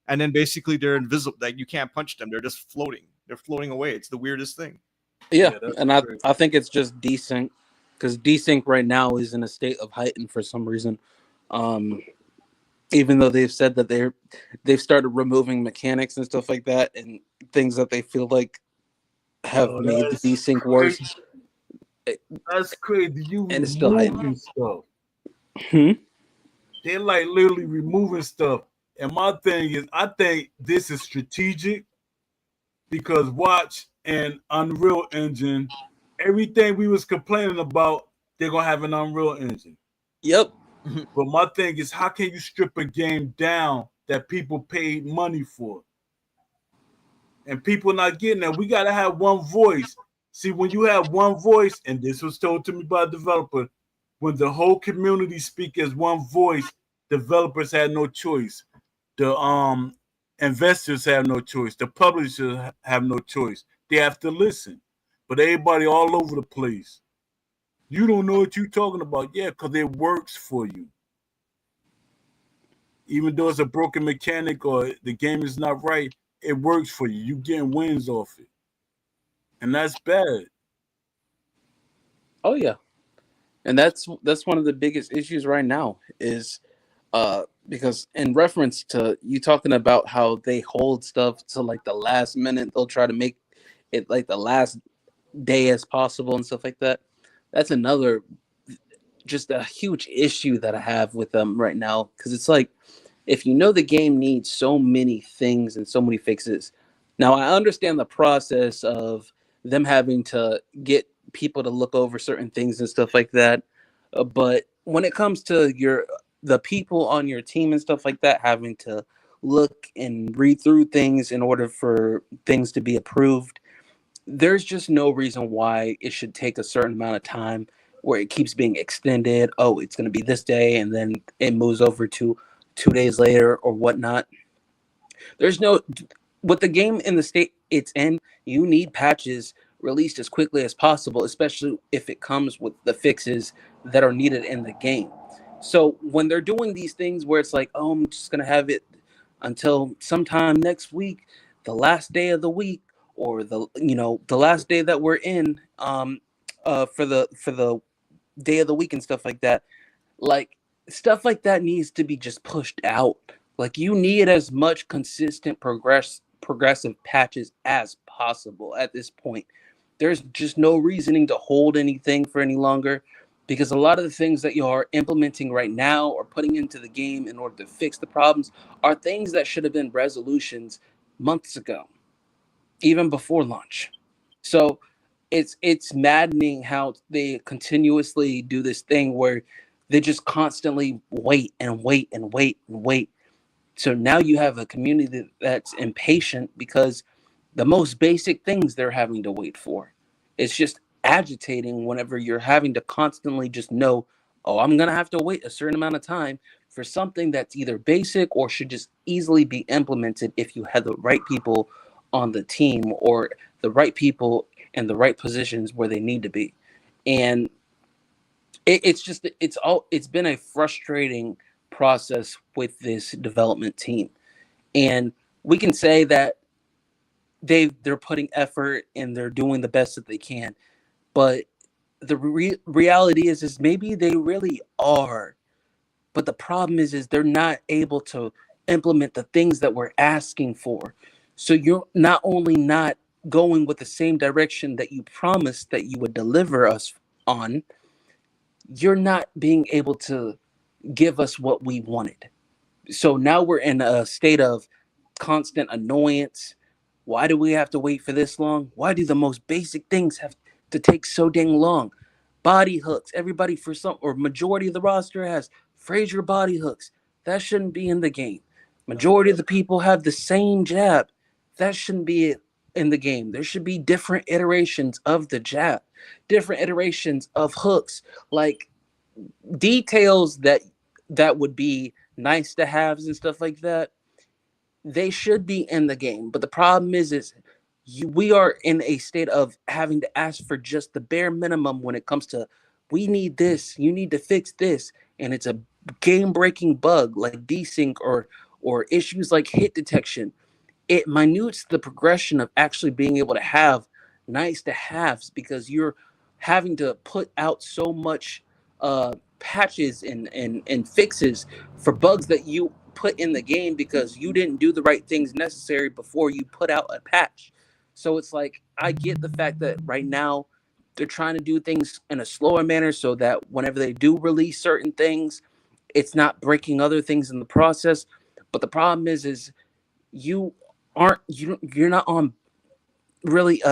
and then basically they're invisible. Like you can't punch them. They're just floating. They're floating away. It's the weirdest thing.
Yeah,
that's
and I
crazy.
I think it's just desync because desync right now is in a state of heighten for some reason. Um, Even though they've said that they've started removing mechanics and stuff like that and things that they feel like have
Yo,
made the
that's
desync
crazy.
worse, it-
That's crazy. You
and it's still heightened.
removing stuff.
Hmm?
They're like literally removing stuff. And my thing is, I think this is strategic because watch and Unreal Engine, everything we was complaining about, they're gonna have an Unreal Engine.
Yep.
But my thing is, how can you strip a game down that people paid money for? And people not getting that. We gotta have one voice. See, when you have one voice, and this was told to me by a developer, when the whole community speak as one voice, developers had no choice. The investors have no choice. The publishers have no choice. They have to listen. But everybody all over the place. You don't know what you're talking about. Yeah, because it works for you. Even though it's a broken mechanic or the game is not right, it works for you. You getting wins off it. And that's bad.
Oh yeah, and that's one of the biggest issues right now is because in reference to you talking about how they hold stuff to like the last minute, they'll try to make it like the last day as possible and stuff like that. That's another just a huge issue that I have with them right now because it's like if you know the game needs so many things and so many fixes. Now I understand the process of them having to get people to look over certain things and stuff like that, but when it comes to the people on your team and stuff like that having to look and read through things in order for things to be approved, there's just no reason why it should take a certain amount of time where it keeps being extended. Oh, it's going to be this day, and then it moves over to 2 days later or whatnot. There's no with the game in the state it's in. You need patches released as quickly as possible, especially if it comes with the fixes that are needed in the game. So when they're doing these things where it's like, oh, I'm just gonna have it until sometime next week, the last day of the week, or the last day that we're in, for the day of the week and stuff like that, like stuff like that needs to be just pushed out. Like you need as much consistent progressive patches as possible at this point. There's just no reasoning to hold anything for any longer because a lot of the things that you are implementing right now or putting into the game in order to fix the problems are things that should have been resolutions months ago, even before launch. So it's maddening how they continuously do this thing where they just constantly wait and wait and wait and wait. So now you have a community that's impatient because the most basic things they're having to wait for. It's just agitating whenever you're having to constantly just know, oh, I'm gonna have to wait a certain amount of time for something that's either basic or should just easily be implemented if you had the right people on the team or the right people in the right positions where they need to be. And it's been a frustrating process with this development team. And we can say that they're putting effort and they're doing the best that they can, but the reality is maybe they really are, but the problem is they're not able to implement the things that we're asking for. So you're not only not going with the same direction that you promised that you would deliver us on, you're not being able to give us what we wanted. So now we're in a state of constant annoyance. Why do we have to wait for this long? Why do the most basic things have to take so dang long? Body hooks. Everybody for some or majority of the roster has Frazier body hooks. That shouldn't be in the game. Majority of the people have the same jab. That shouldn't be in the game. There should be different iterations of the jab, different iterations of hooks, like details that would be nice to haves and stuff like that. they should be in the game. But the problem is we are in a state of having to ask for just the bare minimum when it comes to we need this, you need to fix this, and it's a game-breaking bug like desync or issues like hit detection. It minutes the progression of actually being able to have nice to haves because you're having to put out so much patches and fixes for bugs that you put in the game because you didn't do the right things necessary before you put out a patch. So it's like I get the fact that right now they're trying to do things in a slower manner so that whenever they do release certain things, it's not breaking other things in the process. But the problem is you you're not on really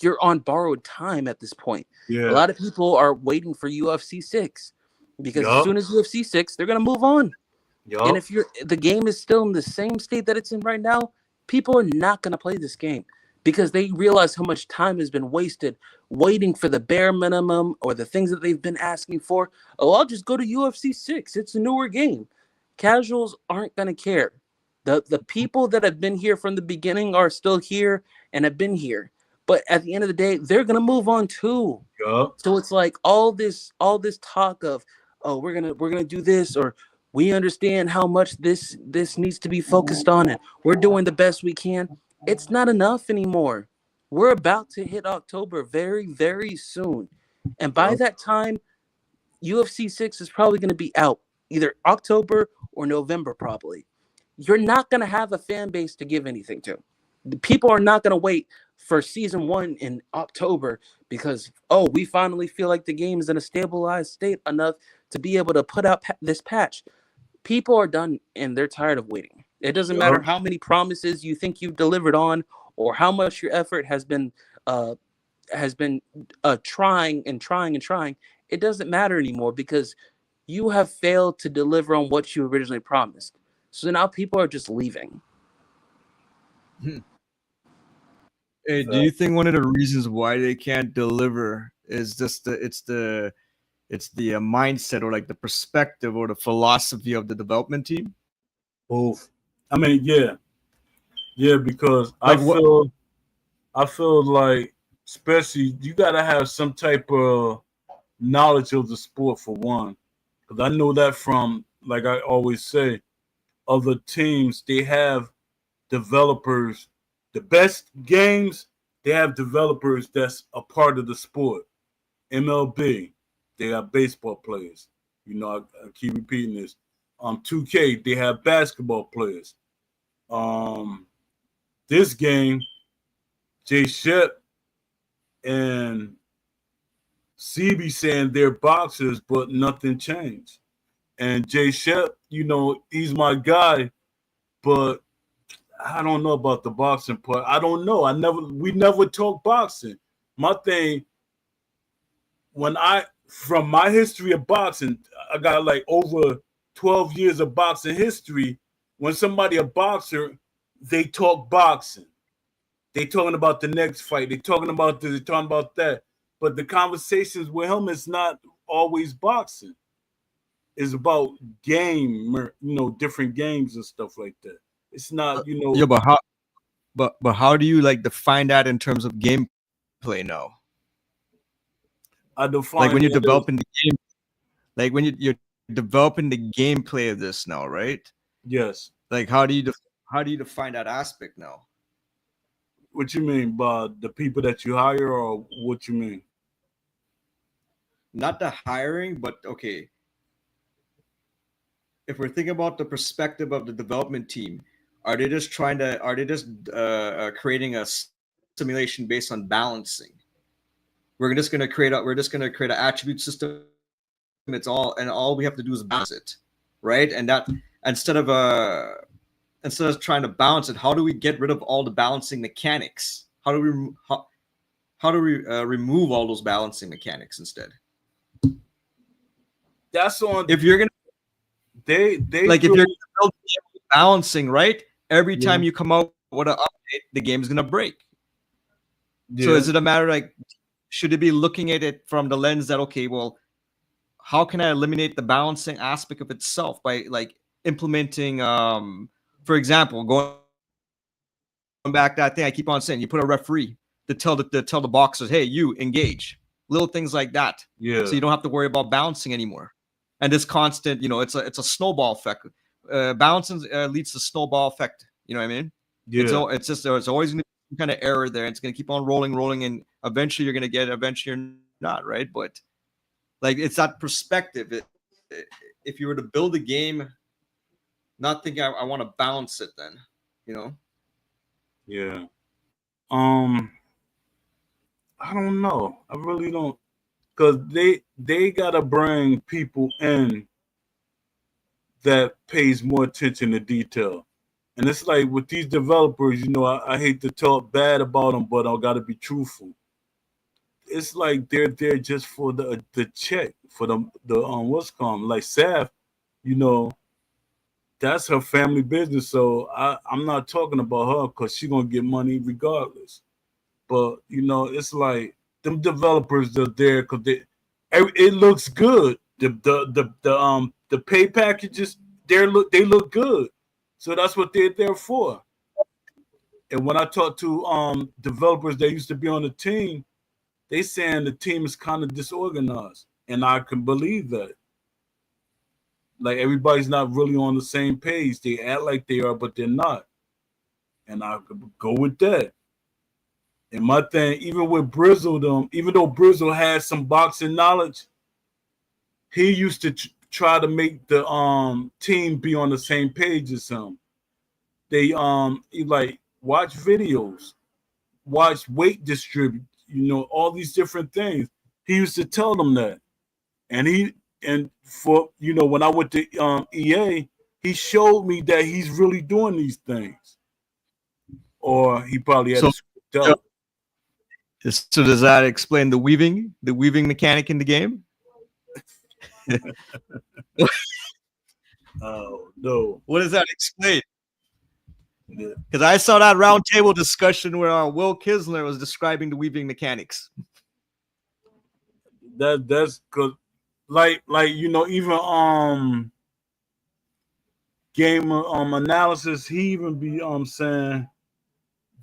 you're on borrowed time at this point. A
Yeah.
lot of people are waiting for UFC 6 because as
Yup.
soon as UFC 6 they're going to move on. And
Yup.
if the game is still in the same state that it's in right now, people are not going to play this game because they realize how much time has been wasted waiting for the bare minimum or the things that they've been asking for. Oh, I'll just go to UFC 6. It's a newer game. Casuals aren't going to care. The people that have been here from the beginning are still here and have been here. But at the end of the day, they're going to move on too.
Yup.
So it's like all this talk of, oh, we're gonna do this, or we understand how much this needs to be focused on, and we're doing the best we can. It's not enough anymore. We're about to hit October very, very soon. And by
Yup.
that time, UFC 6 is probably going to be out either October or November, probably. You're not going to have a fan base to give anything to. The people are not going to wait for season 1 in October because, oh, we finally feel like the game is in a stabilized state enough to be able to put out this patch. People are done and they're tired of waiting. It doesn't matter
Yup.
how many promises you think you've delivered on or how much your effort uh, has been trying and trying and trying. It doesn't matter anymore because you have failed to deliver on what you originally promised. So now people are just leaving.
Hey, do you think one of the reasons why they can't deliver is just the mindset or like the perspective or the philosophy of the development team?
Both. I mean, yeah, because
Like what?
I feel like, especially, you gotta have some type of knowledge of the sport for one. Because I know that from, like I always say, other teams, they have developers. The best games, they have developers that's a part of the sport. MLB, they have baseball players. You know, I keep repeating this. 2K, they have basketball players. Um, this game, Jay Shep and CB saying they're boxers, but nothing changed. And Jay Shep, you know, he's my guy, but I don't know about the boxing part. I don't know. We never talk boxing. My thing, from my history of boxing, I got like over 12 years of boxing history. When somebody a boxer, they talk boxing. They talking about the next fight. They talking about this. They talking about that. But the conversations with him is not always boxing. It's about different games and stuff like that. It's not,
Yeah, but how do you like define that in terms of gameplay now?
I
Like when
define
you're
it as,
developing the game, like when you're developing the gameplay of this now, right?
yes.
Like how do you define that aspect now?
What you mean by the people that you hire, or what you mean?
Not the hiring, but okay. If we're thinking about the perspective of the development team, are they just creating a simulation based on balancing? We're just gonna create an attribute system. All we have to do is balance it, right? And that instead of trying to balance it, how do we get rid of all the balancing mechanics? How do we remove all those balancing mechanics instead?
That's on.
If you're gonna
They
like
do,
if you're gonna build balancing, right? Every
yeah,
time you come out with an update, the game's gonna break. So
yeah.
is it a matter like should it be looking at it from the lens that okay, well, how can I eliminate the balancing aspect of itself by like implementing for example, going back that thing I keep on saying, you put a referee to tell the boxers, hey, you engage. Little things like that.
Yeah.
So you don't have to worry about bouncing anymore. And this constant, it's a snowball effect. Bouncing leads to snowball effect. You know what I mean?
Yeah.
It's just there's always going to be some kind of error there. It's going to keep on rolling, and eventually you're going to get it. Eventually you're not, right? But like it's that perspective. If you were to build a game, not thinking I want to bounce it, then
Yeah. I don't know. I really don't, because they gotta bring people in that pays more attention to detail. And it's like with these developers, I hate to talk bad about them, but I gotta be truthful. It's like they're there just for the check, for the what's called like Saf, that's her family business. So I'm not talking about her because she's gonna get money regardless. But it's like them developers are there because it looks good. The pay packages they look good, so that's what they're there for. And when I talk to developers that used to be on the team, they saying the team is kind of disorganized, and I can believe that. Like everybody's not really on the same page. They act like they are, but they're not. And I could go with that. And my thing, even with Brizzle, even though Brizzle has some boxing knowledge, he used to try to make the team be on the same page as him. They he like watch videos, watch weight distribute, all these different things. He used to tell them that, and for when I went to EA, he showed me that he's really doing these things, or he probably had
So,
it script out.
So does that explain the weaving mechanic in the game?
Oh no!
What does that explain?
Yeah.
Because I saw that roundtable discussion where Will Kisler was describing the weaving mechanics.
That's because, like even game analysis, he even be saying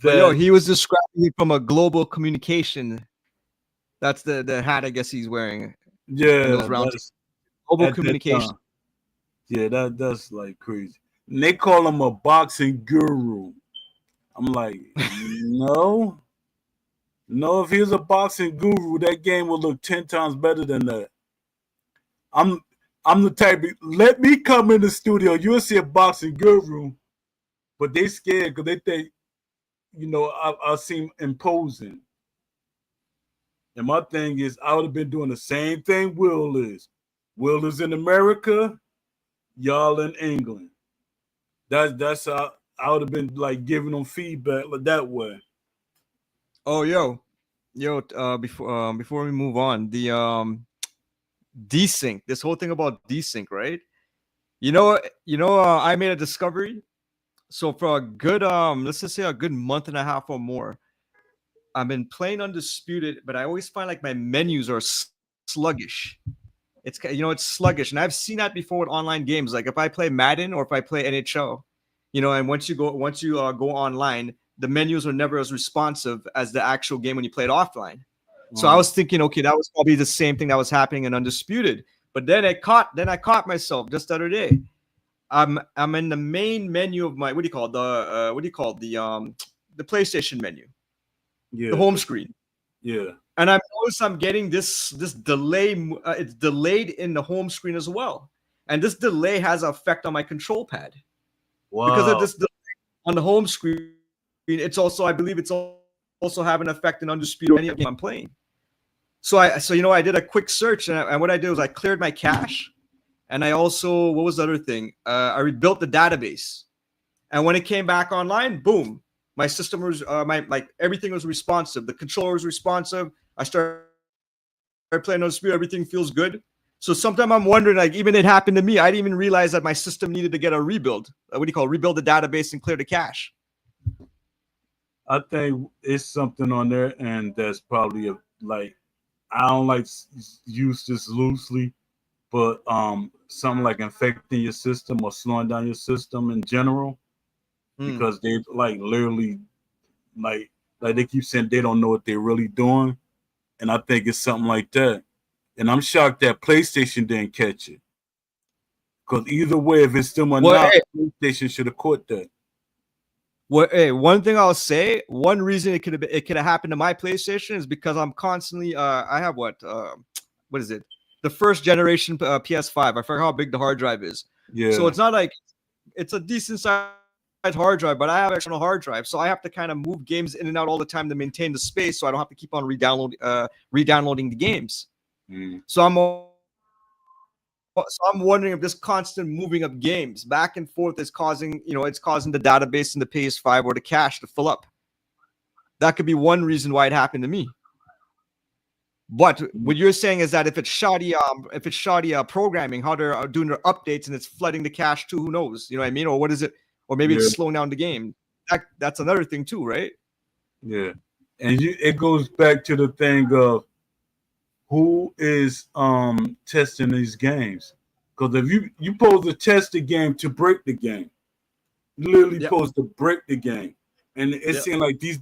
that
he was describing it from a global communication. That's the hat I guess he's wearing.
Yeah,
those rounds. Global communication.
Yeah, that's like crazy. And they call him a boxing guru. I'm like, no. If he was a boxing guru, that game would look 10 times better than that. I'm the type of, let me come in the studio. You'll see a boxing guru, but they scared because they think, I seem imposing. And my thing is, I would have been doing the same thing Will is. Will is in America, y'all in England. That's how I would have been like giving them feedback like that way.
Oh, yo, before we move on, the desync, this whole thing about desync, right? I made a discovery. So for a good let's just say a good month and a half or more, I've been playing Undisputed, but I always find like my menus are sluggish. It's sluggish, and I've seen that before with online games. Like if I play Madden or if I play NHL, and once you go online, the menus are never as responsive as the actual game when you play it offline. So I was thinking, okay, that was probably the same thing that was happening in Undisputed. But then I caught myself just the other day. I'm in the main menu of my the PlayStation menu, the home screen.
Yeah.
And I notice I'm getting this delay. It's delayed in the home screen as well, and this delay has an effect on my control pad.
Wow.
Because of this delay on the home screen, I believe it's also having an effect in Undisputed or any game I'm playing. So I did a quick search, and what I did was I cleared my cache, and I also, what was the other thing? I rebuilt the database, and when it came back online, boom, my system was everything was responsive. The controller was responsive. I started playing on speed. Everything feels good. So sometimes I'm wondering, like, even it happened to me. I didn't even realize that my system needed to get a rebuild. Rebuild the database and clear the cache.
I think it's something on there, and that's probably I don't like use this loosely, but something like infecting your system or slowing down your system in general. because they like literally like they keep saying they don't know what they're really doing, and I think it's something like that. And I'm shocked that PlayStation didn't catch it. Because either way, if it's them or not, PlayStation should have caught that.
Well, hey, one thing I'll say, one reason it could have happened to my PlayStation is because I'm constantly I have what is it? The first generation PS5. I forgot how big the hard drive is.
Yeah.
So it's not like it's a decent sized hard drive, but I have external hard drive, so I have to kind of move games in and out all the time to maintain the space, so I don't have to keep on re-downloading the games. So I'm wondering if this constant moving of games back and forth is causing the database in the PS5 or the cache to fill up. That could be one reason why it happened to me. But what you're saying is that if it's shoddy programming, how they're doing their updates and it's flooding the cache too, who knows? You know what I mean? Or what is it? Or maybe it's slowing down the game. That's another thing too, right?
Yeah, and it goes back to the thing of who is testing these games. Because if you supposed to test the game to break the game, you literally supposed to break the game, and it seems like these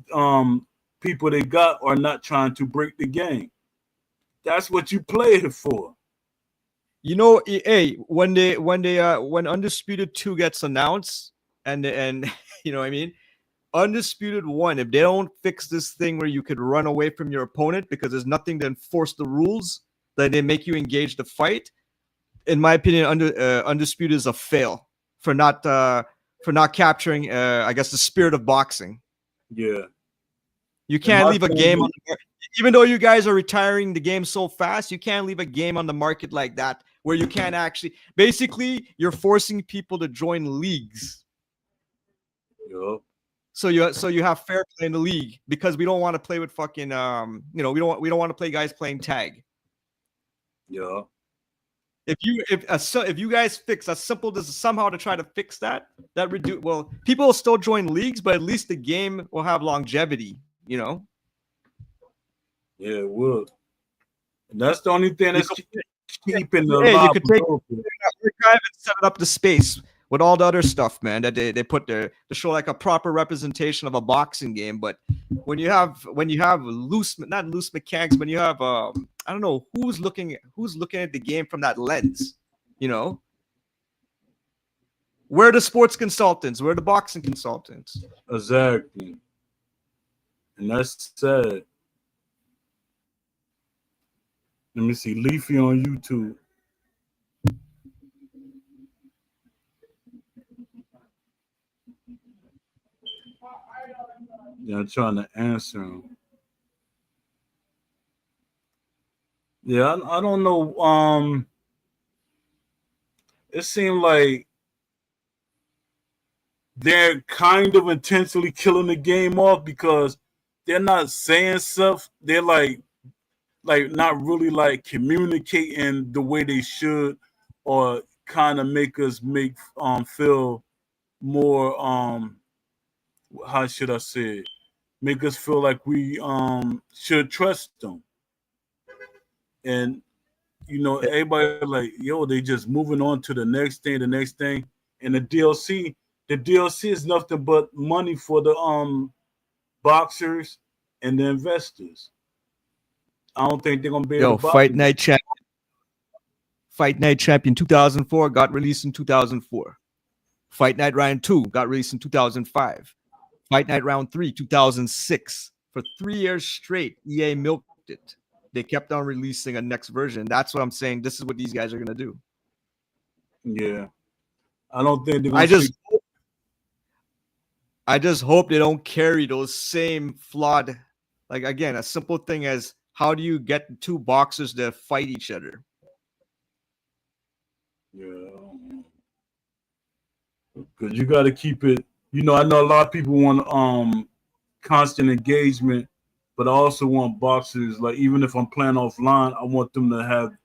people they got are not trying to break the game. That's what you play it for.
You know, hey, when Undisputed 2 gets announced, and you know what I mean, Undisputed 1, if they don't fix this thing where you could run away from your opponent because there's nothing to enforce the rules, that they make you engage the fight, in my opinion, Undisputed is a fail for not capturing, I guess, the spirit of boxing.
Yeah.
You can't leave a game on the market. Even though you guys are retiring the game so fast, you can't leave a game on the market like that where you can't actually. Basically, you're forcing people to join leagues.
Yep.
So you have fair play in the league because we don't want to play with fucking we don't want to play guys playing tag.
Yeah.
If you guys fix as simple as somehow to try to fix that people will still join leagues, but at least the game will have longevity, you know.
Yeah, it will. And that's the only thing that's keeping the
you could take archive and set it up to space with all the other stuff, man, that they put there to show like a proper representation of a boxing game. But when you have not loose mechanics, when you have I don't know who's looking at the game from that lens, you know. Where are the sports consultants? Where are the boxing consultants?
Exactly. And that's sad. Let me see. Leafy on YouTube. Yeah, I'm trying to answer him. Yeah, I don't know. It seemed like they're kind of intentionally killing the game off because they're not saying stuff. They're like not really like communicating the way they should, or kind of make us feel more how should I say it? Make us feel like we should trust them. And you know, everybody like, yo, they just moving on to the next thing. And the DLC is nothing but money for the boxers and the investors. I don't think they're gonna be able to buy
Fight Night Champion 2004 got released in 2004. Fight Night Round 2 got released in 2005. Fight Night Round 3 2006. For 3 years straight, EA milked it. They kept on releasing a next version. That's what I'm saying. This is what these guys are gonna do.
Yeah, I don't think they're gonna.
I just hope they don't carry those same flawed, like again, a simple thing as how do you get two boxers to fight each other?
Yeah, because you got to keep it. You know, I know a lot of people want constant engagement, but I also want boxers. Like even if I'm playing offline, I want them to have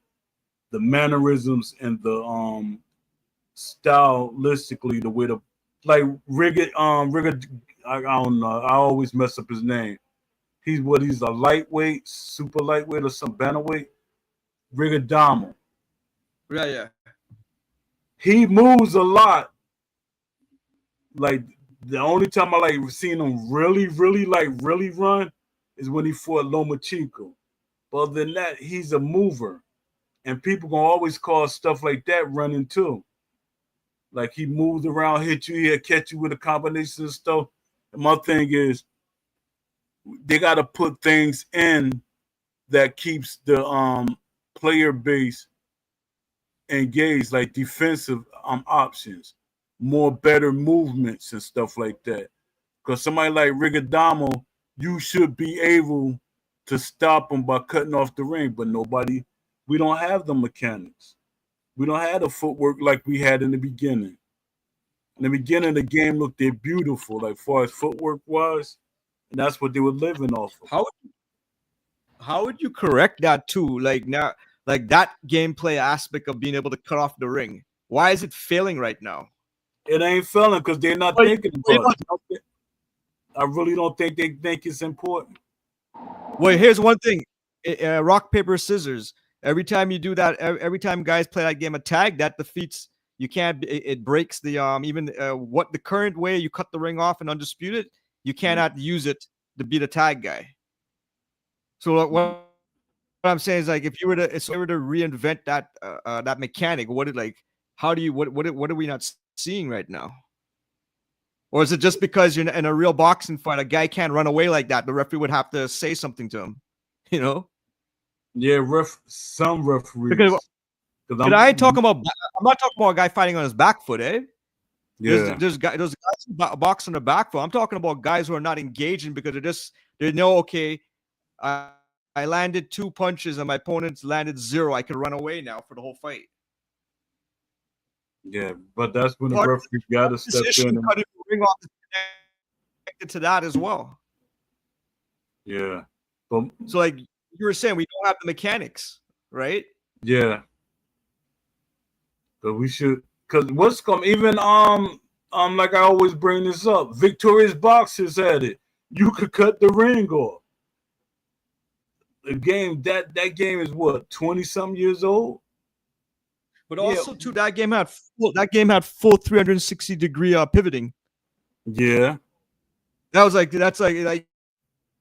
the mannerisms and the stylistically the way to like Rigger. I don't know. I always mess up his name. He's a lightweight, super lightweight, or some bantamweight. Rigadamo.
Yeah.
He moves a lot. Like The only time I like seen him really run is when he fought Lomachenko. But other than that, he's a mover. And people gonna always call stuff like that running too. Like he moves around, hit you, he'll catch you with a combination of stuff. And my thing is they gotta put things in that keeps the player base engaged, like defensive options, more better movements and stuff like that. Because somebody like Rigodamo, you should be able to stop him by cutting off the ring, but we don't have the mechanics. We don't have the footwork like we had in the beginning. In the beginning, the game looked beautiful, like far as footwork was, and that's what they were living off of.
How would you correct that too? Like now, like that gameplay aspect of being able to cut off the ring. Why is it failing right now?
It ain't failing because they're not thinking about it. I really don't think they think it's important.
Well, here's one thing: rock paper scissors. Every time you do that, every time guys play that game of tag, that defeats. You can't. It breaks the even what the current way you cut the ring off in Undisputed. You cannot use it to beat a tag guy. So what I'm saying is like if you were to reinvent that that mechanic, what are we not seeing right now? Or is it just because you're in a real boxing fight, a guy can't run away like that? The referee would have to say something to him, you know?
Yeah, some referees.
Because I'm not talking about a guy fighting on his back foot, eh?
Yeah.
There's guys who box on the back foot. I'm talking about guys who are not engaging because they know, okay, I landed 2 punches and my opponent's landed 0. I can run away now for the whole fight.
Yeah, but that's when the referee got to step in.
Cutting the ring off is connected to that as well.
Yeah.
So like you were saying, we don't have the mechanics, right?
Yeah. But we should, because what's coming, even like I always bring this up, Victorious Boxers had it. You could cut the ring off. The game, that game is what, 20-something years old?
But also too, that game had full 360-degree pivoting.
Yeah.
That's like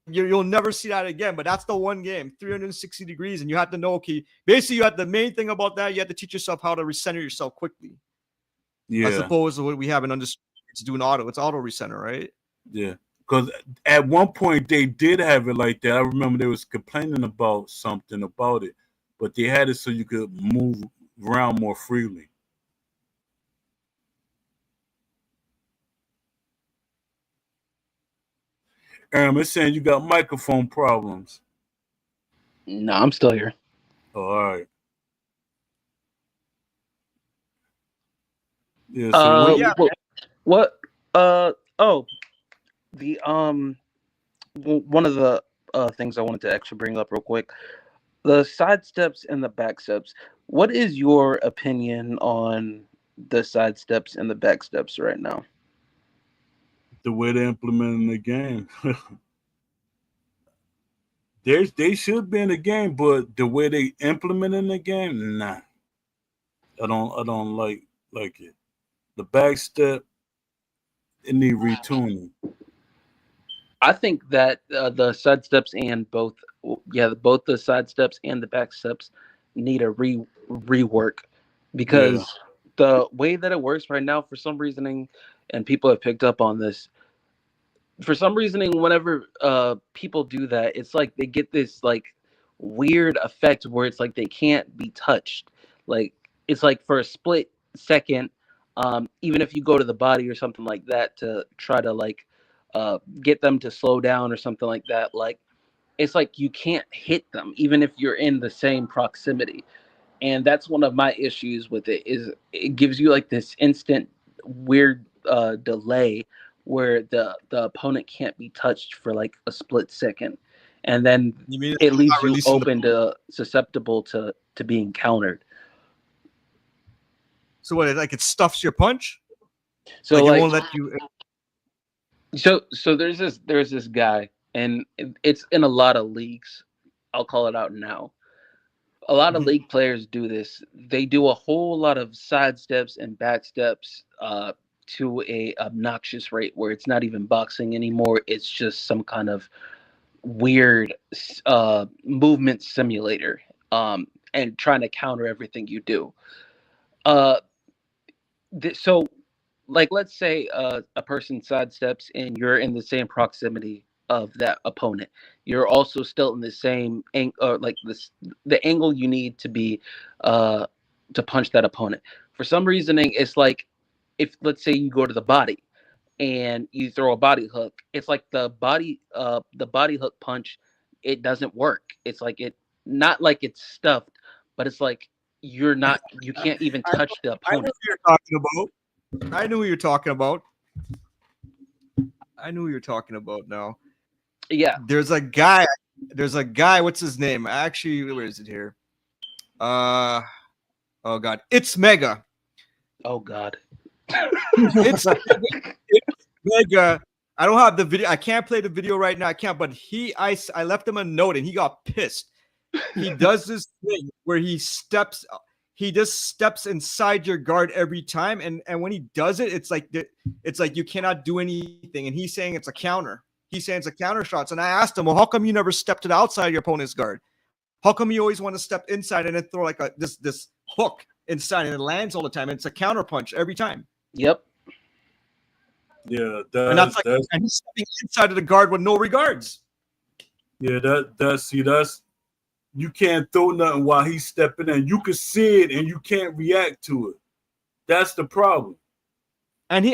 you'll never see that again. But that's the one game, 360 degrees, and you have to know. Okay, basically, the main thing about that, you have to teach yourself how to recenter yourself quickly.
Yeah.
As opposed to what we have in Undisputed, it's doing auto. It's auto recenter, right?
Yeah. Because at one point they did have it like that. I remember they was complaining about something about it, but they had it so you could move around more freely. It's saying you got microphone problems.
No, I'm still here.
Oh, all right. Yeah. So
what? The one of the things I wanted to actually bring up real quick, the side steps and the back steps. What is your opinion on the side steps and the back steps right now?
The way they're implementing the game. They should be in the game, but the way they implementing the game, nah. I don't like it. The back step, it need retuning.
I think that the side steps and both the side steps and the back steps need a rework because the way that it works right now, for some reasoning, and people have picked up on this, for some reasoning, whenever people do that, it's like they get this like weird effect where it's like they can't be touched. Like it's like for a split second, even if you go to the body or something like that to try to like get them to slow down or something like that, like it's like you can't hit them even if you're in the same proximity. And that's one of my issues with it, is it gives you like this instant weird delay where the opponent can't be touched for like a split second, and then it leaves you open to susceptible to being countered.
So what? Like it stuffs your punch.
So
like
it
won't let you.
So there's this guy, and it's in a lot of leagues. I'll call it out now. A lot of league players do this. They do a whole lot of side steps and back steps to a obnoxious rate where it's not even boxing anymore. It's just some kind of weird movement simulator, and trying to counter everything you do. Uh, so, like, let's say a person sidesteps and you're in the same proximity of that opponent. You're also still in the same like this, the angle you need to be to punch that opponent. For some reasoning, it's like if let's say you go to the body and you throw a body hook, it's like the body hook punch, it doesn't work. It's like it not like it's stuffed, but it's like you can't even touch the
I know
opponent.
who you're talking about. I knew who you're talking about. I knew who you're talking about now.
Yeah.
There's a guy. What's his name? Actually, where is it here? Oh God, it's Mega.
Oh God.
It's Mega. I don't have the video. I can't play the video right now. I can't. But I left him a note and he got pissed. He does this thing where he just steps inside your guard every time, and when he does it, it's like you cannot do anything. And he's saying it's a counter. He's saying it's a counter shots. And I asked him, well, how come you never step to the outside of your opponent's guard? How come you always want to step inside and then throw like this hook inside and it lands all the time? And it's a counter punch every time.
Yep.
Yeah,
And he's stepping inside of the guard with no regards.
Yeah, that's you can't throw nothing while he's stepping in. You can see it and you can't react to it. That's the problem.
And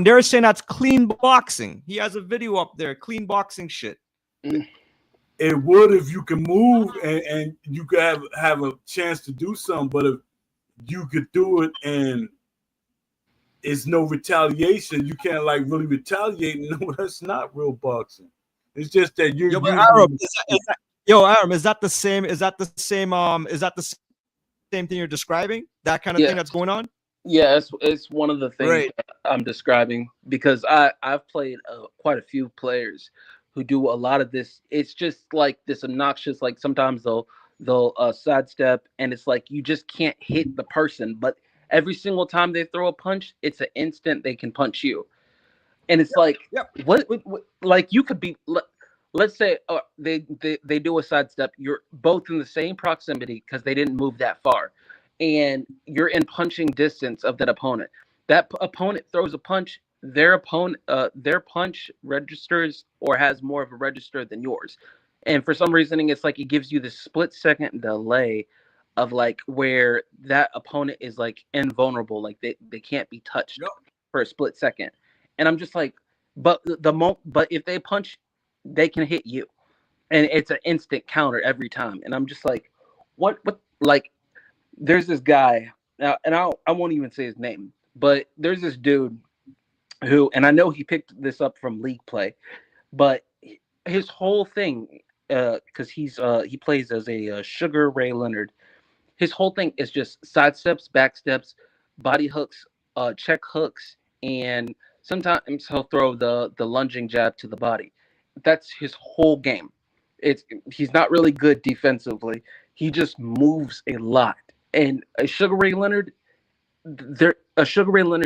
they're saying that's clean boxing. He has a video up there, clean boxing shit.
It would if you can move and you could have a chance to do something, but if you could do it and it's no retaliation, you can't like really retaliate. No, that's not real boxing. It's just that you're
Aram, is that the same? Is that the same thing you're describing? That kind of thing that's going on?
Yeah, it's one of the things that I'm describing because I've played quite a few players who do a lot of this. It's just like this obnoxious, like sometimes they'll sidestep and it's like you just can't hit the person, but every single time they throw a punch, it's an instant they can punch you. And it's what like you could be, let's say they do a sidestep, you're both in the same proximity because they didn't move that far. And you're in punching distance of that opponent. That opponent throws a punch, their punch registers or has more of a register than yours. And for some reasoning, it's like it gives you this split second delay of like where that opponent is like invulnerable, like they can't be touched for a split second. And I'm just like, but if they punch, they can hit you. And it's an instant counter every time. And I'm just like, what like there's this guy now, and I won't even say his name, but there's this dude who, and I know he picked this up from League Play, but his whole thing, because he plays as a Sugar Ray Leonard, his whole thing is just side steps, back steps, body hooks, check hooks, and sometimes he'll throw the lunging jab to the body. That's his whole game. He's not really good defensively. He just moves a lot. And a Sugar Ray Leonard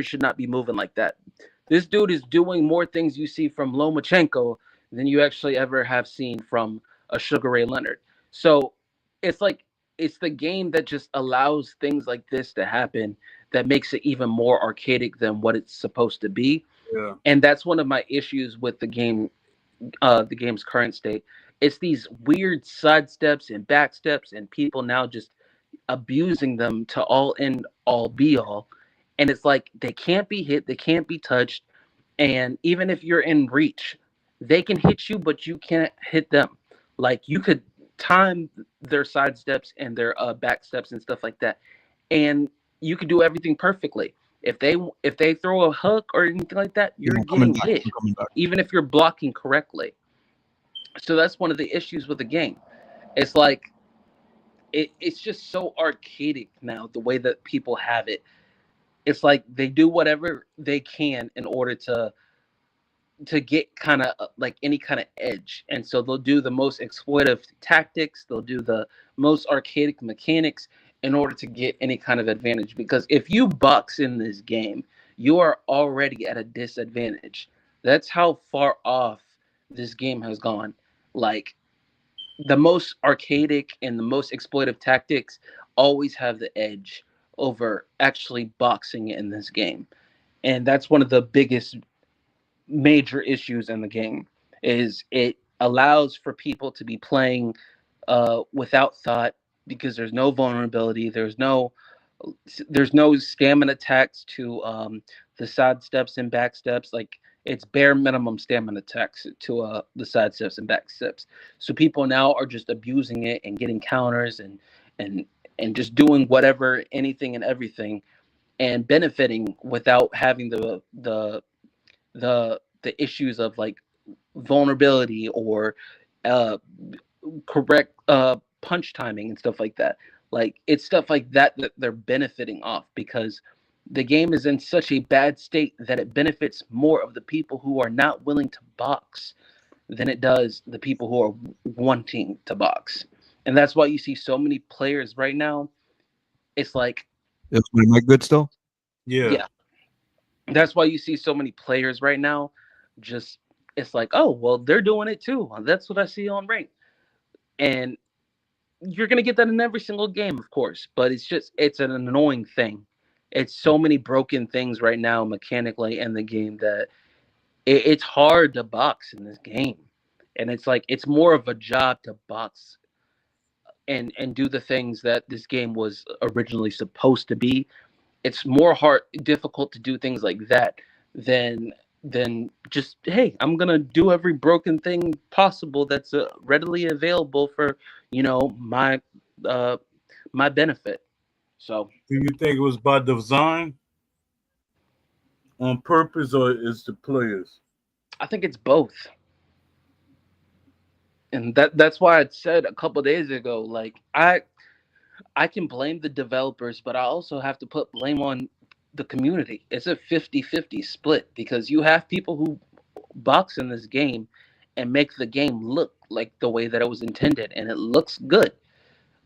should not be moving like that. This dude is doing more things you see from Lomachenko than you actually ever have seen from a Sugar Ray Leonard. So it's like it's the game that just allows things like this to happen that makes it even more archaic than what it's supposed to be.
Yeah.
And that's one of my issues with the game, the game's current state. It's these weird side steps and back steps, and people now just abusing them to all end all be all. And it's like they can't be hit, they can't be touched, and even if you're in reach, they can hit you, but you can't hit them. Like you could time their side steps and their back steps and stuff like that, and you could do everything perfectly. If they throw a hook or anything like that, you're getting hit, even if you're blocking correctly. So that's one of the issues with the game. It's like it's just so archaic now, the way that people have it. It's like they do whatever they can in order to get kind of like any kind of edge. And so they'll do the most exploitive tactics, they'll do the most archaic mechanics in order to get any kind of advantage. Because if you box in this game, you are already at a disadvantage. That's how far off this game has gone. Like, the most archaic and the most exploitive tactics always have the edge over actually boxing in this game. And that's one of the biggest major issues in the game is it allows for people to be playing without thought because there's no vulnerability, there's no stamina attacks to the side steps and back steps. Like, it's bare minimum stamina attacks to the side steps and back steps. So people now are just abusing it and getting counters and and just doing whatever, anything and everything, and benefiting without having the issues of like vulnerability or uh, correct punch timing and stuff like that. Like, it's stuff like that that they're benefiting off because the game is in such a bad state that it benefits more of the people who are not willing to box than it does the people who are wanting to box. And that's why you see so many players right now. It's like,
Is my mic good still?
Yeah.
yeah, that's why you see so many players right now. Just, it's like, oh well, they're doing it too. That's what I see on rank, and you're gonna get that in every single game, of course. But it's an annoying thing. It's so many broken things right now mechanically in the game that it's hard to box in this game, and it's like it's more of a job to box and do the things that this game was originally supposed to be. It's more difficult to do things like that than just, hey, I'm gonna do every broken thing possible that's readily available for my uh my benefit. So
Do you think it was by design, on purpose, or is the players?
I think it's both, and that's why I said a couple days ago, like, I can blame the developers, but I also have to put blame on the community. It's a 50-50 split because you have people who box in this game and make the game look like the way that it was intended, and it looks good.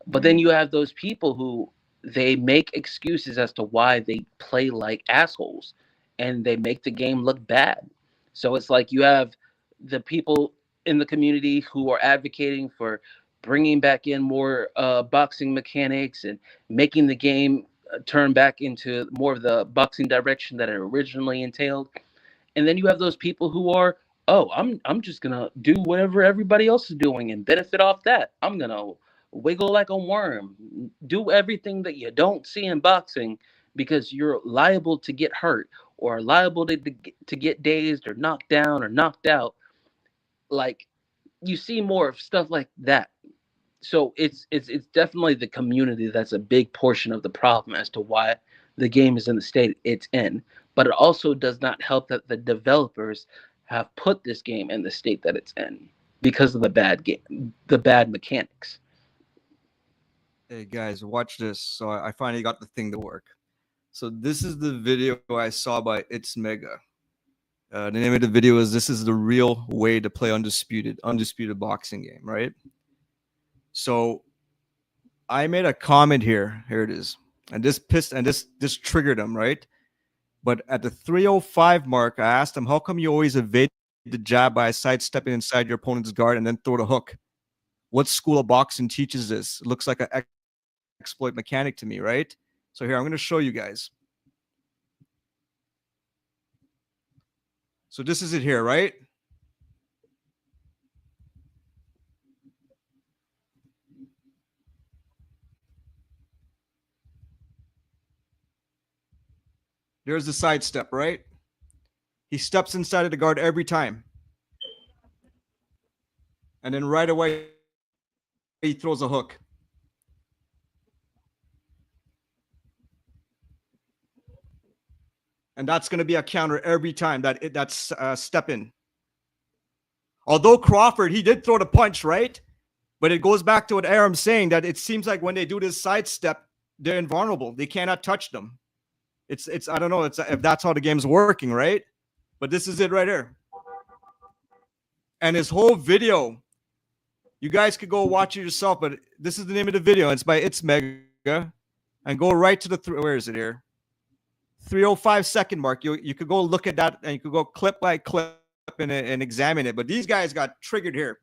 But then you have those people who they make excuses as to why they play like assholes and they make the game look bad. So it's like you have the people in the community who are advocating for bringing back in more boxing mechanics and making the game turn back into more of the boxing direction that it originally entailed. And then you have those people who are, oh, I'm just gonna do whatever everybody else is doing and benefit off that. I'm gonna wiggle like a worm, do everything that you don't see in boxing because you're liable to get hurt or liable to get dazed or knocked down or knocked out. Like, you see more of stuff like that. So it's definitely the community that's a big portion of the problem as to why the game is in the state it's in. But it also does not help that the developers have put this game in the state that it's in because of the bad game, the bad mechanics.
Hey guys, watch this. So I finally got the thing to work. So this is the video I saw by It's Mega. The name of the video is "This is the real way to play undisputed boxing game," right? So I made a comment here. Here it is, and this triggered him, right? But at the 3:05 mark, I asked him, "How come you always evade the jab by sidestepping inside your opponent's guard and then throw the hook? What school of boxing teaches this? It looks like an exploit mechanic to me, right?" So here, I'm going to show you guys. So this is it here, right? There's the side step, right? He steps inside of the guard every time. And then right away, he throws a hook. And that's going to be a counter every time that's step in. Although Crawford, he did throw the punch, right? But it goes back to what Aram's saying, that it seems like when they do this side step, they're invulnerable. They cannot touch them. It's I don't know if that's how the game's working, right? But this is it right here. And his whole video, you guys could go watch it yourself, but this is the name of the video. It's by It's Mega. And go right to the where is it here? 3:05 mark. You could go look at that and you could go clip by clip and examine it. But these guys got triggered here.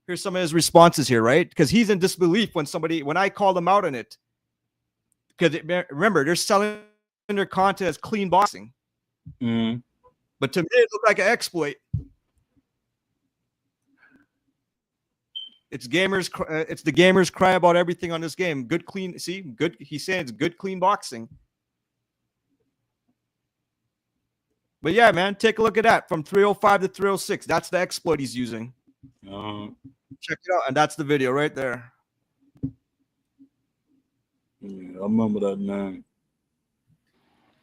Here's some of his responses here, right? Because he's in disbelief when I call them out on it. Because remember, they're selling their content as clean boxing.
Mm-hmm.
But to me, it looked like an exploit. It's the gamers cry about everything on this game. Good, clean. See, good. He's saying it's good, clean boxing. But yeah, man, take a look at that from 3:05 to 3:06. That's the exploit he's using. Check it out, and that's the video right there.
Yeah, I remember that name.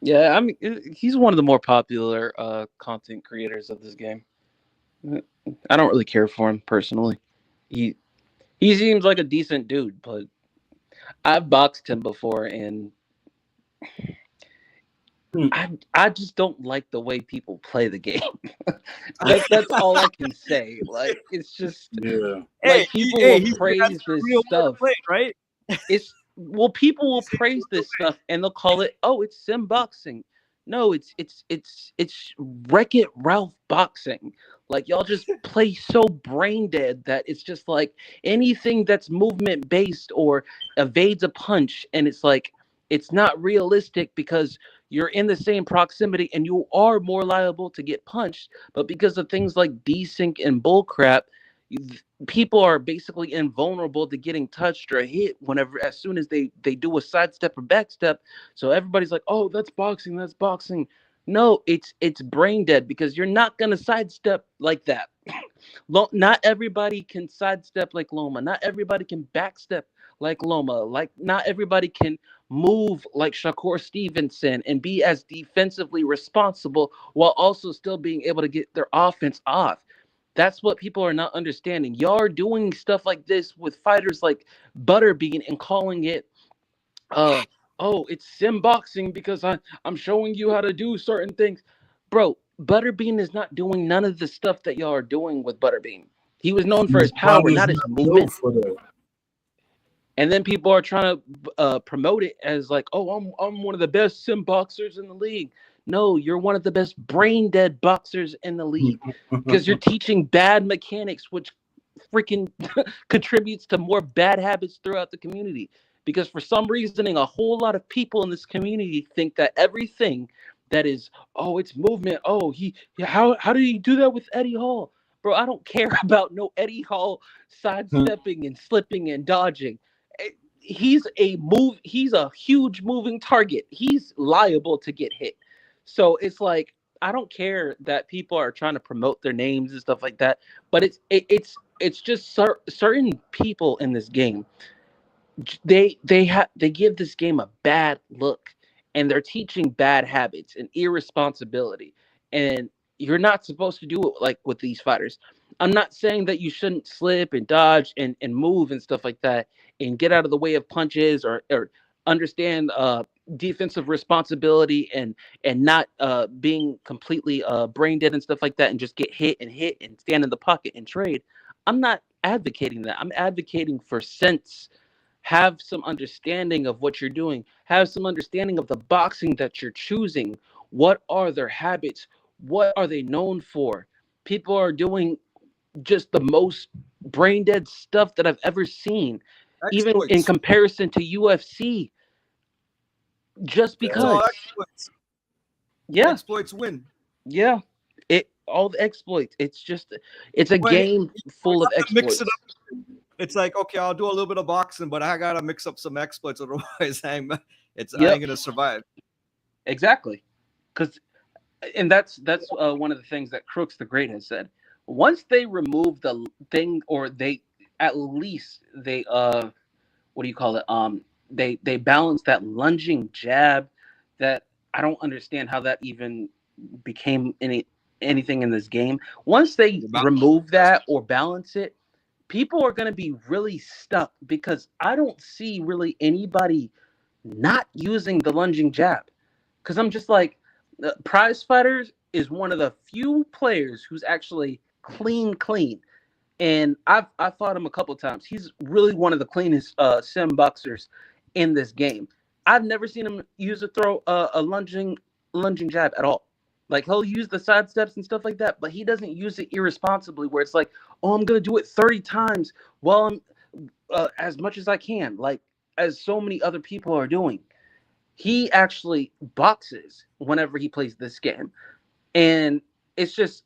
Yeah, I mean, he's one of the more popular content creators of this game. I don't really care for him personally. He seems like a decent dude, but I've boxed him before, and I just don't like the way people play the game. That's all I can say. Like, it's just like people will praise this stuff,
right?
People will praise this stuff and they'll call it, oh, it's sim boxing. No, it's Wreck-It Ralph boxing. Like, y'all just play so brain dead that it's just like anything that's movement based or evades a punch, and it's like it's not realistic because you're in the same proximity and you are more liable to get punched. But because of things like desync and bullcrap, people are basically invulnerable to getting touched or hit as soon as they do a sidestep or backstep. So everybody's like, oh, that's boxing. No, it's brain dead because you're not going to sidestep like that. Not everybody can sidestep like Loma. Not everybody can backstep like Loma. Like, not everybody can move like Shakur Stevenson and be as defensively responsible while also still being able to get their offense off. That's what people are not understanding. Y'all are doing stuff like this with fighters like Butterbean and calling it, oh, it's sim boxing because I'm showing you how to do certain things. Bro, Butterbean is not doing none of the stuff that y'all are doing with Butterbean. He was known for his power, not his movement. And then people are trying to promote it as like, oh, I'm one of the best sim boxers in the league. No, you're one of the best brain dead boxers in the league because you're teaching bad mechanics, which freaking contributes to more bad habits throughout the community. Because for some reasoning, a whole lot of people in this community think that everything that is, oh, it's movement. Oh, how did he do that with Eddie Hall? Bro, I don't care about no Eddie Hall sidestepping and slipping and dodging. He's a huge moving target. He's liable to get hit. So it's like, I don't care that people are trying to promote their names and stuff like that, but it's just certain people in this game. They give this game a bad look, and they're teaching bad habits and irresponsibility. And you're not supposed to do it like with these fighters. I'm not saying that you shouldn't slip and dodge and move and stuff like that and get out of the way of punches or understand defensive responsibility and not being completely brain dead and stuff like that and just get hit and stand in the pocket and trade. I'm not advocating that. I'm advocating for sense. Have some understanding of what you're doing. Have some understanding of the boxing that you're choosing. What are their habits? What are they known for? People are doing just the most brain dead stuff that I've ever seen, even in comparison to UFC. Just because.
Exploits win.
Yeah. All the exploits. It's a game full of exploits.
Mix it up. It's like, okay, I'll do a little bit of boxing, but I gotta mix up some exploits, otherwise I ain't gonna survive.
Exactly, and that's one of the things that Crooks the Great has said. Once they remove the thing, or they at least they what do you call it? They balance that lunging jab. That I don't understand how that even became anything in this game. Once they remove that or balance it, people are going to be really stuck because I don't see really anybody not using the lunging jab. Because I'm just like, Prize Fighters is one of the few players who's actually clean. And I fought him a couple times. He's really one of the cleanest sim boxers in this game. I've never seen him use a lunging jab at all. Like he'll use the side steps and stuff like that, but he doesn't use it irresponsibly. Where it's like, oh, I'm gonna do it 30 times while I'm as much as I can, like as so many other people are doing. He actually boxes whenever he plays this game, and it's just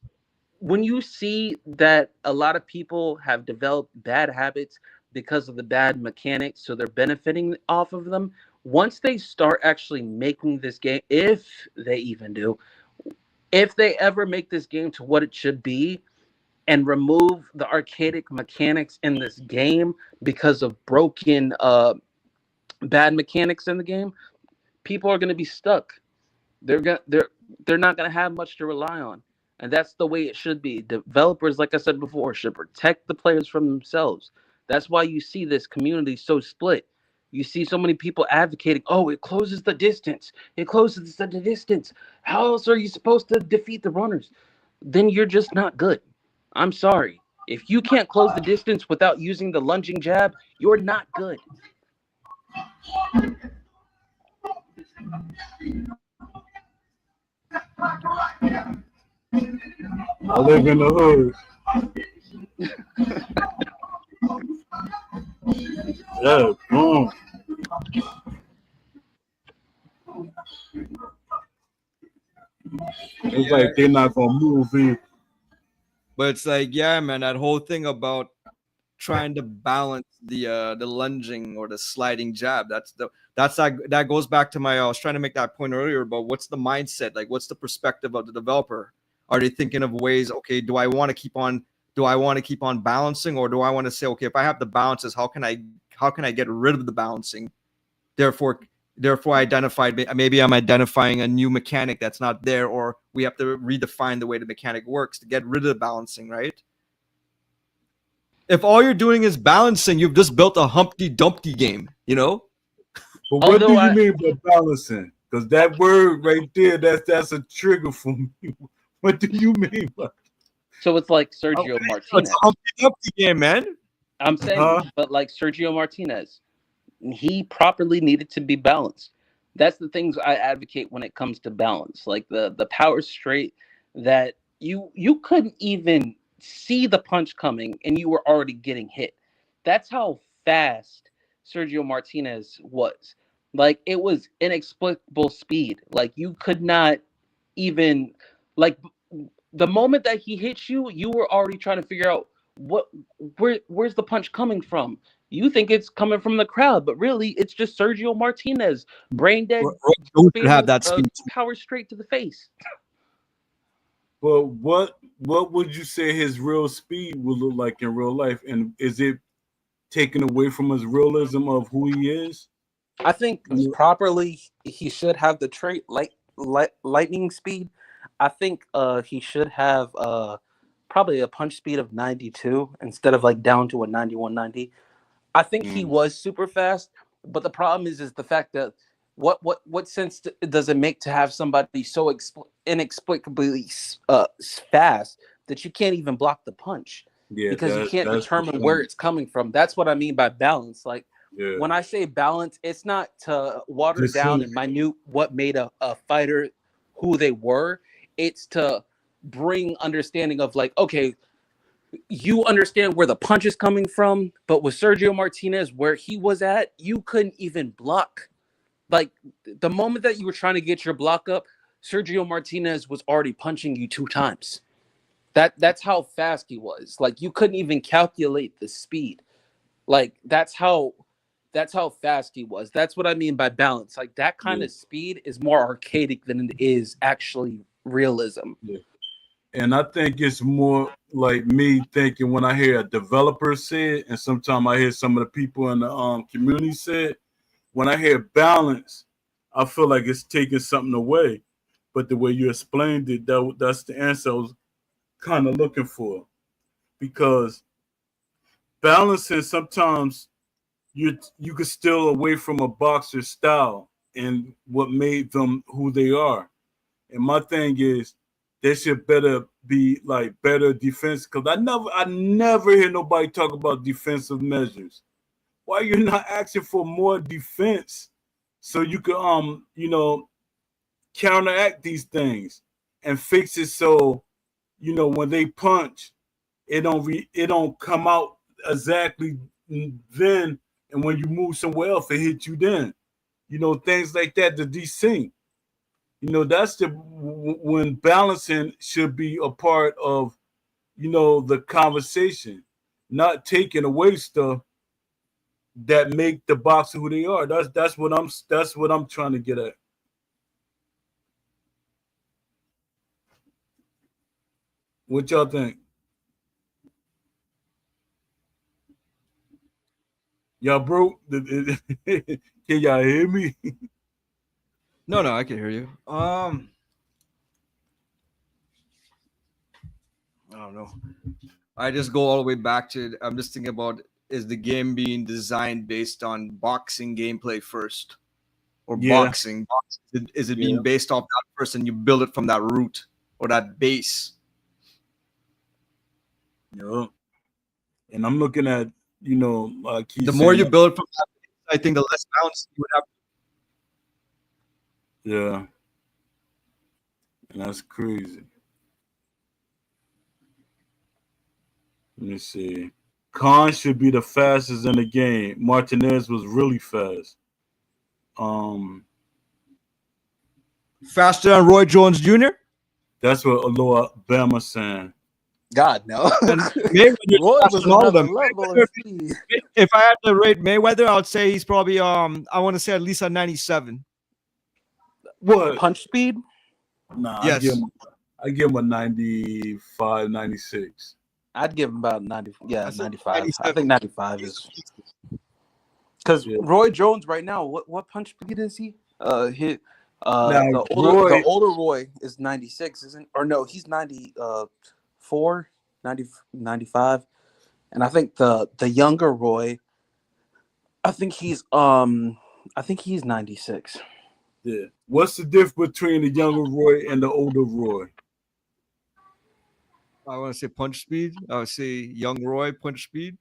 when you see that a lot of people have developed bad habits because of the bad mechanics, so they're benefiting off of them. Once they start actually making this game, if they even do, if they ever make this game to what it should be and remove the archaic mechanics in this game because of broken bad mechanics in the game, people are going to be stuck. They're not going to have much to rely on, and that's the way it should be. Developers, like I said before, should protect the players from themselves. That's why you see this community so split. You see so many people advocating, oh, it closes the distance. It closes the distance. How else are you supposed to defeat the runners? Then you're just not good. I'm sorry. If you can't close the distance without using the lunging jab, you're not good.
I live in the hood. Yeah, boom. It's like they're not gonna move in.
But it's like, yeah, man, that whole thing about trying to balance the lunging or the sliding jab. That goes back to my I was trying to make that point earlier about what's the mindset, like what's the perspective of the developer? Are they thinking of ways, okay, do I want to keep on balancing, or do I want to say, okay, if I have the balances, how can I get rid of the balancing? Therefore maybe I'm identifying a new mechanic that's not there, or we have to redefine the way the mechanic works to get rid of the balancing, right? If all you're doing is balancing, you've just built a Humpty Dumpty game, you know?
But what do you mean by balancing? Because that word right there, that's a trigger for me. What do you mean by?
So it's like Sergio Martinez.
It's a Humpty Dumpty game, man.
I'm saying, but like Sergio Martinez, he properly needed to be balanced. That's the things I advocate when it comes to balance. Like the power straight that you couldn't even see the punch coming and you were already getting hit. That's how fast Sergio Martinez was. Like it was inexplicable speed. Like you could not even like the moment that he hit you, you were already trying to figure out where's the punch coming from. You think it's coming from the crowd, but really it's just Sergio Martinez, brain dead,
have that speed.
Power straight to the face.
But what would you say his real speed would look like in real life, and is it taken away from his realism of who he is?
I think properly he should have the trait lightning speed. I think he should have probably a punch speed of 92 instead of like down to a 91, 90. I think he was super fast, but the problem is the fact that what sense does it make to have somebody so inexplicably fast that you can't even block the punch?
Yeah,
because you can't determine where it's coming from. That's what I mean by balance. Like when I say balance, it's not to water down and minute what made a fighter who they were. It's to bring understanding of like, okay, you understand where the punch is coming from, but with Sergio Martinez, where he was at, you couldn't even block. Like the moment that you were trying to get your block up, Sergio Martinez was already punching you 2 times. That's how fast he was. Like you couldn't even calculate the speed. Like that's how fast he was. That's what I mean by balance. Like that kind of speed is more archaic than it is actually realism.
Yeah. And I think it's more like me thinking when I hear a developer say it, and sometimes I hear some of the people in the community say it. When I hear balance, I feel like it's taking something away. But the way you explained it, that's the answer I was kind of looking for. Because balancing, sometimes you could steal away from a boxer's style and what made them who they are. And my thing is, they should better be like better defense, because I never hear nobody talk about defensive measures. Why you're not asking for more defense so you could counteract these things and fix it so when they punch, it don't come out exactly then, and when you move somewhere else, it hit you then. Things like that to desync. That's when balancing should be a part of the conversation, not taking away stuff that make the boxer who they are. That's what I'm trying to get at. What y'all think? Y'all broke? Can y'all hear me?
No, I can hear you. I don't know. I just go all the way back to. I'm just thinking about, is the game being designed based on boxing gameplay first, or
Yeah.
boxing? Is it being based off that first, and you build it from that root or that base?
Yeah. And I'm looking at
The more you build from that base, I think the less bounce you would have.
Yeah. And that's crazy. Let me see. Khan should be the fastest in the game. Martinez was really fast.
Faster than Roy Jones Jr.?
That's what Aloha Bama saying.
God no.
And Mayweather
Roy was
faster than all of
another
them.
level of
Mayweather,
speed.
if I had to rate Mayweather, I would say he's probably I want to say at least a 97.
What?
Punch speed?
Nah,
Yes.
I give him a 95, 96.
I'd give him about 90. Yeah,
I said
95. I
97.
think 95 is because Roy Jones right now. What punch speed is he?
Now,
The older Roy is 96, isn't? Or no, he's 94, 90, 95. And I think the younger Roy, I think he's 96.
Yeah. What's the difference between the younger Roy and the older Roy?
I want to say punch speed. I would say young Roy punch speed.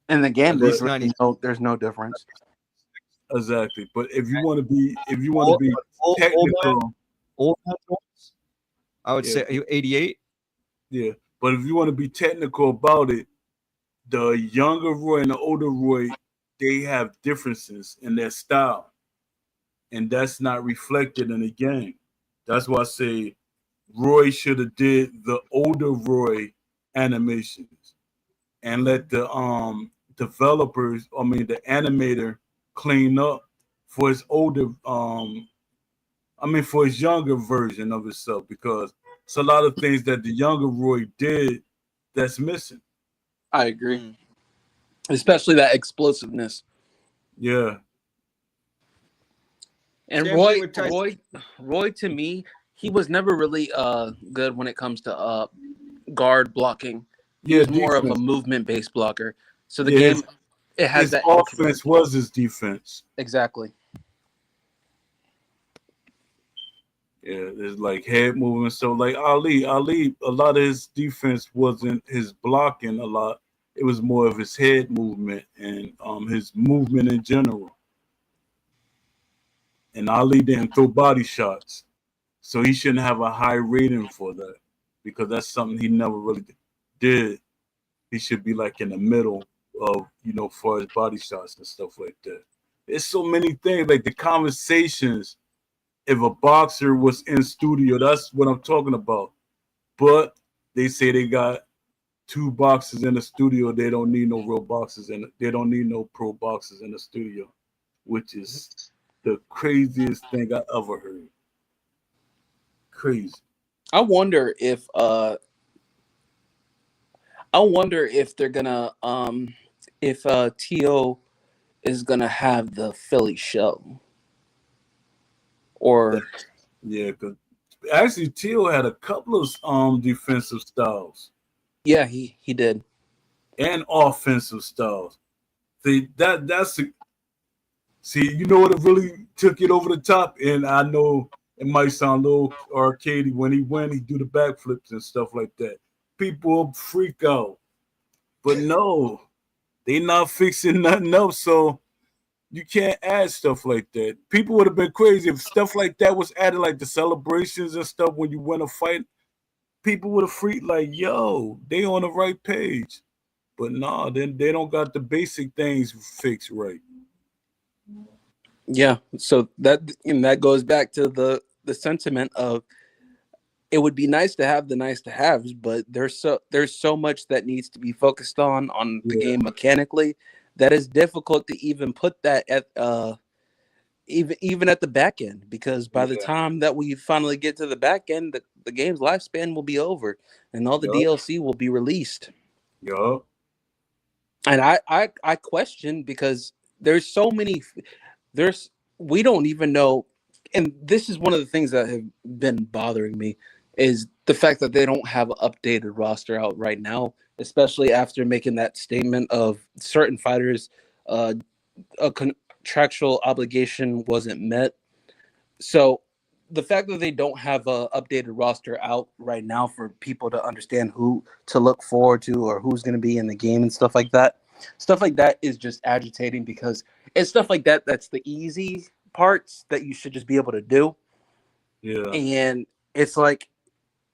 In the game,
At
there's
least
there's no difference.
Exactly. But if you want to be technical,
old man Jones, I would
Yeah.
say 88.
yeah. But if you want to be technical about it, the younger Roy and the older Roy, they have differences in their style, and that's not reflected in the game. That's why I say Roy should have did the older Roy animations and let the developers, the animator, clean up for his older for his younger version of himself, because it's a lot of things that the younger Roy did that's missing.
I agree, especially that explosiveness.
Yeah.
And
Same
Roy,
thing with Tyson.
Roy, to me, he was never really good when it comes to guard blocking. He was more of a movement-based blocker. So the game, it has
his
that
offense was his defense.
Exactly.
Yeah, there's like head movement. So like Ali, a lot of his defense wasn't his blocking a lot. It was more of his head movement and his movement in general. And Ali didn't throw body shots, so he shouldn't have a high rating for that, because that's something he never really did. He should be like in the middle of, for his body shots and stuff like that. There's so many things, like the conversations. If a boxer was in studio, that's what I'm talking about. But they say they got 2 boxers in the studio. They don't need no real boxers, and they don't need no pro boxers in the studio, which is the craziest thing I ever heard. Crazy.
I wonder if they're gonna if T.O. is gonna have the Philly show. Or
yeah, because actually T.O. had a couple of defensive styles.
Yeah, he did.
And offensive styles. See, you know what really took it over the top? And I know it might sound a little arcadey. When he went, he do the backflips and stuff like that. People freak out. But no, they not fixing nothing else. So You can't add stuff like that. People would have been crazy if stuff like that was added, like the celebrations and stuff when you win a fight. People would have freaked like, yo, they on the right page. But nah, then they don't got the basic things fixed right.
Yeah, so that goes back to the sentiment of it would be nice to have the nice to haves, but there's so much that needs to be focused on the
Yeah,
game mechanically that is difficult to even put that at even at the back end, because by the
yeah,
time that we finally get to the back end, the game's lifespan will be over and all the
yup,
DLC will be released.
yup,
And I question, because there's so many there's we don't even know, and this is one of the things that have been bothering me, is the fact that they don't have an updated roster out right now, especially after making that statement of certain fighters a contractual obligation wasn't met. So the fact that they don't have a updated roster out right now for people to understand who to look forward to or who's going to be in the game and stuff like that is just agitating, because it's stuff like that that's the easy parts that you should just be able to do.
yeah,
And it's like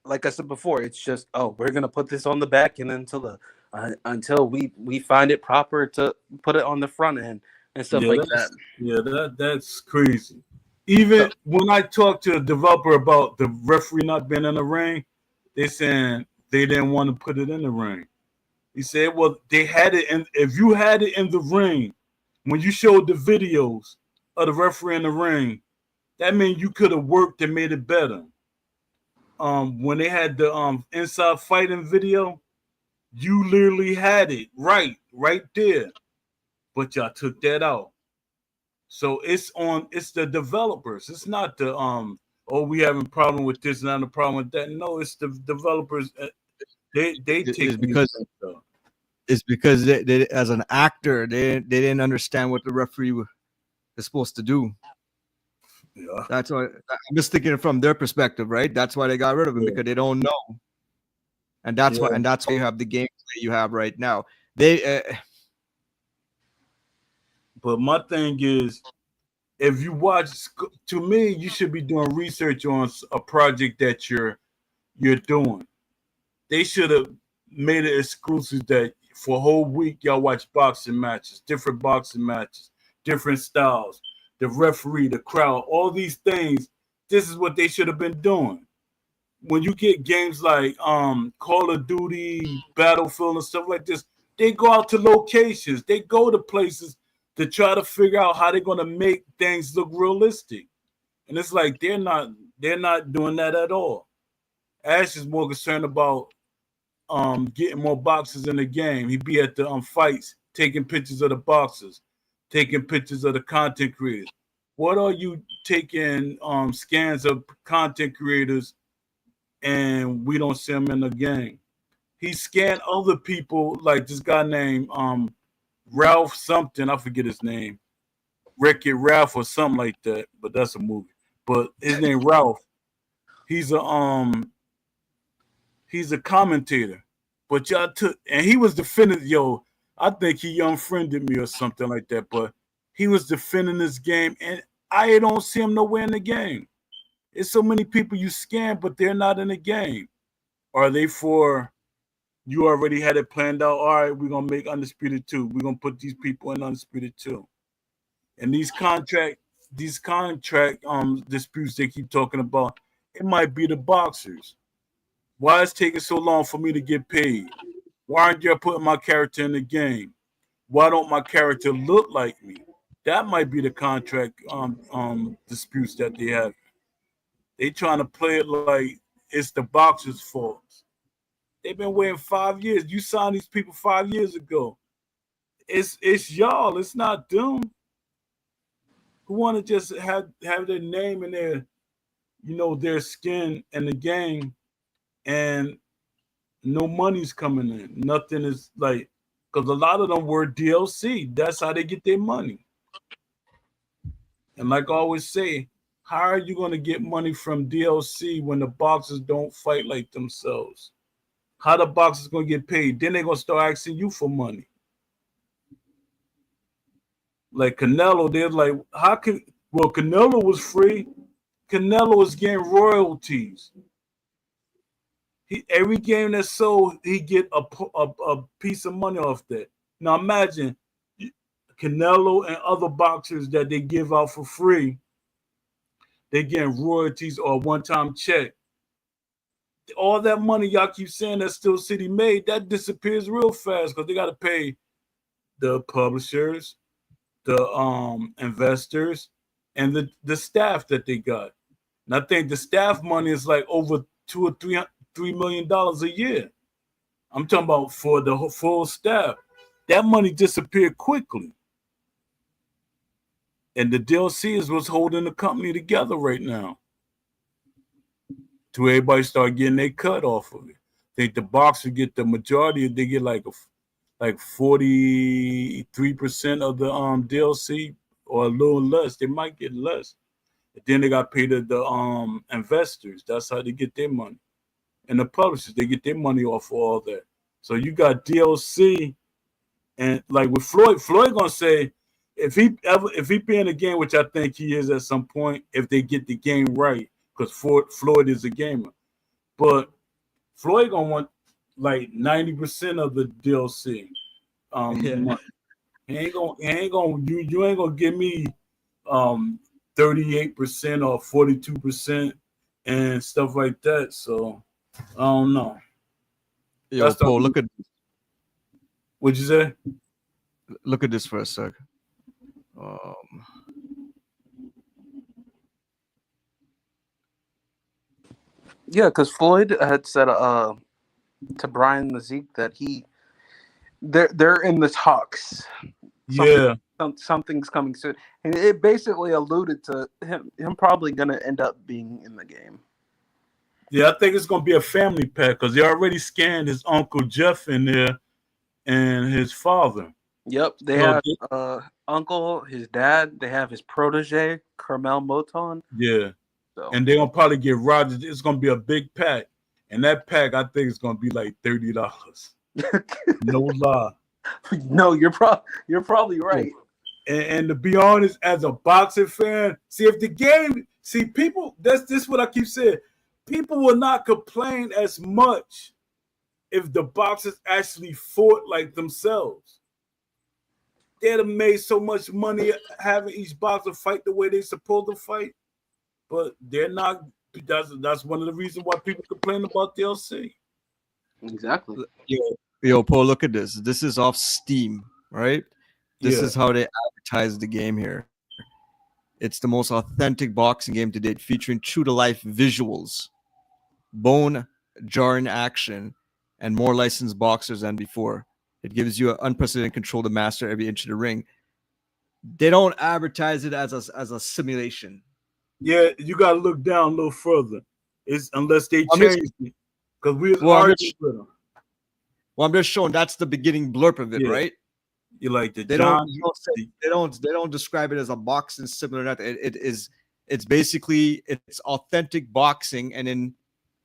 I said before, it's just, oh, we're gonna put this on the back end until we find it proper to put it on the front end and stuff
yeah.
like that.
That's crazy.
So
Even when I talked to a developer about the referee not being in the ring, they saying they didn't want to put it in the ring. He said, well, they had it, and if you had it in the ring, when you showed the videos of the referee in the ring, that means you could have worked and made it better. When they had the inside fighting video, you literally had it right there, but y'all took that out. So it's the developers. It's not the oh, we having a problem with this, not a problem with that. No, it's the developers. They
It's
taking these
because
things out.
they as an actor they didn't understand what the referee is supposed to do.
Yeah,
That's why I'm just thinking from their perspective, right? That's why they got rid of him,
yeah,
because they don't know,
yeah.
and that's why you have the gameplay you have right now. They
But my thing is, if you watch, to me, you should be doing research on a project that you're doing. They should have made it exclusive that for a whole week y'all watch boxing matches, different boxing matches, different styles, the referee, the crowd, all these things. This is what they should have been doing. When you get games like Call of Duty, Battlefield, and stuff like this, they go out to locations, they go to places to try to figure out how they're gonna make things look realistic. And it's like they're not doing that at all. Ash is more concerned about getting more boxers in the game. He'd be at the fights, taking pictures of the boxers, taking pictures of the content creators. What are you taking scans of content creators and we don't see them in the game? He scanned other people, like this guy named Ralph something, I forget his name. Wreck It Ralph or something like that, but that's a movie. But his name Ralph. He's a he's a commentator. But y'all took, and he was defending, yo, I think he unfriended me or something like that. But he was defending this game, and I don't see him nowhere in the game. It's so many people you scam, but they're not in the game. Are they for you already had it planned out? All right, we're gonna make Undisputed 2. We're gonna put these people in Undisputed 2. And these contract disputes they keep talking about, it might be the boxers. Why is it taking so long for me to get paid? Why aren't you putting my character in the game? Why don't my character look like me? That might be the contract disputes that they have. They trying to play it like it's the boxers' fault. They've been waiting 5 years. You signed these people 5 years ago. It's y'all. It's not them who want to just have their name and their skin in the game, and no money's coming in. Nothing is like, because a lot of them were DLC. That's how they get their money. And like I always say, how are you going to get money from DLC when the boxers don't fight like themselves? How the boxers going to get paid? Then they're going to start asking you for money. Like Canelo, they're like, how can Canelo was free. Canelo was getting royalties. Every game that sold, he get a piece of money off that. Now imagine Canelo and other boxers that they give out for free, they getting royalties or a one-time check. All that money y'all keep saying that Steel City made, that disappears real fast because they got to pay the publishers, the investors, and the staff that they got. And I think the staff money is like over $2 or $3 million a year. I'm talking about for the full staff. That money disappeared quickly. And the DLC is what's holding the company together right now. To everybody start getting their cut off of it. I think the boxer get the majority. They get like 43% of the DLC or a little less. They might get less. And then they got paid the investors. That's how they get their money. And the publishers, they get their money off of all that. So you got DLC, and like with Floyd gonna say if he playing a game, which I think he is at some point, if they get the game right. Because Floyd is a gamer, but Floyd gonna want like 90% of the DLC. Money. You ain't gonna give me 38% or 42% and stuff like that. So I don't know.
Yo, Paul, look at
what'd you say?
Look at this for a sec.
Yeah, because Floyd had said to Brian Mazik that they're in the talks. Something's coming soon, and it basically alluded to him probably going to end up being in the game.
Yeah, I think it's going to be a family pack because they already scanned his Uncle Jeff in there and his father.
Yep, they have uncle, his dad. They have his protege, Carmel Moton.
Yeah. So. And they're gonna probably get Roger. It's gonna be a big pack, and that pack I think is gonna be like $30. No lie.
No, you're probably right.
And to be honest, as a boxing fan, people. This what I keep saying. People will not complain as much if the boxers actually fought like themselves. They'd have made so much money having each boxer fight the way they're supposed to fight. But they're not. That's one of the reasons why people complain about DLC.
Exactly.
Yo, Paul, look at this. This is off Steam, right? This is how they advertise the game here. It's the most authentic boxing game to date, featuring true-to-life visuals, bone-jarring action, and more licensed boxers than before. It gives you an unprecedented control to master every inch of the ring. They don't advertise it as a simulation.
Yeah, you got to look down a little further. It's unless they change it, because we was arguing with them.
Well, I'm just showing that's the beginning blurb of it, right?
You like
they don't describe it as a boxing similar. It's basically authentic boxing and in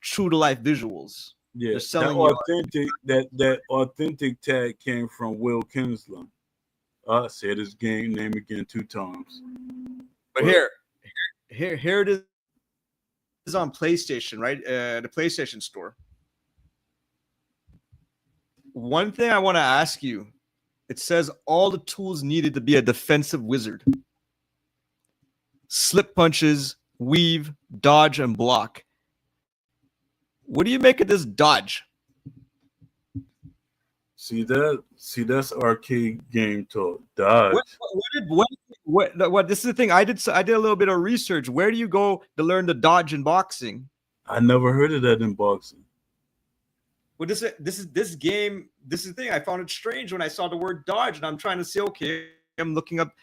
true to life visuals.
Yeah, that authentic tag came from Will Kinsler. I said his game name again 2 times.
But here it is on PlayStation, right? The PlayStation Store. One thing I want to ask you, it says all the tools needed to be a defensive wizard. Slip punches, weave, dodge, and block. What do you make of this dodge?
See that's arcade game talk. Dodge.
What this is the thing. I did a little bit of research. Where do you go to learn the dodge in boxing?
I never heard of that in boxing.
Well, this is the thing. I found it strange when I saw the word dodge, and I'm trying to say, okay, I'm looking up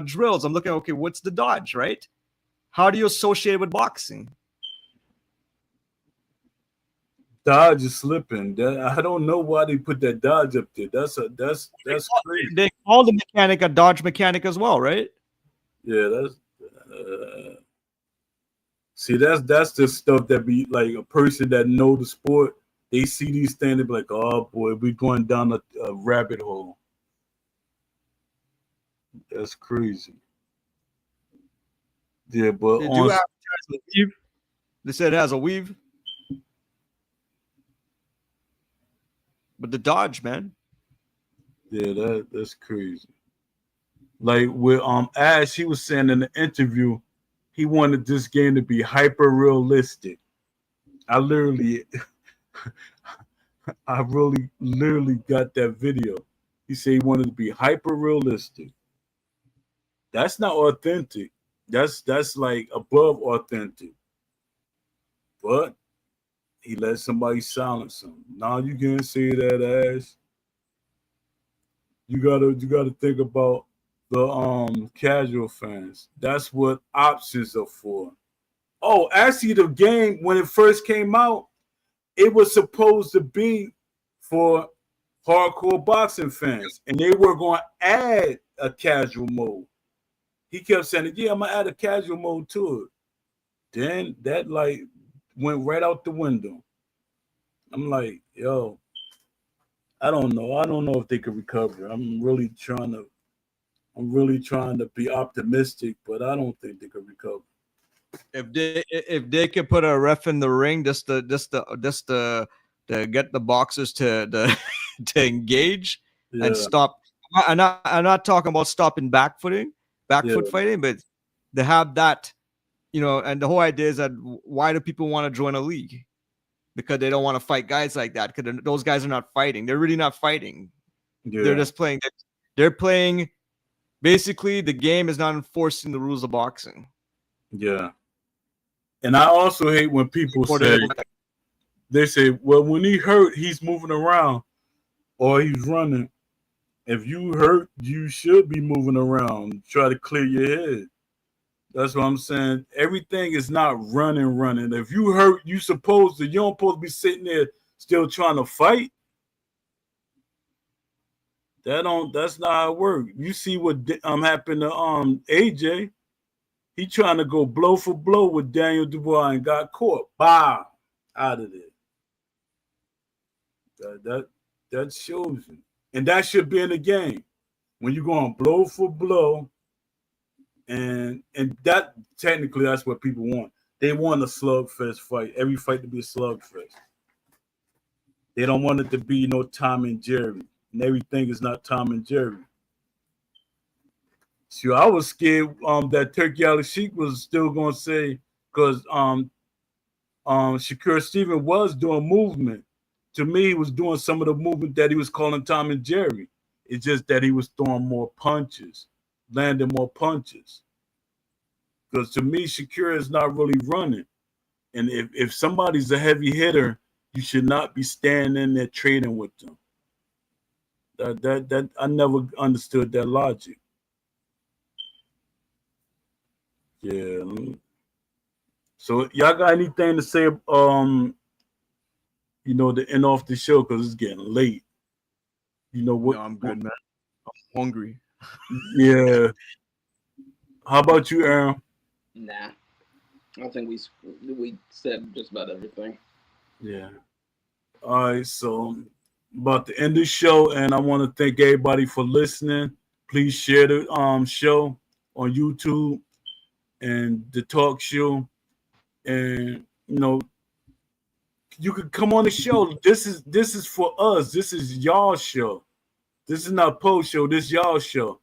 drills. I'm looking, okay, what's the dodge, right? How do you associate it with boxing?
Dodge is slipping. I don't know why they put that dodge up there. That's crazy.
They call the mechanic a dodge mechanic as well, right?
Yeah, that's see, that's the stuff that be like a person that know the sport. They see these things, they be like, "Oh boy, we're going down a rabbit hole." That's crazy. Yeah, but
They
on
do advertise with weave. They said it has a weave. But the Dodge, man.
yeah, that's crazy. Like with Ash, he was saying in the interview, he wanted this game to be hyper realistic. I literally, I really literally got that video. He said he wanted to be hyper realistic. That's not authentic. That's like above authentic. But he let somebody silence him. Now you can't say that, Ash. You gotta think about the casual fans. That's what options are for. Oh, actually, the game when it first came out, it was supposed to be for hardcore boxing fans, and they were going to add a casual mode. He kept saying, "Yeah, I'm gonna add a casual mode to it." Then that like went right out the window. I'm like, yo, I don't know. I don't know if they could recover. I'm really trying to be optimistic, but I don't think they could recover.
If they could put a ref in the ring just to get the boxers to engage and
Yeah,
stop. I'm not talking about stopping back
yeah,
foot fighting, but they have that, and the whole idea is that why do people want to join a league? Because they don't want to fight guys like that, because those guys are not fighting. They're really not fighting. They're
yeah,
just playing. They're playing. Basically, the game is not enforcing the rules of boxing.
yeah. And I also hate when people
Or they're
say they say, well, when he hurt, he's moving around or he's running. If you hurt, you should be moving around. Try to clear your head. That's what I'm saying. Everything is not running. If you hurt, you don't supposed to be sitting there still trying to fight. That's not how it works. You see what happened to AJ. He trying to go blow for blow with Daniel Dubois and got caught. Bow out of there. That shows you. And that should be in the game. When you're going blow for blow, and that technically that's what people want. They want a slugfest fight. Every fight to be a slugfest. They don't want it to be no Tom and Jerry. And everything is not Tom and Jerry. So I was scared that Turkey Ali Sheik was still gonna say, because Shakur Steven was doing movement. To me, he was doing some of the movement that he was calling Tom and Jerry. It's just that he was throwing more punches, landing more punches. Because to me, Shakur is not really running. And if somebody's a heavy hitter, you should not be standing in there trading with them. That I never understood that logic. Yeah. So y'all got anything to say? To end off the show because it's getting late. You know what?
No, I'm good, man. I'm hungry.
Yeah. How about you, Aaron?
Nah, I think we said just about everything.
Yeah. All right. So about to end the show, and I want to thank everybody for listening. Please share the show on YouTube and the talk show, and you could come on the show. This is for us. This is y'all show. This is not post show. This is y'all show.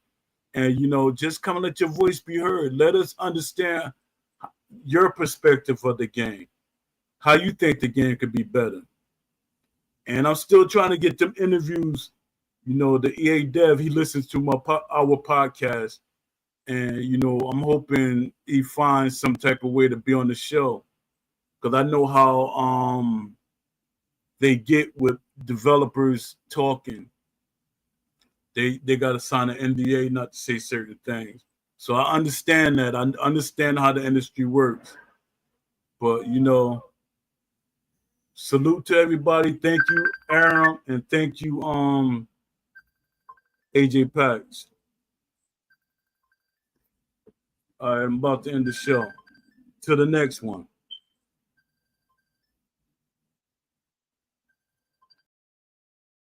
And just come and let your voice be heard. Let us understand your perspective of the game. How you think the game could be better. And I'm still trying to get them interviews. The EA Dev, he listens to our podcast. And I'm hoping he finds some type of way to be on the show. Because I know how they get with developers talking. They got to sign an NDA not to say certain things. So I understand that. I understand how the industry works. But salute to everybody. Thank you, Aaron, and thank you, AJ Pax. All right, I'm about to end the show. To the next one.